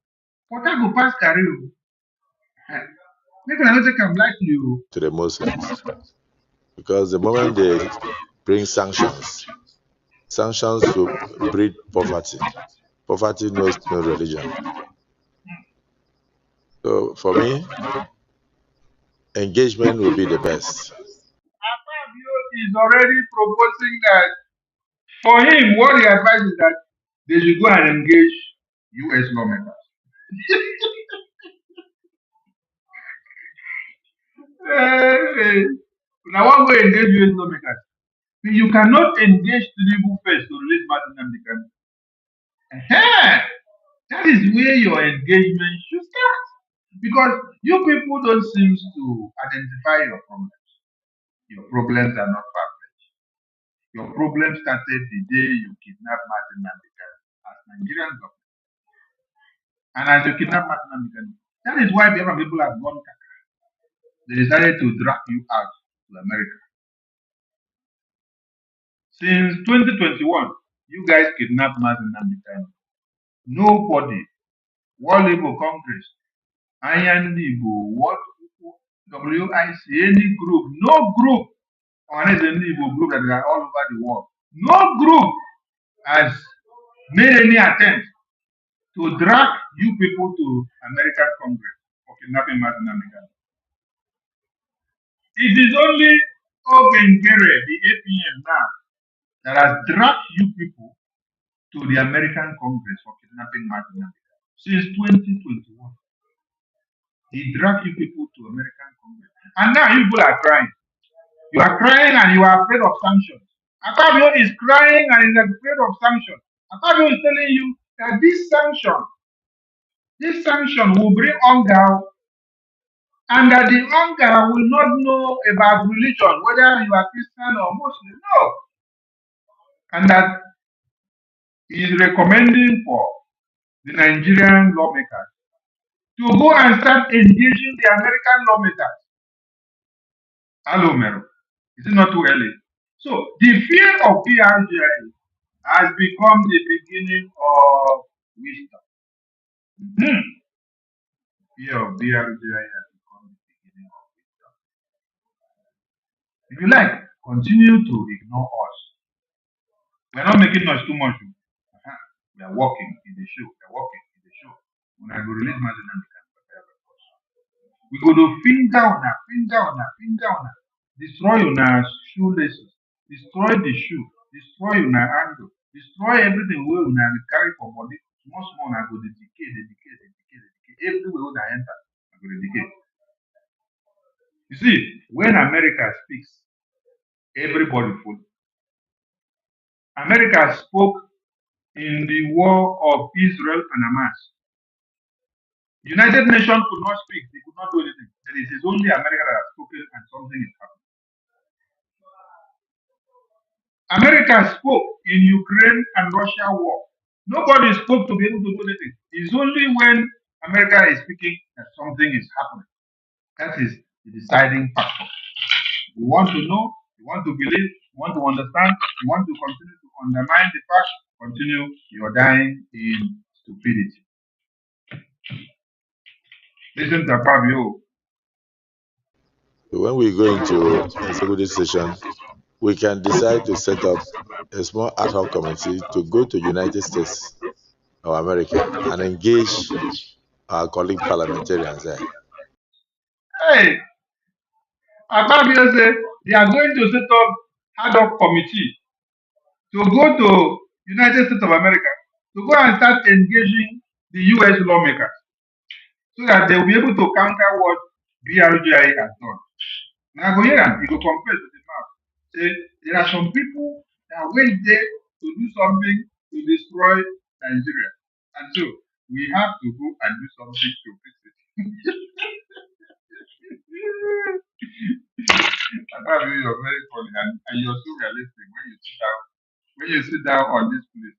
What I go pass carry. Maybe I don't think I'm like you. To the Muslims. Because the moment they bring sanctions will breed poverty. Poverty knows no religion. So for me, engagement will be the best. Akpabio is already proposing that for him, what he advises is that they should go and engage US lawmakers. Now, one way engage US lawmakers. You cannot engage Tinubu first to release Martin Namdekan. That is where your engagement should start. Because you people don't seem to identify your problems. Your problems are not far-fetched. Your problem started the day you kidnapped Martin Namdekan as Nigerian government. And as you kidnapped Martin Namdekan, that is why the other people have gone kaka. They decided to drag you out to America. Since 2021, you guys kidnapped Martin Namdekan. Nobody, World Igbo Congress, Anambra-Igbo, what WIC, any group, no group, or any Igbo group that are all over the world, no group has made any attempt to drag you people to American Congress for kidnapping Martin Namdekan. It is only Ogengere, the APM now, that has dragged you people to the American Congress for kidnapping Martin Namdekan since 2021. He dragged you people to American Congress. And now you people are crying. You are crying and you are afraid of sanctions. Akpabio is crying and is afraid of sanctions. Akpabio is telling you that this sanction will bring hunger, and that the hunger will not know about religion, whether you are Christian or Muslim. No. And that he is recommending for the Nigerian lawmakers to go and start engaging the American lawmakers. Hello, Mero. Is it not too early? So the fear of BRGIE has become the beginning of wisdom. Fear of BRGIE has become the beginning of wisdom. If you like, continue to ignore us. We are not making noise too much. We are working in the show. We are working in the show. When I go release Martin Namdekan, we go to finger on her, destroy on her shoelaces, destroy the shoe, destroy on her handle, destroy everything we will carry for body. Small, I go to decay. Everywhere when I enter, I go to decay. You see, when America speaks, everybody follows. America spoke in the war of Israel and Hamas. United Nations could not speak, they could not do anything. Then it is only America that has spoken and something is happening. America spoke in Ukraine and Russia war. Nobody spoke to be able to do anything. It's only when America is speaking that something is happening. That is the deciding factor. You want to know, you want to believe, you want to understand, you want to continue to undermine the fact, continue, you're dying in stupidity. Listen to Fabio. When we go into executive session, we can decide to set up a small ad hoc committee to go to United States of America and engage our colleague parliamentarians there. Hey, Fabio said they are going to set up ad hoc committee to go to United States of America to go and start engaging the US lawmakers so that they will be able to counter what BRGIE has done. Now go here and you go compare to the map. Say there are some people that went there to do something to destroy Nigeria. And so we have to go and do something to fix it. You're very funny and you're so realistic when you sit down on this place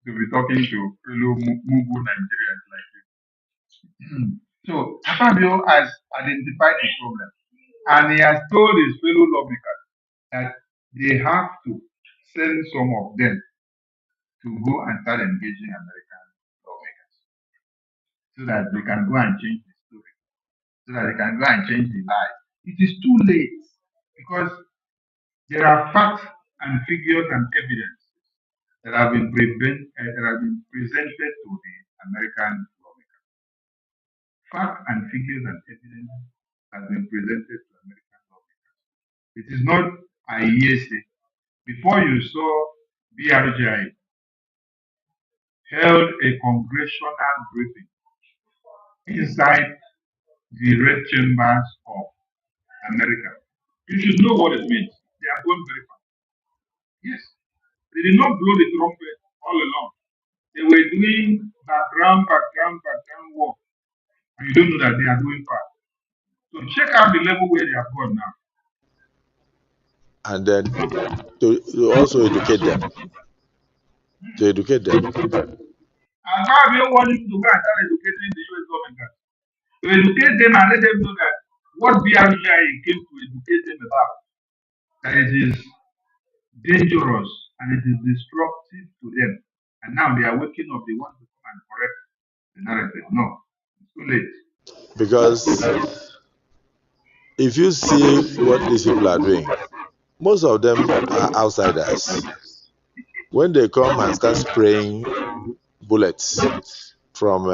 to be talking to fellow Mugu Nigerians like you. So Fabio has identified the problem and he has told his fellow lawmakers that they have to send some of them to go and start engaging American lawmakers so that they can go and change the story, so that they can go and change the lies. It is too late because there are facts and figures and evidence that have been presented to the American lawmakers. Facts and figures and evidence have been presented to American lawmakers. It is not a hearsay. Before you saw BRGIE held a congressional briefing inside the red chambers of America. You should know what it means. They are going very fast. Yes. They did not blow the trumpet all along. They were doing background work and you don't know that they are going far. So check out the level where they have gone now. And then to also educate them. To educate them. And now we don't want you to go and start educating the US government. To educate them and let them know that what BRGIE came to educate them about, that it is dangerous and it is destructive to them. And now they are waking up, they want to come and correct the narrative. No, it's too late. Because if you see what these people are doing, most of them are outsiders. When they come and start spraying bullets from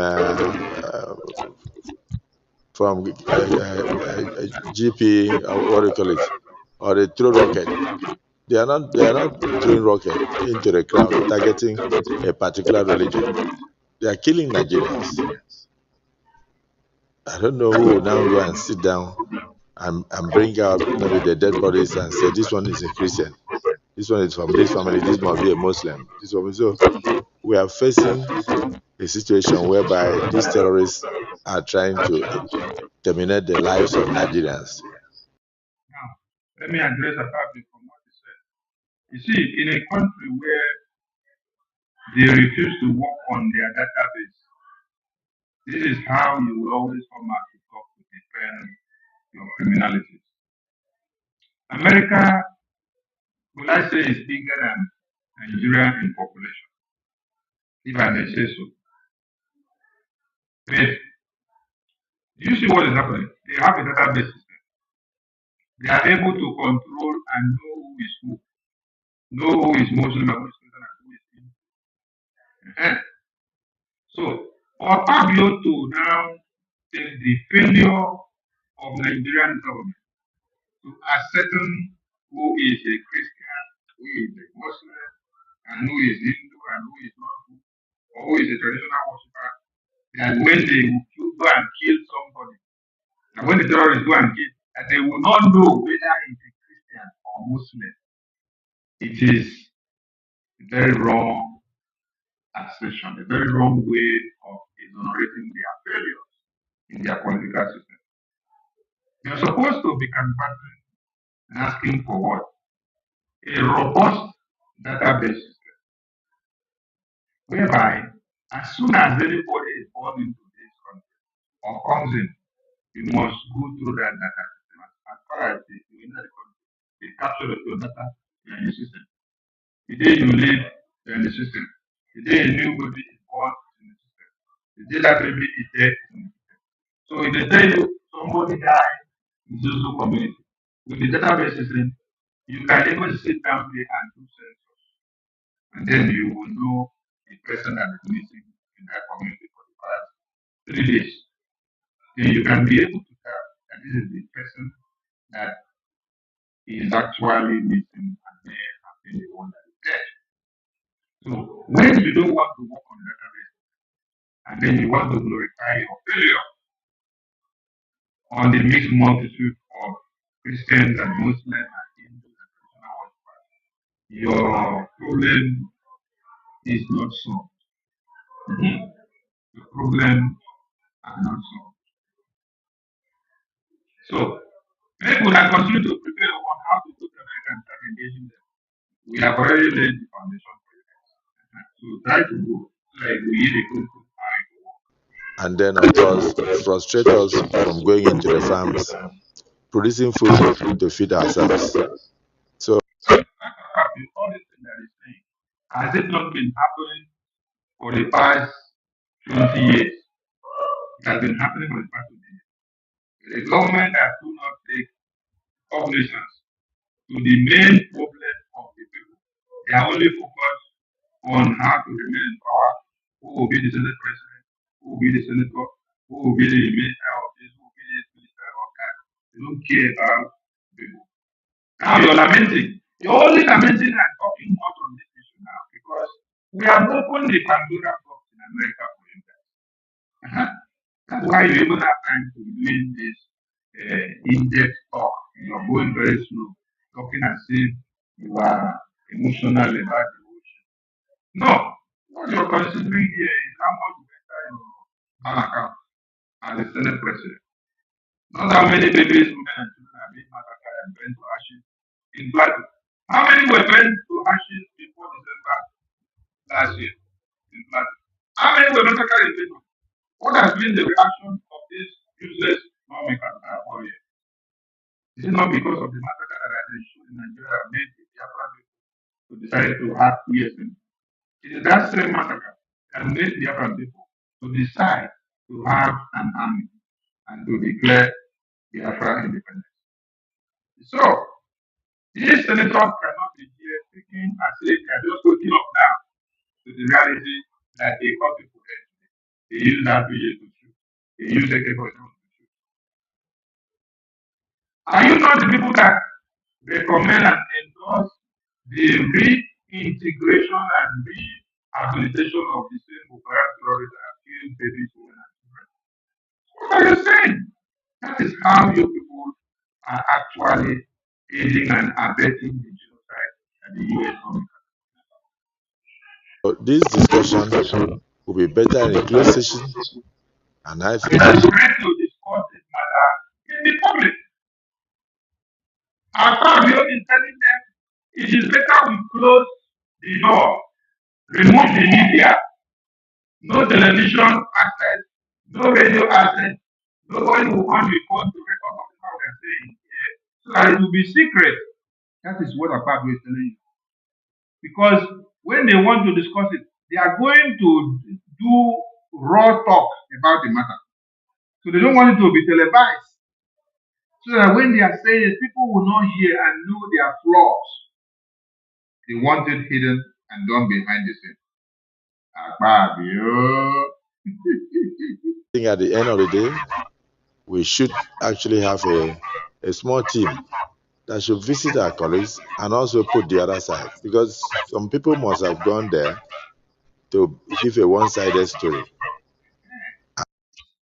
GP, what do you call it, or they throw rocket, they are not throwing rocket into the crowd targeting a particular religion. They are killing Nigerians. I don't know who will now go and sit down and bring out maybe the dead bodies and say this one is a Christian, this one is from this family, this must be a Muslim. This one. So we are facing a situation whereby these terrorists are trying to terminate the lives of Nigerians. Now, let me address a topic from what you said. You see, in a country where they refuse to work on their database, this is how you will always come out to talk to defend your criminalities. America, will I say, is bigger than Nigeria in population, if I may say so. But you see what is happening? They have a database system. They are able to control and know who is who, know who is Muslim and who is Christian and who is Hindu. So, for Fabio to now take the failure of Nigerian government to ascertain who is a Christian, who is a Muslim, and who is Hindu, and who is not who, or who is a traditional worshiper, and when they go and kill somebody, and when the terrorists go and kill, and they will not know whether it's a Christian or Muslim. It is a very wrong assertion, a very wrong way of exonerating their failures in their political system. You're supposed to be canvassing and asking for what? A robust database system, whereby as soon as anybody is born into this country or comes in, you must go through that data system. As far as you enter the country, they capture your data in the system. The day you live, you're in the system. The day a new baby is born, in the system. The day that baby is dead, in the system. So if they tell you somebody died in the social community, with the database system, you can even sit down there and do census. And then you will know the person that is missing in that community for the past 3 days. Then you can be able to tell that this is the person that is actually missing and they have been the one that is dead. So when you don't want to work on database and then you want to glorify your failure on the mixed multitude of Christians and Muslims and Hindus and traditional worshippers, your problem is not solved. The problem are not solved. So people that continue to prepare on how to go to America and start engaging them. We have already laid the foundation for you guys. So try to go like we need a good And then, of course, frustrate us from going into the farms, producing food to feed ourselves. So, all this thing that is saying, has it not been happening for the past 20 years? It has been happening for the past 20 years. The government that do not take cognizance to the main problem of the people. They are only focused on how to remain in power, who will be the Senate president, who will be the senator, who will be the minister of this, who will be the minister of that. They don't care about people. Now you're lamenting. You're only lamenting and talking out on this issue now because we have opened the Pandora box in America for you guys. That's why you even have time to be doing this in-depth talk. You're going very slow, talking as if you are emotional about the ocean. No, what you're considering here is how much you enter your bank account. as the Senate President. Not how many babies, women, and children are being massacred and burned to ashes in Plateau. How many were burned to ashes before December last year in Plateau? How many were massacred in Plateau? What has been the reaction of these useless lawmakers all year? Is it not because of the massacre that has been shown in Nigeria that made the Biafra people to decide to act USM? It is that same massacre that made the Biafra people to decide to have an army and to declare Biafra independence. So, these senators cannot be here speaking as if they are just waking up now to the reality that they got people there. They use that to shoot. They use AK-47 to shoot. Are you not the people that recommend and endorse the reintegration and rehabilitation of the same Boko terrorists that have killed babies, women, and children? What are you saying? That is how you people are actually aiding and abetting the genocide that the US congress. So this discussion will be better in a closed session, and I think It is great to discuss this matter in the public. Our Fabio is telling them it is better we close the door, remove the media, no television access, no radio access, nobody will on the phone to record what we are saying here, so that it will be secret. That is what Fabio is telling you. Because when they want to discuss it, they are going to do raw talk about the matter. So they don't want it to be televised. So that when they are saying it, people will not hear and know their flaws. They want it hidden and done behind the scenes. I think at the end of the day, we should actually have a small team that should visit our colleagues and also put the other side, because some people must have gone there to give a one-sided story.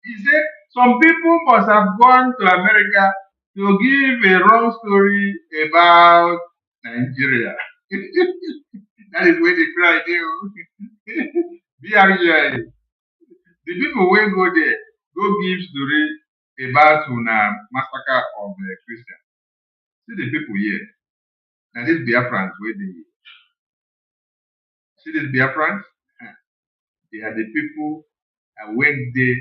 He said some people must have gone to America to give a wrong story about Nigeria. That is where they cry. BRGIE. The people will go there, go give story about una massacre of the Christians. See the people here. Now these Biafrans where they see these Biafrans, they are the people that went there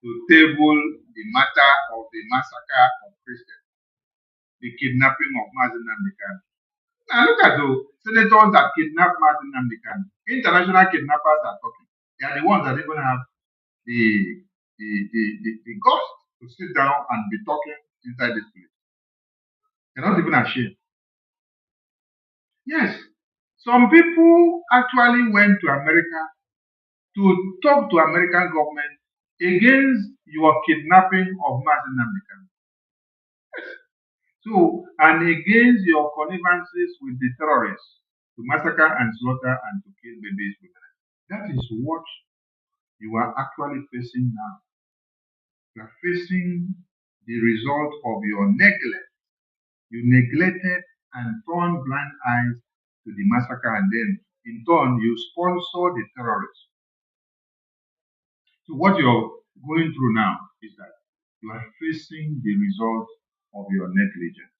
to table the matter of the massacre of Christians, the kidnapping of Mazi Nnamdi Kanu. Now look at the senators that kidnapped Mazi Nnamdi Kanu. International kidnappers are talking. They are the ones that even have the guts to sit down and be talking inside this place. They're not even ashamed. Yes, some people actually went to America to talk to American government against your kidnapping of Mazi Nnamdi Kanu. Yes. So, and against your connivances with the terrorists to massacre and slaughter and to kill babies. That is what you are actually facing now. You are facing the result of your neglect. You neglected and turned blind eyes to the massacre, and then in turn you sponsor the terrorists. So what you're going through now is that you are facing the result of your negligence.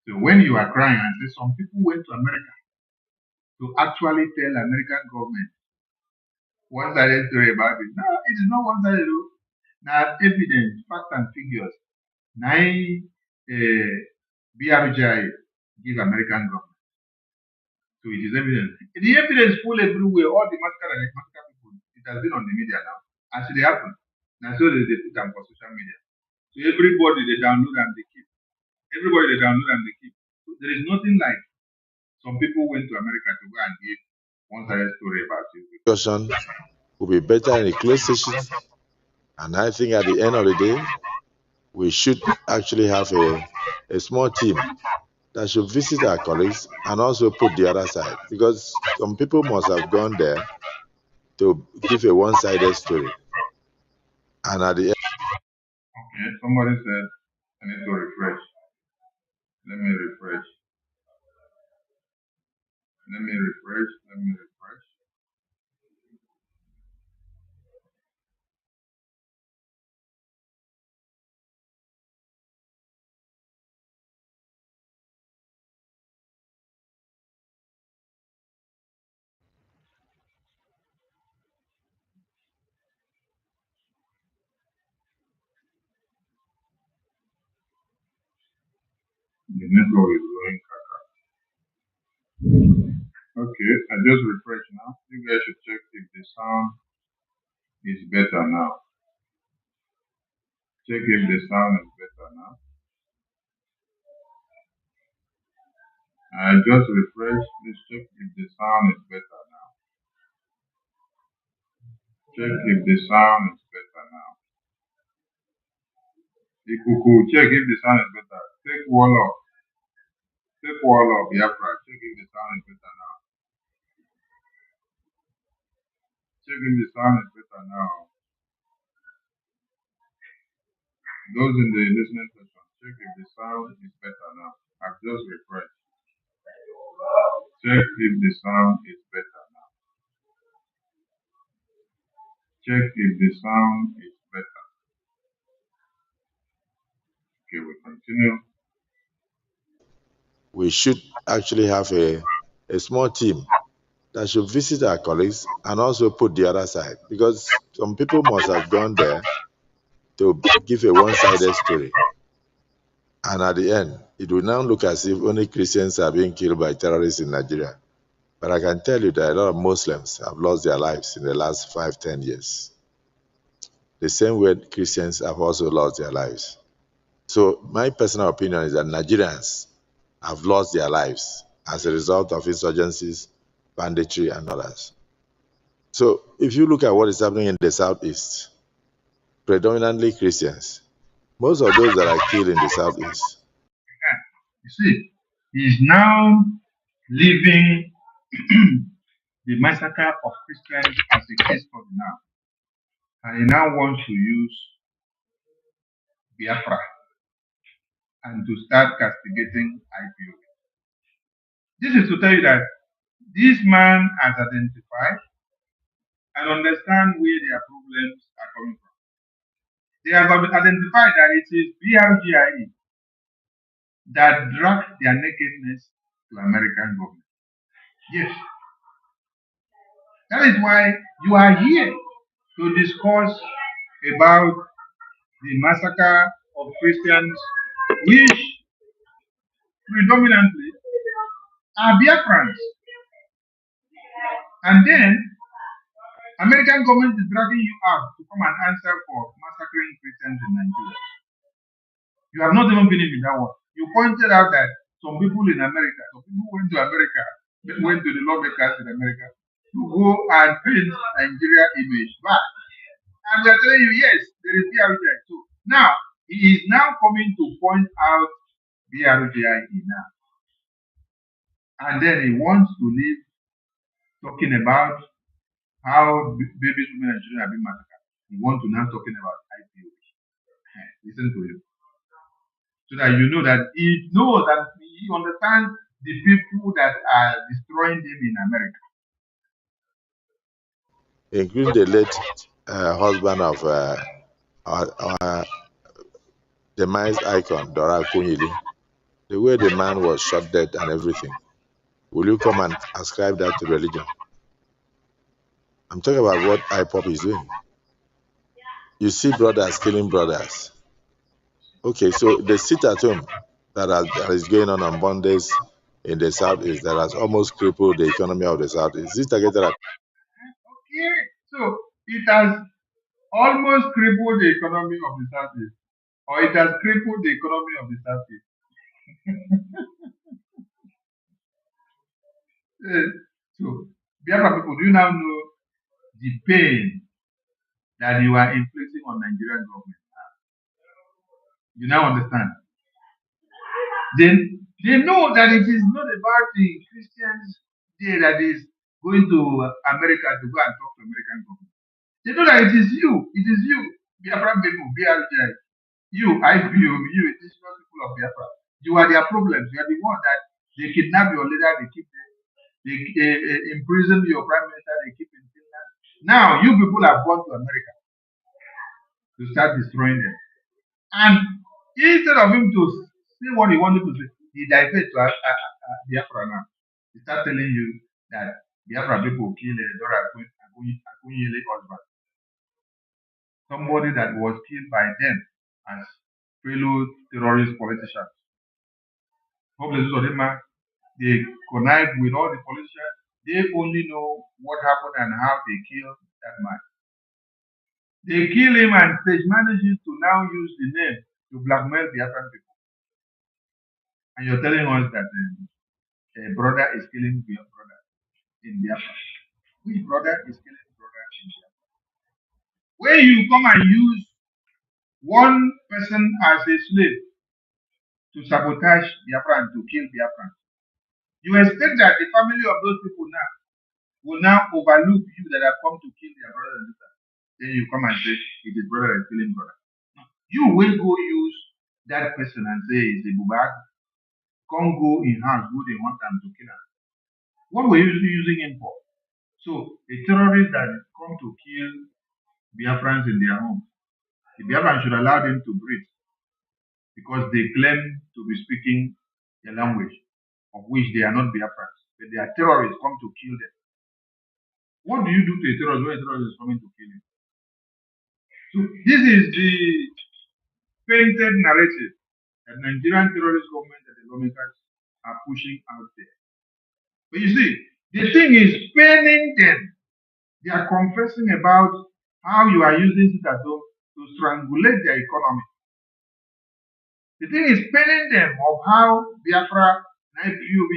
So when you are crying and say some people went to America to actually tell American government one-sided story about it. No, it is not one-sided. Now evidence, facts and figures. Now BRGIE give American government. So it is evidence. The evidence full everywhere. All the massacre people, it has been on the media now. As it happen. Now so they put them for social media. So everybody they download and they keep. Everybody they download and they keep. So there is nothing like some people went to America to go and give one-sided story about you. Discussion will be better in a closed session, and I think at the end of the day, we should actually have a small team that should visit our colleagues and also put the other side, because some people must have gone there to give a one-sided story. And at the end, okay, somebody said I need to refresh. Let me refresh. Let me refresh. Let me refresh. The network is going kaka. Okay, I just refresh now. You guys should check if the sound is better now. Check if the sound is better now. I just refresh. Please check if the sound is better now. Check if the sound is better now. Ikuku, check if the sound is better. Take wall up. Take wall up, Biafra. Check if the sound is better now. Check if the sound is better now. Those in the listening session, check if the sound is better now. I've just refreshed. Check if the sound is better now. Check if the sound is better. Okay, we continue. We should actually have a small team that should visit our colleagues and also put the other side, because some people must have gone there to give a one-sided story. And at the end, it will now look as if only Christians are being killed by terrorists in Nigeria. But I can tell you that a lot of Muslims have lost their lives in the last 5-10 years. The same way Christians have also lost their lives. So my personal opinion is that Nigerians have lost their lives as a result of insurgencies, banditry, and others. So if you look at what is happening in the Southeast, predominantly Christians, most of those that are killed in the Southeast. You see, he's now leaving the massacre of Christians as a case study now. And he now wants to use Biafra and to start castigating IPO. This is to tell you that this man has identified and understand where their problems are coming from. They have identified that it is BRGIE that dragged their nakedness to American government. Yes. That is why you are here to discuss about the massacre of Christians, which predominantly are Biafrans. And then American government is dragging you out to come and answer for massacring Christians in Nigeria. You have not even finished with that one. You pointed out that some people in America, some people went to America, went to the lawmakers in America to go and paint Nigeria image back. And we are telling you, yes, there is BRGIE too. Now, he is now coming to point out BRGIE now. And then he wants to leave talking about how babies, women, and children have been massacred. He wants to now talking about IPO. Listen to him. So that you know that he knows that he understands the people that are destroying them in America. Including the late husband of our demised icon, Dora Akunyili, the way the man was shot dead and everything. Will you come and ascribe that to religion? I'm talking about what IPOP is doing. You see brothers killing brothers. Okay, so the sit-at-home that is going on Mondays in the Southeast that has almost crippled the economy of the Southeast. Is this targeted at? Okay, so it has almost crippled the economy of the Southeast, or it has crippled the economy of the Southeast. So, Biafra people, do you now know the pain that you are inflicting on Nigerian government? You now understand. Then they know that it is not about the Christians there that is going to America to go and talk to American government. They know that it is you, Biafra people, BRGIE, you, IPO, you, indigenous people of Biafra. You are their problems. You are the one that they kidnap your leader, they keep them, they imprison your prime minister, they keep in Finland. Now you people have gone to America to start destroying them. And instead of him to say what he wanted to say, he diverted to Biafra now. He started telling you that Biafra people killed Dora Akunyili husband. Somebody that was killed by them as fellow terrorist politicians. Hopeless of them, they connive with all the politicians. They only know what happened and how they killed that man. They kill him and stage manages to now use the name to blackmail the Biafran people. And you're telling us that a brother is killing your brother in Biafra. Which brother is killing brother in Biafra? When you come and use one person as a slave to sabotage Biafra and to kill Biafra, you expect that the family of those people now will now overlook you that have come to kill their brother and sister. Then you come and say it is brother is killing brother. You will go use that person and say it's a bubag. Come go in house, go they want them to kill him. What were you using him for? So a terrorist that is come to kill Biafrans in their home, the Biafrans should allow them to breathe because they claim to be speaking a language of which they are not Biafrans, but they are terrorists come to kill them. What do you do to a terrorist when a terrorist is coming to kill you? So this is the painted narrative that Nigerian terrorist government and the lawmakers are pushing out there. But you see, the thing is paining them. They are confessing about how you are using it to strangulate their economy. The thing is paining them of how Biafra IPOB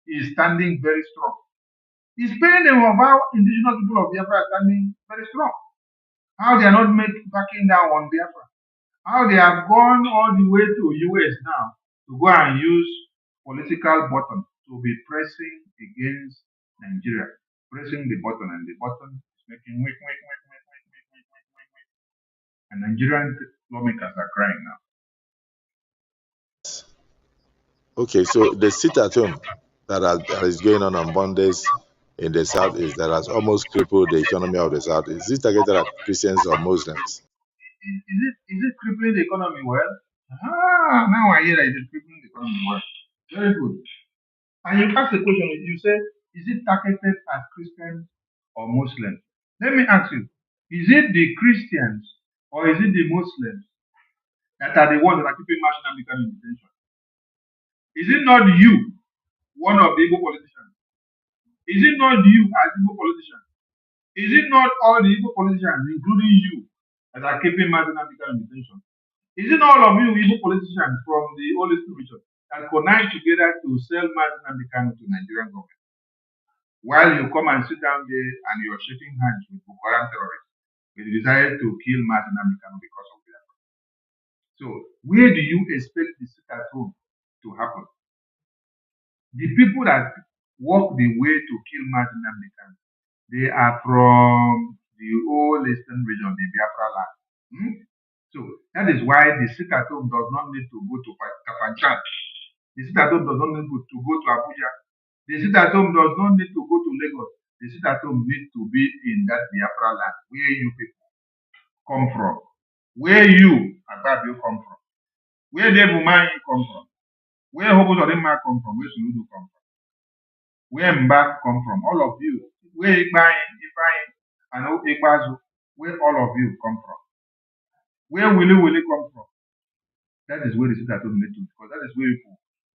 is standing very strong. It's paining them of how indigenous people of Biafra are standing very strong. How they are not backing down on Biafra. How they have gone all the way to US now to go and use political button to be pressing against Nigeria. Pressing the button and the button is making wick. And Nigerian lawmakers are crying now. Okay, so the sit at home that is going on Mondays in the Southeast that has almost crippled the economy of the Southeast. Is it targeted at Christians or Muslims? Is it crippling the economy well? Now I hear that it is crippling the economy well. Very good. And you ask the question, you say, is it targeted at Christians or Muslims? Let me ask you, is it the Christians or is it the Muslims that are the ones that are keeping national becoming detention? Is it not you, one of the Igbo politicians? Is it not you as Igbo politician? Is it not all the Igbo politicians, including you, that are keeping national becoming detention? Is it all of you Igbo politicians from the Holy Spirit that connive together to sell national becoming to Nigerian government? While you come and sit down there and you're shaking hands with Boko Haram terrorists, they decided to kill national becoming because of that. So where do you expect the sit at home to happen? The people that walk the way to kill Martin Namdekan, they are from the whole eastern region, the Biafra land. So that is why the sit at home does not need to go to Kafanchan. The sit at home does not need to go to Abuja. The sit at home does not need to go to Lagos. The sit at home needs to be in that Biafra land where you people come from, where you, Ababio, come from, where Lebumai come from, where Hobos Odema come from, where Suludu come from, where Mbak come from, all of you, where Ifai, and Ikbazu, where all of you come from, where Willy come from. That is where the sit at home need to, because that is where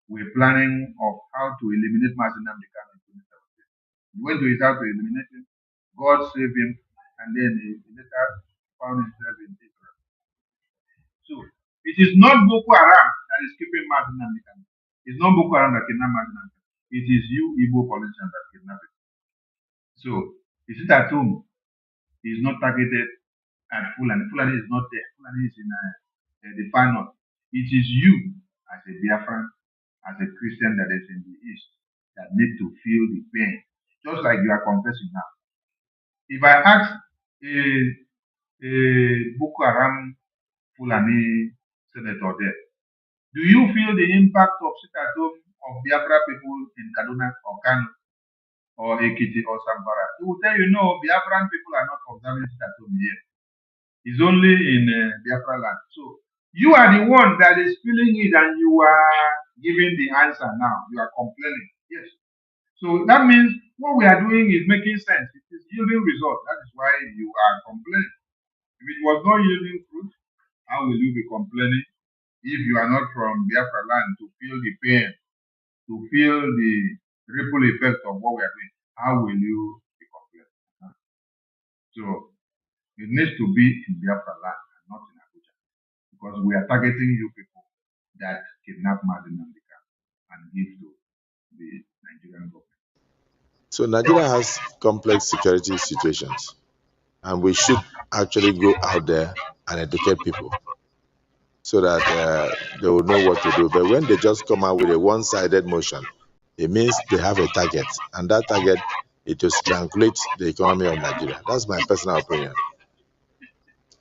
we're planning of how to eliminate Martin Namdekan in 2017. He went to his house to eliminate him, God saved him, and then he later found himself in Israel. So it is not Boko Haram that is keeping Martin Namdekan. It's not Boko Haram that kidnapped Martin Namdekan. It is you Igbo politicians that kidnap it. So the sit at home is not targeted at Fulani. Fulani is not there. Fulani is in the far north. It is you as a Biafran, as a Christian that is in the east, that need to feel the pain, just like you are confessing now. If I ask a Boko Haram Fulani senator there, do you feel the impact of sit at home of Biafra people in Kaduna or Kano or EKID or Zamfara? He will tell you, no, Biafran people are not observing sit at home here. It's only in Biafra land. So you are the one that is feeling it and you are giving the answer now. You are complaining. Yes. So that means what we are doing is making sense. It is yielding results. That is why you are complaining. If it was not yielding fruit, how will you be complaining if you are not from Biafra land to feel the pain to feel the ripple effect of what we are doing, how will you be compliant? So it needs to be in Biafra land and not in Abuja, because we are targeting you people that kidnap Anambra and give to the Nigerian government. So Nigeria has complex security situations, and we should actually go out there and educate people so that they will know what to do. But when they just come out with a one-sided motion, it means they have a target, and that target is to strangulate the economy of Nigeria. That's my personal opinion.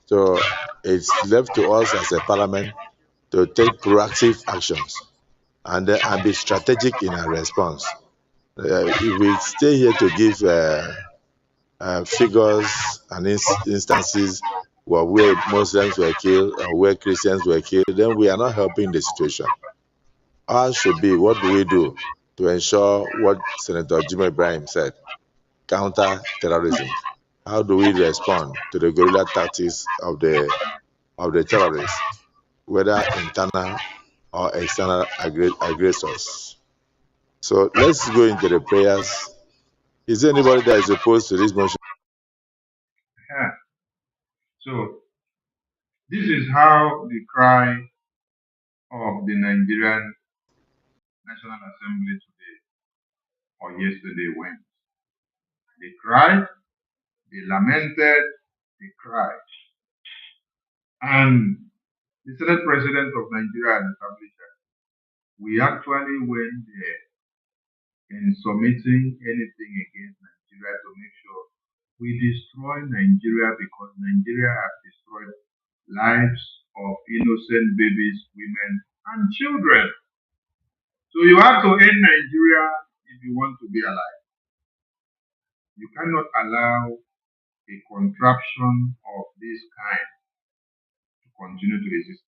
So it's left to us as a parliament to take proactive actions and be strategic in our response. If we stay here to give figures and instances where Muslims were killed or where Christians were killed, then we are not helping the situation. Ours should be, what do we do to ensure what Senator Jim Ibrahim said, counter terrorism? How do we respond to the guerrilla tactics of the terrorists, whether internal or external aggressors? So let's go into the prayers. Is there anybody that is opposed to this motion? Yeah. So this is how the cry of the Nigerian National Assembly today or yesterday went. They cried, they lamented, they cried. And the Senate President of Nigeria established that we actually went there in submitting anything against Nigeria to make sure we destroy Nigeria, because Nigeria has destroyed lives of innocent babies, women, and children. So you have to end Nigeria if you want to be alive. You cannot allow a contraption of this kind to continue to exist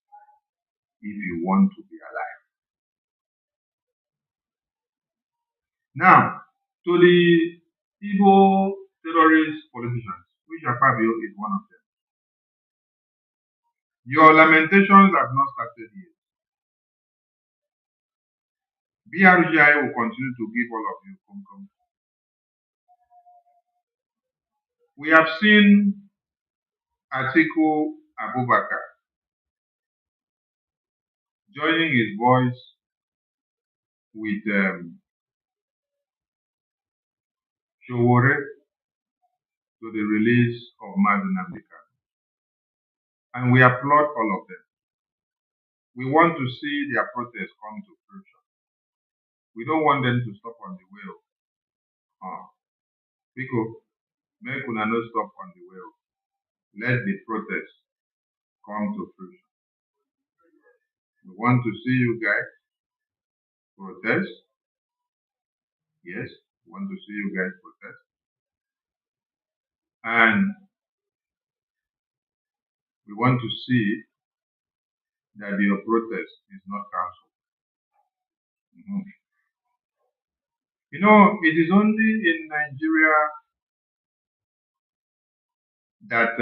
if you want to be alive. Now, to the Igbo terrorist politicians, which IKOM is one of them, your lamentations have not started yet. BRGIE will continue to give all of you come. We have seen Atiku Abubakar joining his voice with Showore to the release of Anambra. And we applaud all of them. We want to see their protest come to fruition. We don't want them to stop on the way. Biko, make una no stop on the way. Let the protest come to fruition. We want to see you guys protest. Yes, we want to see you guys protest. And we want to see that your protest is not cancelled. You know, it is only in Nigeria that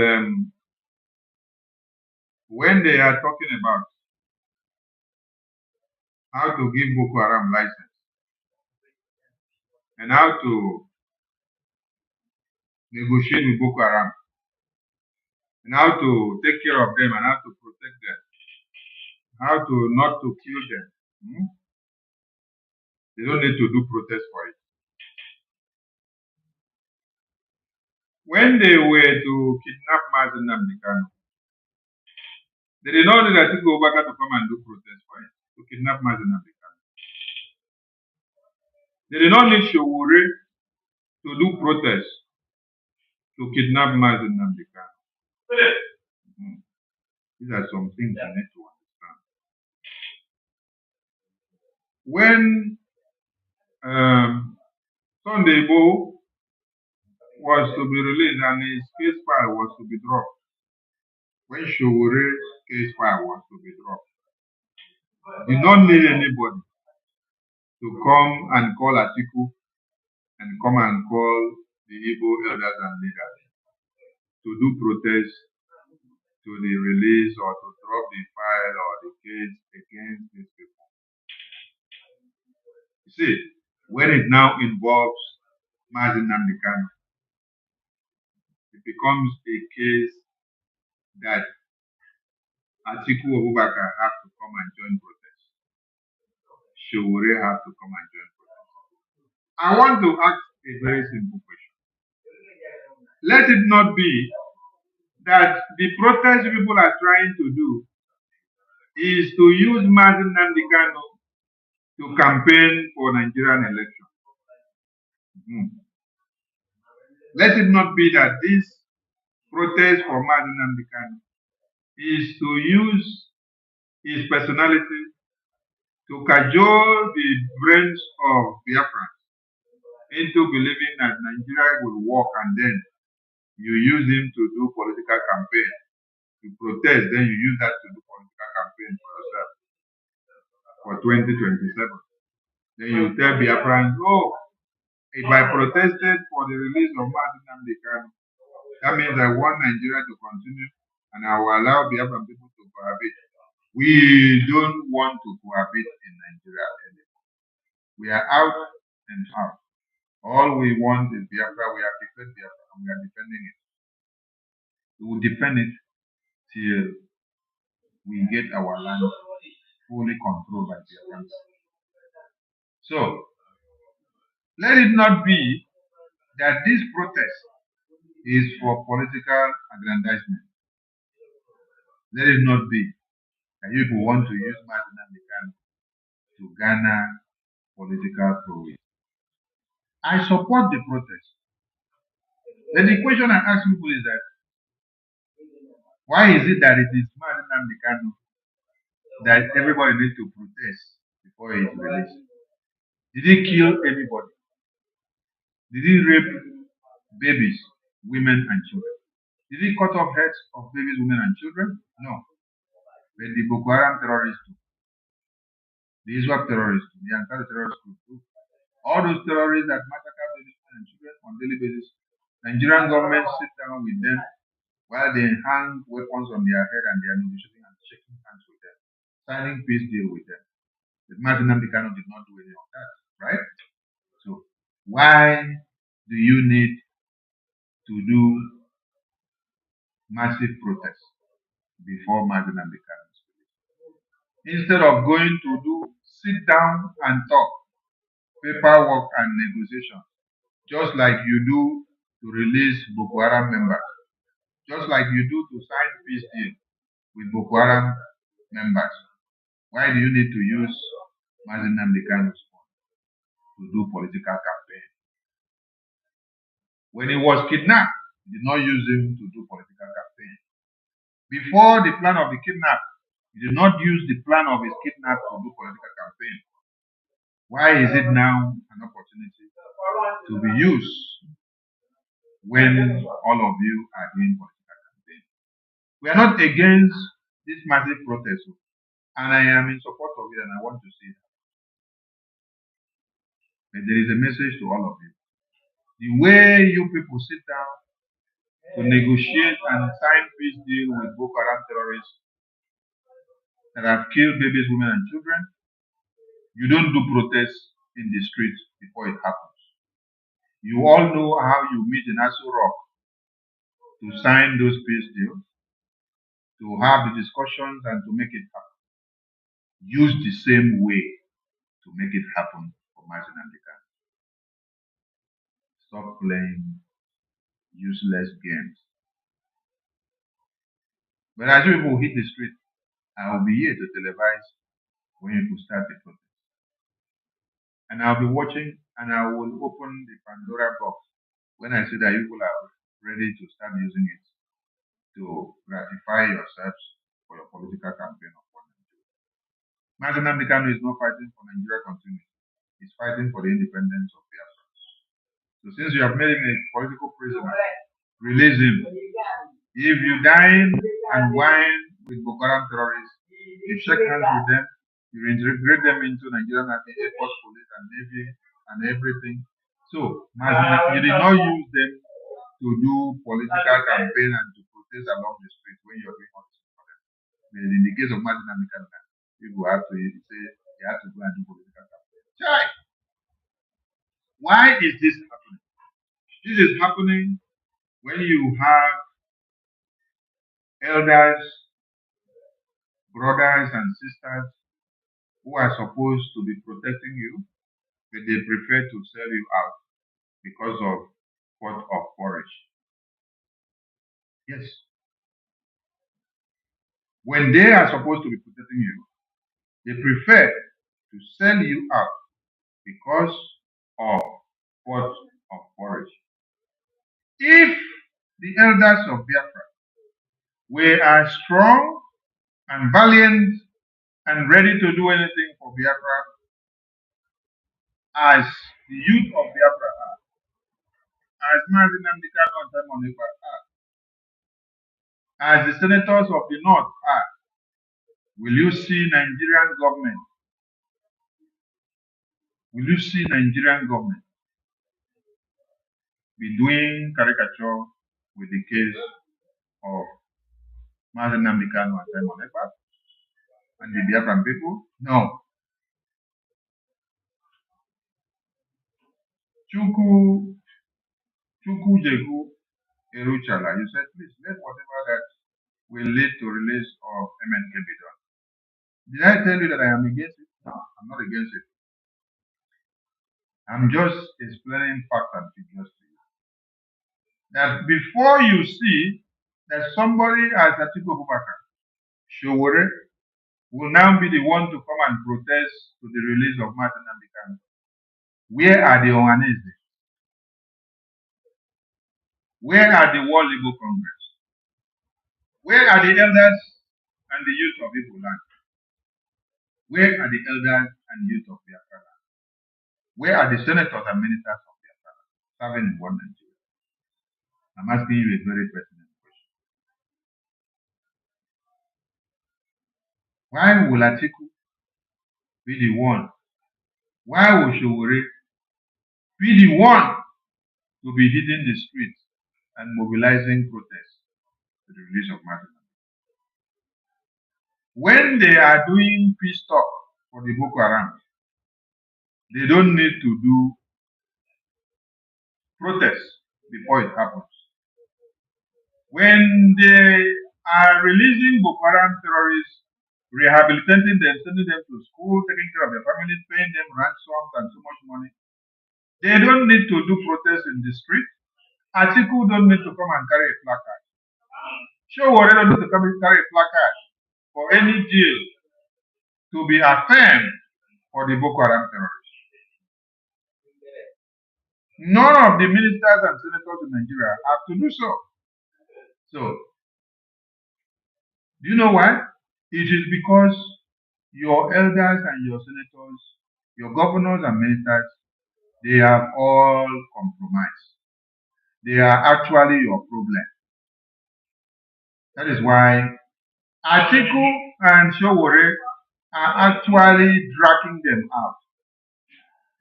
when they are talking about how to give Boko Haram license and how to negotiate with Boko Haram and how to take care of them and how to protect them, how to not to kill them. They don't need to do protest for it. When they were to kidnap Anambra, they did not need to go back to come and do protest for it, to kidnap Anambra. They did not need Showore to do protest to kidnap Anambra. These are some things you need to understand. When Sunday Igbo was to be released and his case file was to be dropped, when Showore's case file was to be dropped, did not need anybody to come and call Atiku and come and call the Igbo elders and leaders to do protest to the release or to drop the file or the case against these people. The when it now involves Mazi Nnamdi Kanu, it becomes a case that Atiku Abubakar have to come and join protest. Showore have to come and join protest. I want to ask a very simple question. Let it not be that the protest people are trying to do is to use Mazi Nnamdi Kanu to campaign for Nigerian election. Let it not be that this protest for Mazi Nnamdi Kanu is to use his personality to cajole the brains of Biafrans into believing that Nigeria will work, and then you use him to do political campaign, to protest, then you use that to do political campaign for yourself for 2027. Then you tell Biafrans, oh, if I protested for the release of Mazi Nnamdi Kanu, that means I want Nigeria to continue and I will allow Biafran people to cohabit. We don't want to cohabit in Nigeria anymore. We are out and out. All we want is Biafra. We have defended Biafra and we are defending it. We will defend it till we get our land fully controlled by Biafrans. So, let it not be that this protest is for political aggrandizement. Let it not be that people want to use Mazi Nnamdi Kanu to garner political prowess. I support the protest. Then the question I ask people is that, why is it that it is Mazi Nnamdi Kanu that everybody needs to protest before he is released? Did he kill anybody? Did he rape babies, women, and children? Did he cut off heads of babies, women, and children? No. But the Boko Haram terrorists do. The ISWAP terrorists do. The Ankara terrorist group do. All those terrorists that massacre babies, women, and children on a daily basis, Nigerian government sit down with them while they hang weapons on their head and they are negotiating and shaking hands with them, signing peace deal with them. But Mazi Nnamdi Kanu did not do any of that, right? So why do you need to do massive protests before Mazi Nnamdi Kanu is released? Instead of going to do sit down and talk, paperwork and negotiation, just like you do to release Boko Haram members, just like you do to sign peace deal with Boko Haram members. Why do you need to use Mazi Nnamdi Kanu's phone to do political campaign? When he was kidnapped, he did not use him to do political campaign. Before the plan of the kidnap, he did not use the plan of his kidnap to do political campaign. Why is it now an opportunity to be used when all of you are doing political campaign? We are not against this massive protest, and I am in support of it, and I want to see that. But there is a message to all of you. The way you people sit down to negotiate and sign peace deal with Boko Haram terrorists that have killed babies, women, and children, you don't do protests in the streets before it happens. You all know how you meet in Aso Rock to sign those peace deals, to have the discussions and to make it happen. Use the same way to make it happen for Mazi Nnamdi Kanu. Stop playing useless games. But as you people hit the street, I will be here to televise when you will start the protest. And I'll be watching and I will open the Pandora box when I see that you people are ready to start using it to gratify yourselves for your political campaign of Nigeria. Mazi Nnamdi Kanu is not fighting for Nigeria continuity. He's fighting for the independence of Biafra. So since you have made him a political prisoner, release him. If you dine and wine with Boko Haram terrorists, you shake hands with them, you integrate them into Nigerian Army, Air Force, Police, and Navy, and everything. So, you did not use them to do political campaign and to protest along the street when you're doing all this for them. But in the case of Mazi Nnamdi Kanu, people have to say they have to go and do political campaign. Chai! Why is this happening? This is happening when you have elders, brothers, and sisters who are supposed to be protecting you, but they prefer to sell you out because of pot of porridge. Yes. When they are supposed to be protecting you, they prefer to sell you out because of pot of porridge. If the elders of Biafra were as strong and valiant and ready to do anything for Biafra as the youth of Biafra are, as Mazi Nnamdi Kanu and Simon Ekpa are, as the senators of the North are, will you see Nigerian government? Will you see Nigerian government be doing caricature with the case of Mazi Nnamdi Kanu and Simon Ekpa and the Biafran people? No. Chuku Jeku Eruchala, you said, please let whatever that will lead to release of MNK be done. Did I tell you that I am against it? No, I'm not against it. I'm just explaining facts and figures to you. That before you see that somebody as Atiku Abubakar, Showore, will now be the one to come and protest to the release of Martin Nnamdi Kanu. Where are the Ohanese? Where are the World Igbo Congress? Where are the elders and the youth of Igbo land? Where are the elders and youth of Biafra land? Where are the senators and ministers of Biafra land serving in one Nigeria? I'm asking you a very pertinent question. Why will Atiku be the one? Why will Showore be the one to be hitting the streets and mobilizing protests to the release of Martin? When they are doing peace talk for the Boko Haram, they don't need to do protests before it happens. When they are releasing Boko Haram terrorists, rehabilitating them, sending them to school, taking care of their families, paying them ransoms and so much money, they don't need to do protests in the street. Atiku don't need to come and carry a placard. Showore don't need to come and carry a placard for any deal to be affirmed for the Boko Haram terrorists. None of the ministers and senators in Nigeria have to do so. So, do you know why? It is because your elders and your senators, your governors and ministers, they have all compromised. They are actually your problem. That is why Atiku and Showore are actually dragging them out.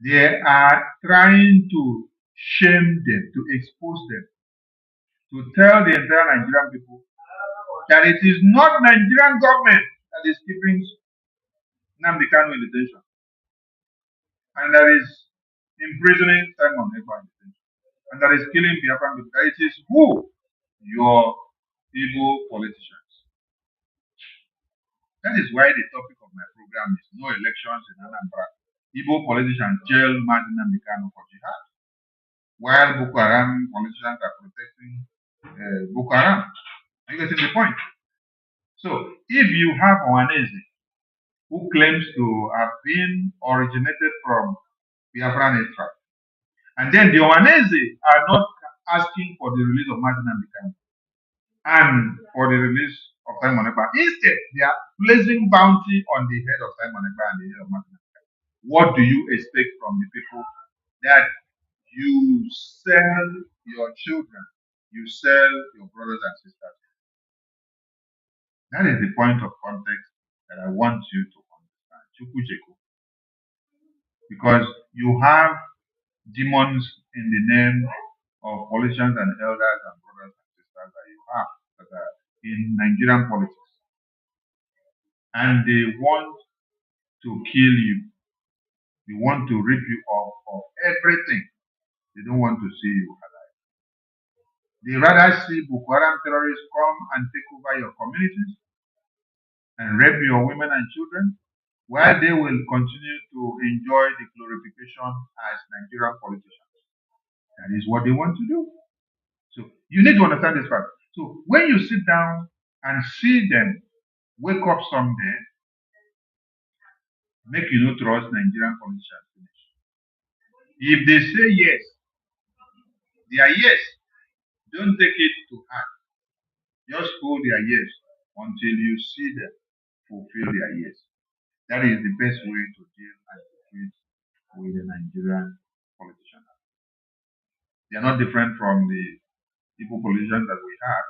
They are trying to shame them, to expose them, to tell the entire Nigerian people that it is not Nigerian government that is keeping Nnamdi Kanu in detention and that is imprisoning Simon Ekpa in detention and that is killing Biafran people. It is who? Your Igbo politicians. That is why the topic of my program is no elections in Anambra. Igbo politicians jail Mazi Nnamdi Kanu for jihad, while Boko Haram politicians are protecting Boko Haram. Are you getting the point? So, if you have Ohanese who claims to have been originated from Biafran extract, and then the Ohanese are not asking for the release of Mazi Nnamdi Kanu and for the release of Simon Ekpa. Instead, they are placing bounty on the head of Simon Ekpa and the head of Mazi Nnamdi Kanu. What do you expect from the people that you sell your children, you sell your brothers and sisters? That is the point of context that I want you to understand. Chukwucheku. Because you have demons in the name of politicians and elders and brothers and sisters that you have that are in Nigerian politics. And they want to kill you. They want to rip you off of everything. They don't want to see you alive. They rather see Boko Haram terrorists come and take over your communities and rape your women and children, while they will continue to enjoy the glorification as Nigerian politicians. That is what they want to do. So you need to understand this fact. So when you sit down and see them wake up someday, make you not trust Nigerian politicians. If they say yes, they are yes. Don't take it to heart. Just hold their yes until you see them fulfill their yes. That is the best way to deal and to treat with the Nigerian politicians. They are not different from the Igbo politicians that we have.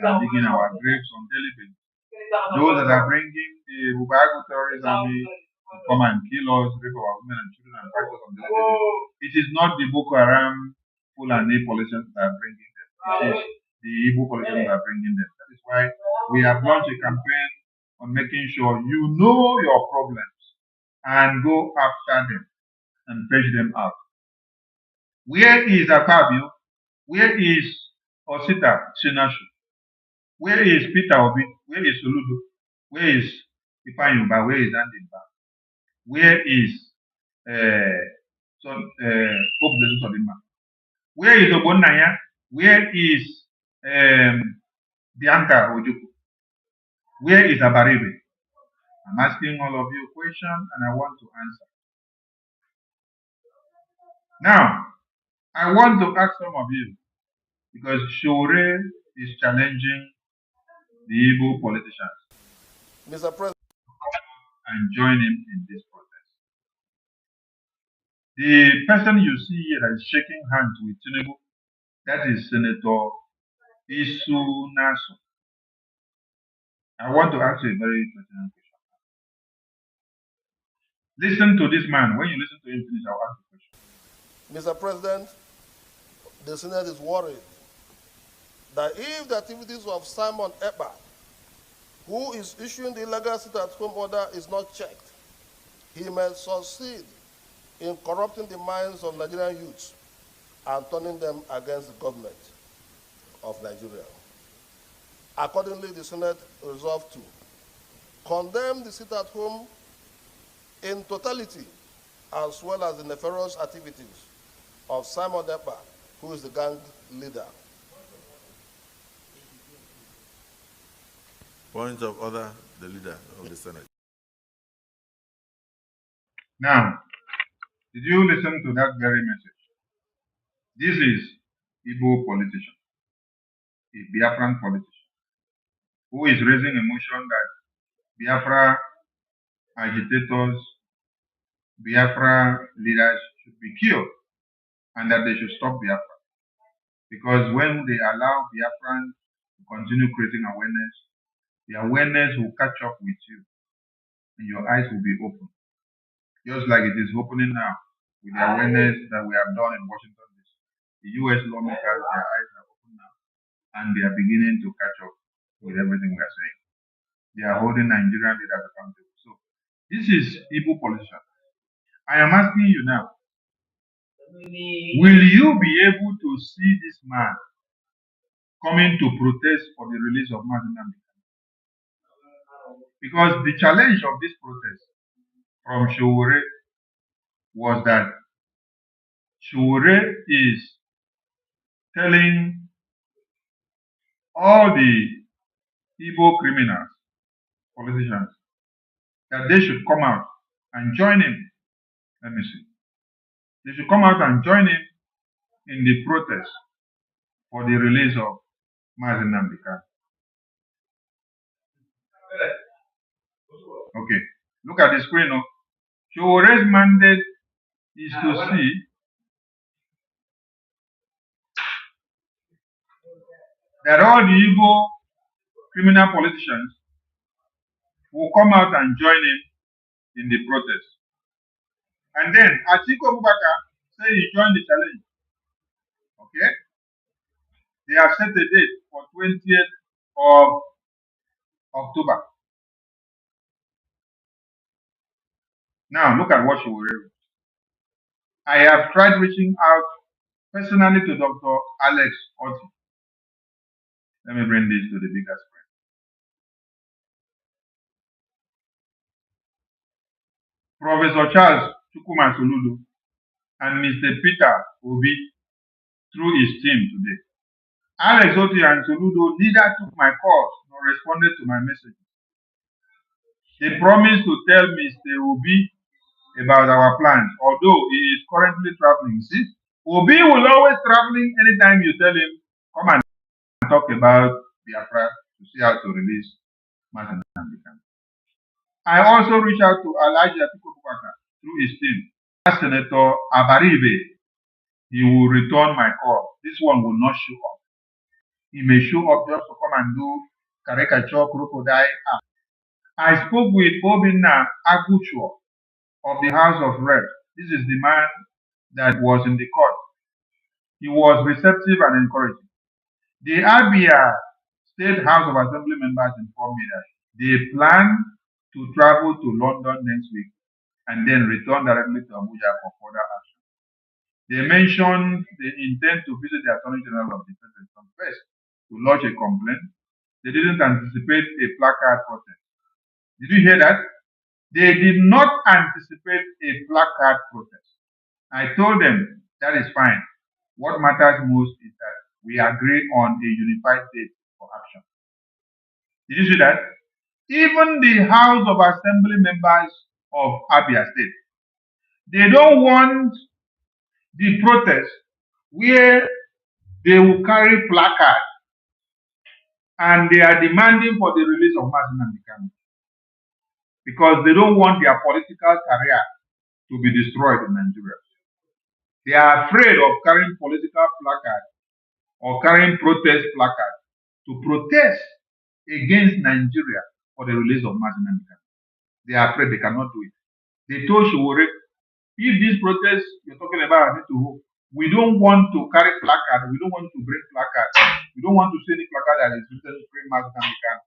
They are digging our graves on daily basis. Those that are bringing the Bubago terrorist army to come and kill us, rape our women and children and fight us on daily basis. It is not the Boko Haram Fulani politicians that are bringing them. It is the Igbo politicians that are bringing them. That is why we have launched a campaign on making sure you know your problems and go after them and fetch them out. Where is Akpabio? Where is Osita Shinashu? Where is Peter Obi? Where is Soludo? Where is Ifanyuba? Where is Andimba? Where is Hope Sodima? Where is Obonaya? Where is Bianca Ojuku? Where is Abaribe? I'm asking all of you a question and I want to answer. Now, I want to ask some of you, because Shore is challenging the Igbo politicians. Mr. President. And join him in this protest. The person you see here that is shaking hands with Tinubu, that is Senator Isu Naso. I want to ask you a very pertinent question. Listen to this man. When you listen to him finish, I'll ask the question. Mr. President, the Senate is worried that if the activities of Simon Ekpa, who is issuing the illegal sit-at-home order, is not checked, he may succeed in corrupting the minds of Nigerian youths and turning them against the government of Nigeria. Accordingly, the Senate resolved to condemn the sit-at-home in totality, as well as the nefarious activities of Simon Ekpa, who is the gang leader. Point of order, the leader of the Senate. Now, did you listen to that very message? This is Igbo politician, a Biafran politician, who is raising a motion that Biafra agitators, Biafra leaders should be killed and that they should stop Biafra. Because when they allow Biafrans to continue creating awareness, the awareness will catch up with you and your eyes will be open. Just like it is opening now with the awareness that we have done in Washington DC. The US lawmakers, their eyes are open now and they are beginning to catch up with everything we are saying. They are holding Nigerian leaders accountable. So this is Igbo politician. I am asking you now, will you be able to see this man coming to protest for the release of Anambra? Because the challenge of this protest from Shore was that Shore is telling all the Igbo criminals, politicians, that they should come out and join him. Let me see. They should come out and join him in the protest for the release of Anambra. Okay, look at the screen. Shore's mandate is to see that all the Igbo criminal politicians will come out and join him in the protest. And then Atiku Abubakar say he joined the challenge. Okay? They have set a date for 20th of October. Now look at what Shore wrote. I have tried reaching out personally to Dr. Alex Otti. Let me bring this to the bigger screen. Professor Charles Chukuma Soludo and Mr. Peter Obi through his team today. Alex Otti and Soludo neither took my calls nor responded to my messages. They promised to tell Mr. Obi about our plans, although he is currently traveling. See, Obi will always traveling anytime you tell him, come and talk about Biafra to see how to release Martin Nnamdi. I also reached out to Alhaji Atiku Abubakar through his team. As Senator Abaribe, he will return my call. This one will not show up. He may show up just to come and do caricature, crocodile. I spoke with Obinna Agucho of the House of Reps. This is the man that was in the court. He was receptive and encouraging. The Abia State House of Assembly members informed me that they plan to travel to London next week and then return directly to Abuja for further action. They mentioned they intend to visit the Attorney General of the Federation first to lodge a complaint. They didn't anticipate a placard protest. Did you hear that? They did not anticipate a placard protest. I told them that is fine. What matters most is that we agree on a unified date for action. Did you see that? Even the House of Assembly members of Abia State, they don't want the protest where they will carry placards and they are demanding for the release of Martin Nnamdi because they don't want their political career to be destroyed in Nigeria. They are afraid of carrying political placards or carrying protest placards to protest against Nigeria for the release of Martin Nnamdi. They are afraid they cannot do it. They told Showore, if this protest you're talking about need to hold, we don't want to carry placard, we don't want to bring placard, we don't want to see the placard that is written free Martin Nnamdi,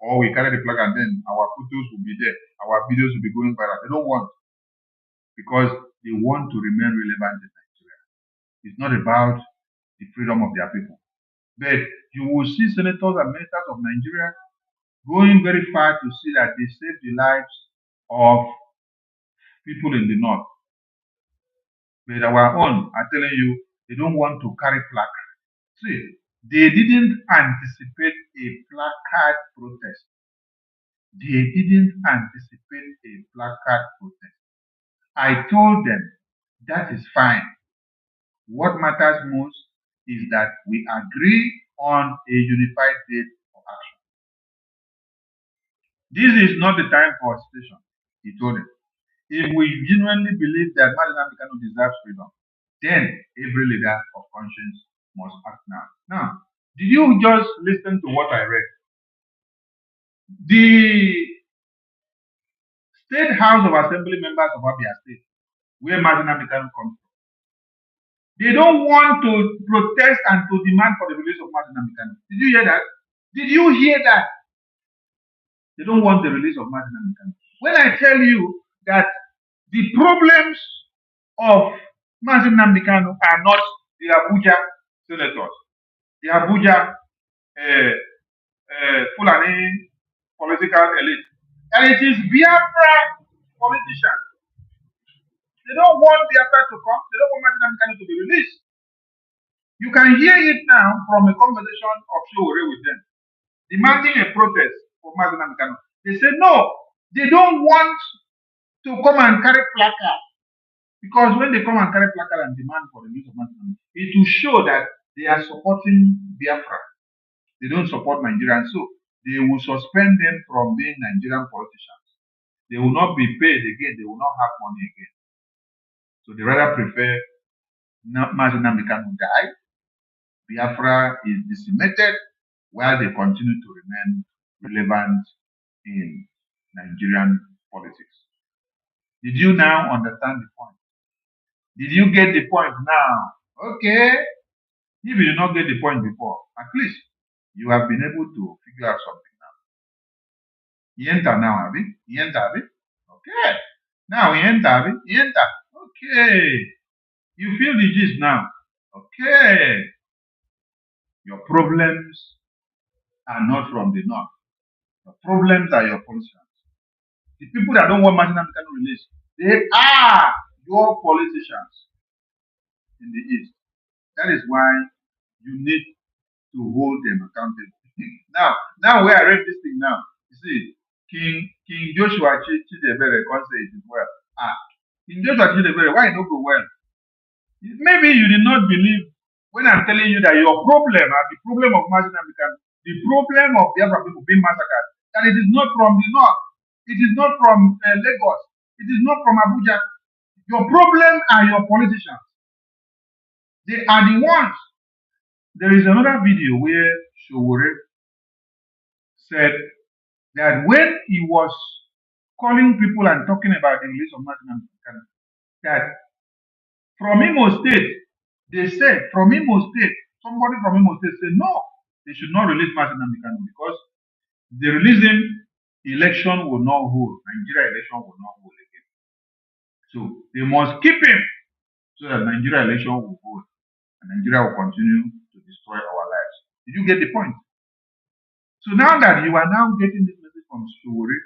or we carry the placard, then our photos will be there, our videos will be going viral. They don't want, because they want to remain relevant in Nigeria. It's not about the freedom of their people. But you will see senators and ministers of Nigeria going very far to see that they save the lives of people in the north. But our own are telling you they don't want to carry placard. See, they didn't anticipate a placard protest. They didn't anticipate a placard protest. I told them that is fine. What matters most is that we agree on a unified date for action. This is not the time for hesitation, he told them. If we genuinely believe that Martin Nnamdi deserves freedom, then every leader of conscience must act now. Now, did you just listen to what I read? The State House of Assembly members of Abia State, where Martin Nnamdi comes from, they don't want to protest and to demand for the release of Martin Nnamdi. Did you hear that? Did you hear that? They don't want the release of Martin Nnamdi. When I tell you that the problems of Martin Nnamdi are not the Abuja senators, the Abuja Fulani political elite, and it is Biafra politicians. They don't want Biafra to come. They don't want Martin Nnamdi to be released. You can hear it now from a conversation of Showore with them, demanding a protest for Martin Nnamdi. They say no, they don't want to come and carry placard, because when they come and carry placard and demand for the release of Martin, it will show that they are supporting Biafra. They don't support Nigerians, so they will suspend them from being Nigerian politicians. They will not be paid again. They will not have money again. So they rather prefer Martin Nnamdi to die. Biafra is decimated while they continue to remain relevant in Nigerian politics. Did you now understand the point? Did you get the point now? Okay. If you did not get the point before, at least you have been able to figure out something now. You enter now, Abi? You enter, Abi? Okay. Now we enter, Abi? You enter. Okay. You feel the gist now. Okay. Your problems are not from the north. The problems are your politicians. The people that don't want Martin African release, they are your politicians in the East. That is why you need to hold them accountable. now where I read this thing now, you see, King Joshua Chidebere can't say it is well. King Joshua Chidebere, why it not go well? Maybe you did not believe when I'm telling you that your problem, the problem of Martin African, the problem of Biafra people being massacred, that it is not from the north, it is not from Lagos, it is not from Abuja. Your problem are your politicians. They are the ones. There is another video where Showore said that when he was calling people and talking about the release of Martin African, that from Imo State, they said from Imo State, somebody from Imo State said no, they should not release Martin African because they release him, election will not hold. Nigeria election will not hold again. So they must keep him so that Nigeria election will hold and Nigeria will continue to destroy our lives. Did you get the point? So now that you are now getting this message from Showore,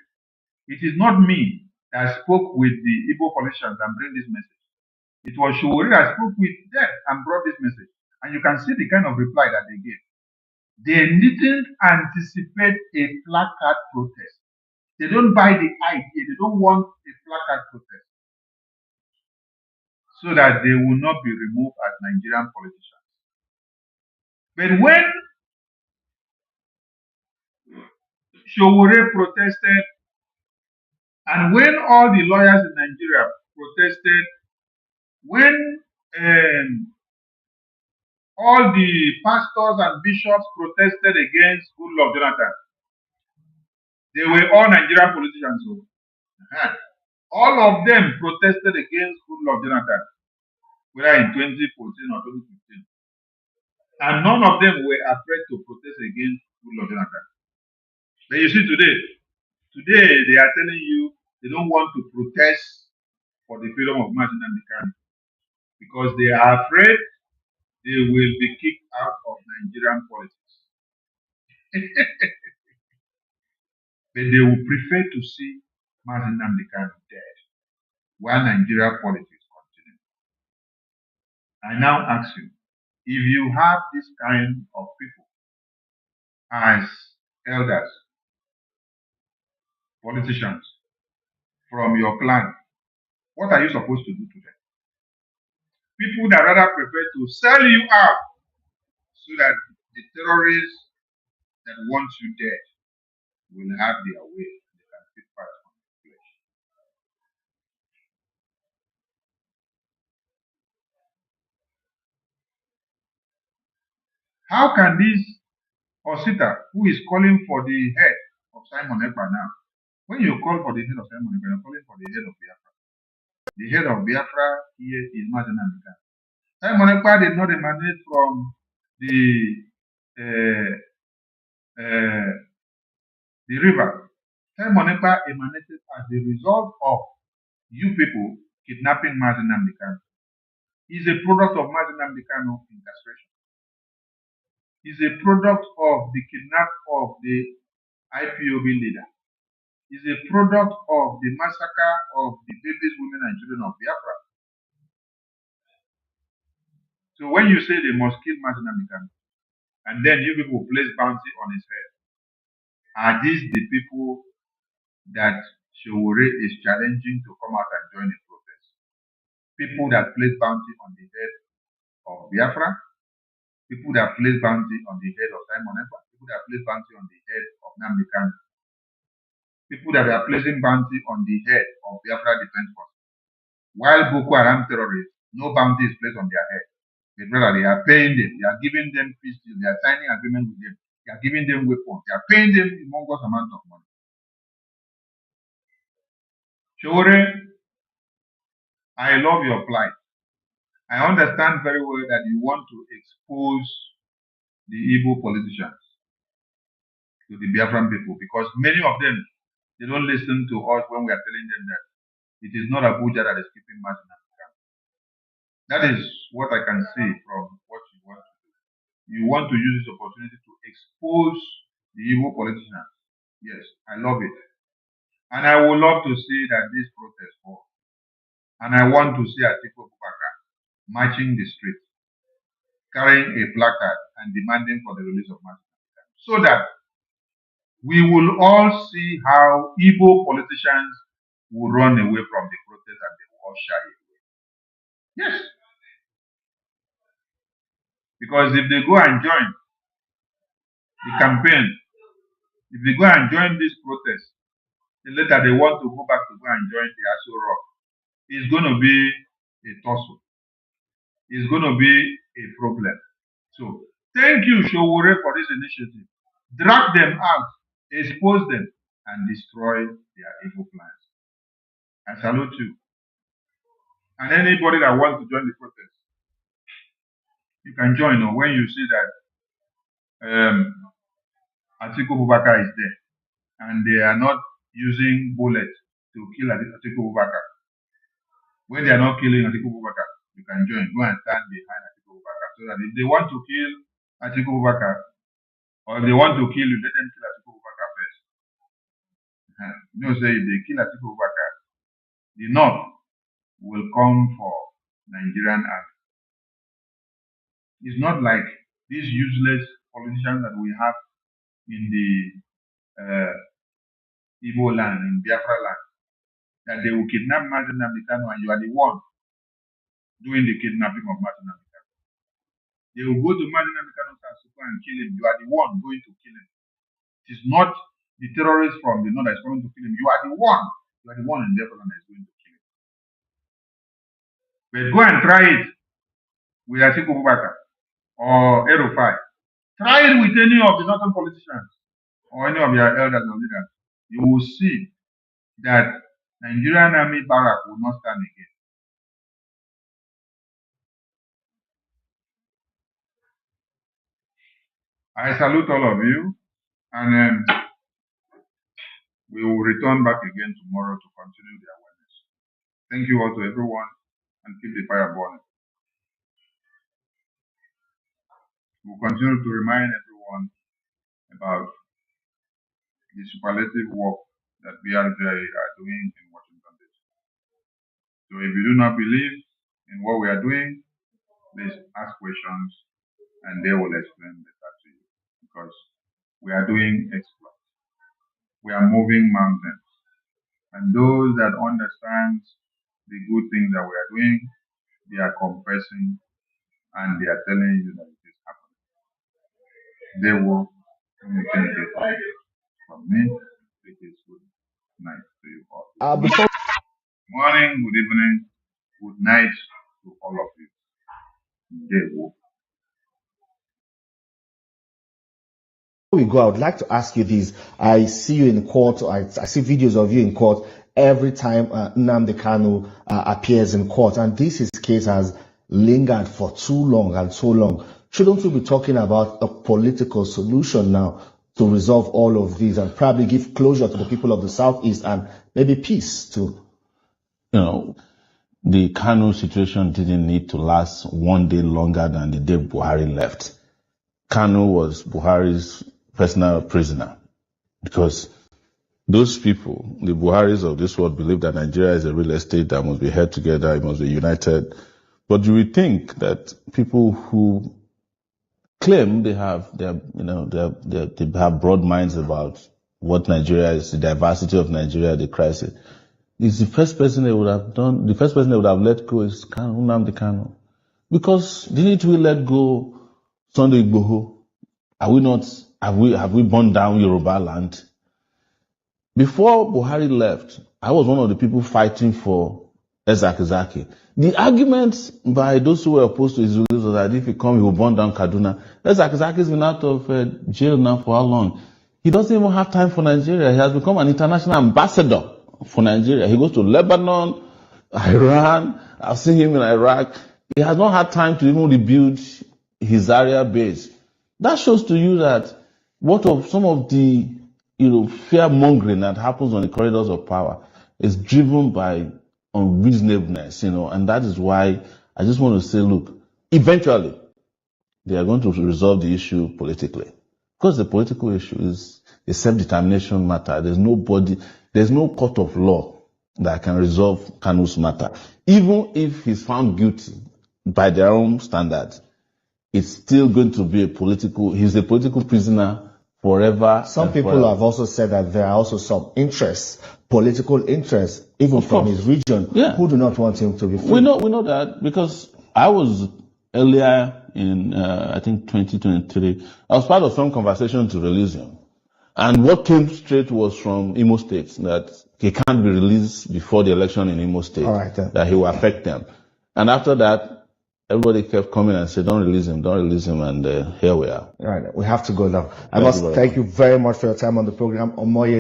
it is not me that spoke with the Igbo politicians and bring this message. It was Showore that spoke with them and brought this message. And you can see the kind of reply that they gave. They didn't anticipate a placard protest. They don't buy the idea. They don't want a placard protest so that they will not be removed as Nigerian politicians. But when Showore protested and when all the lawyers in Nigeria protested, when all the pastors and bishops protested against Goodluck Jonathan, they were all Nigerian politicians. So, all of them protested against Goodluck Jonathan, whether in 2014 or 2015. And none of them were afraid to protest against Goodluck Jonathan. But you see today they are telling you they don't want to protest for the freedom of Martin African because they are afraid they will be kicked out of Nigerian politics. But they would prefer to see Martin African dead while Nigeria politics continue. I now ask you, if you have this kind of people as elders, politicians from your clan, what are you supposed to do to them? People that rather prefer to sell you out so that the terrorists that want you dead will have their way. They can fit part on the flesh. How can this Osita, who is calling for the head of Simon Ekpa now, when you call for the head of Simon Ekpa, you're calling for the head of Biafra. The head of Biafra here is Martin African. Simon Ekpa did not emanate from the river. Simon Ekpa emanated as the result of you people kidnapping Martin African. He's a product of Martin African incarceration. He's a product of the kidnap of the IPOB leader. He's a product of the massacre of the babies, women, and children of Biafra. So when you say they must kill Martin African, and then you people place bounty on his head, are these the people that Showore is challenging to come out and join the protest? People that place bounty on the head of Biafra, people that place bounty on the head of Simon Ekpa, people that place bounty on the head of Nnamdi Kanu, people that are placing bounty on the head of Biafra Defense Force. While Boko Haram terrorists, no bounty is placed on their head. But rather, they are paying them. They are giving them pistols. They are signing agreement with them. They are giving them weapons. They are paying them humongous amount of money. Showore, I love your plight. I understand very well that you want to expose the Igbo politicians to the Biafran people because many of them, they don't listen to us when we are telling them that it is not Abuja that is keeping Martin African. That is what I can say from what you want to do. You want to use this opportunity to expose the evil politicians. Yes, I love it. And I would love to see that this protest fall. And I want to see Atiku Abubakar marching the street, carrying a placard and demanding for the release of Martin, so that we will all see how evil politicians will run away from the protest and they will all shy away. Yes, because if they go and join the campaign, if they go and join this protest, then later they want to go back to go and join the Aso Rock, it's going to be a tussle. It's going to be a problem. So thank you, Showore, for this initiative. Drag them out, expose them, and destroy their evil plans. I salute you. And anybody that wants to join the protest, you can join. Or when you see that Atiku Abubakar is there, and they are not using bullets to kill Atiku Abubakar. When they are not killing Atiku Abubakar, you can join. Go and stand behind Atiku Abubakar, so that if they want to kill Atiku Abubakar, or if they want to kill you, let them kill Atiku Abubakar first. You know, say if they kill Atiku Abubakar, the North will come for Nigerian army. It's not like these useless politicians that we have in the Igbo land, in Biafra land, that they will kidnap Martin Namikano and you are the one doing the kidnapping of Martin Namikano. They will go to Martin Namikano's house and kill him. You are the one going to kill him. It is not the terrorists from the north that is coming to kill him. You are the one. You are the one in Biafra land that is going to kill him. But go and try it with Atiku Abubakar or Erufai. Try it with any of the northern politicians or any of your elders or leaders. You will see that Nigerian army barrack will not stand again. I salute all of you, and we will return back again tomorrow to continue the awareness. Thank you all to everyone, and keep the fire burning. We'll continue to remind everyone about the superlative work that BRGIE are doing in Washington, D.C. So if you do not believe in what we are doing, please ask questions, and they will explain better to you, because we are doing exploits. We are moving mountains. And those that understand the good things that we are doing, they are confessing and they are telling you that it is happening. They will communicate from me. It is good night to you all. Morning, good evening, good night to all of you. They will. Before we go, I would like to ask you this. I see you in court. I see videos of you in court every time Nnamdi Kanu appears in court. And this case has lingered for too long and so long. Shouldn't we be talking about a political solution now to resolve all of these and probably give closure to the people of the Southeast and maybe peace too? You know, the Kanu situation didn't need to last one day longer than the day Buhari left. Kanu was Buhari's personal prisoner, because those people, the Buharis of this world, believe that Nigeria is a real estate that must be held together, it must be united. But you would think that people who claim they have broad minds about what Nigeria is, the diversity of Nigeria, the crisis, is the first person they would have done. The first person they would have let go is Nnamdi Kanu, because didn't we let go Sunday Igboho? Are we not? Have we burned down Yoruba land? Before Buhari left, I was one of the people fighting for Ezaki. The argument by those who were opposed to his release was that if he comes, he will burn down Kaduna. Ezaki has been out of jail now for how long? He doesn't even have time for Nigeria. He has become an international ambassador for Nigeria. He goes to Lebanon, Iran. I've seen him in Iraq. He has not had time to even rebuild his area base. That shows to you that what of some of the fear mongering that happens on the corridors of power is driven by unreasonableness, and that is why I just want to say, look, eventually, they are going to resolve the issue politically. Because the political issue is a self-determination matter. There's no court of law that can resolve Kanu's matter. Even if he's found guilty by their own standards, it's still going to be he's a political prisoner forever. Some people have also said that there are also some political interests, even from his region, who do not want him to be free. We know that because I was earlier in, I think 2023, I was part of some conversation to release him. And what came straight was from Imo State, that he can't be released before the election in Imo State, that he will affect them. And after that, everybody kept coming and said, don't release him, and here we are. All right, we have to go now. I must thank you very much for your time on the program. Omoye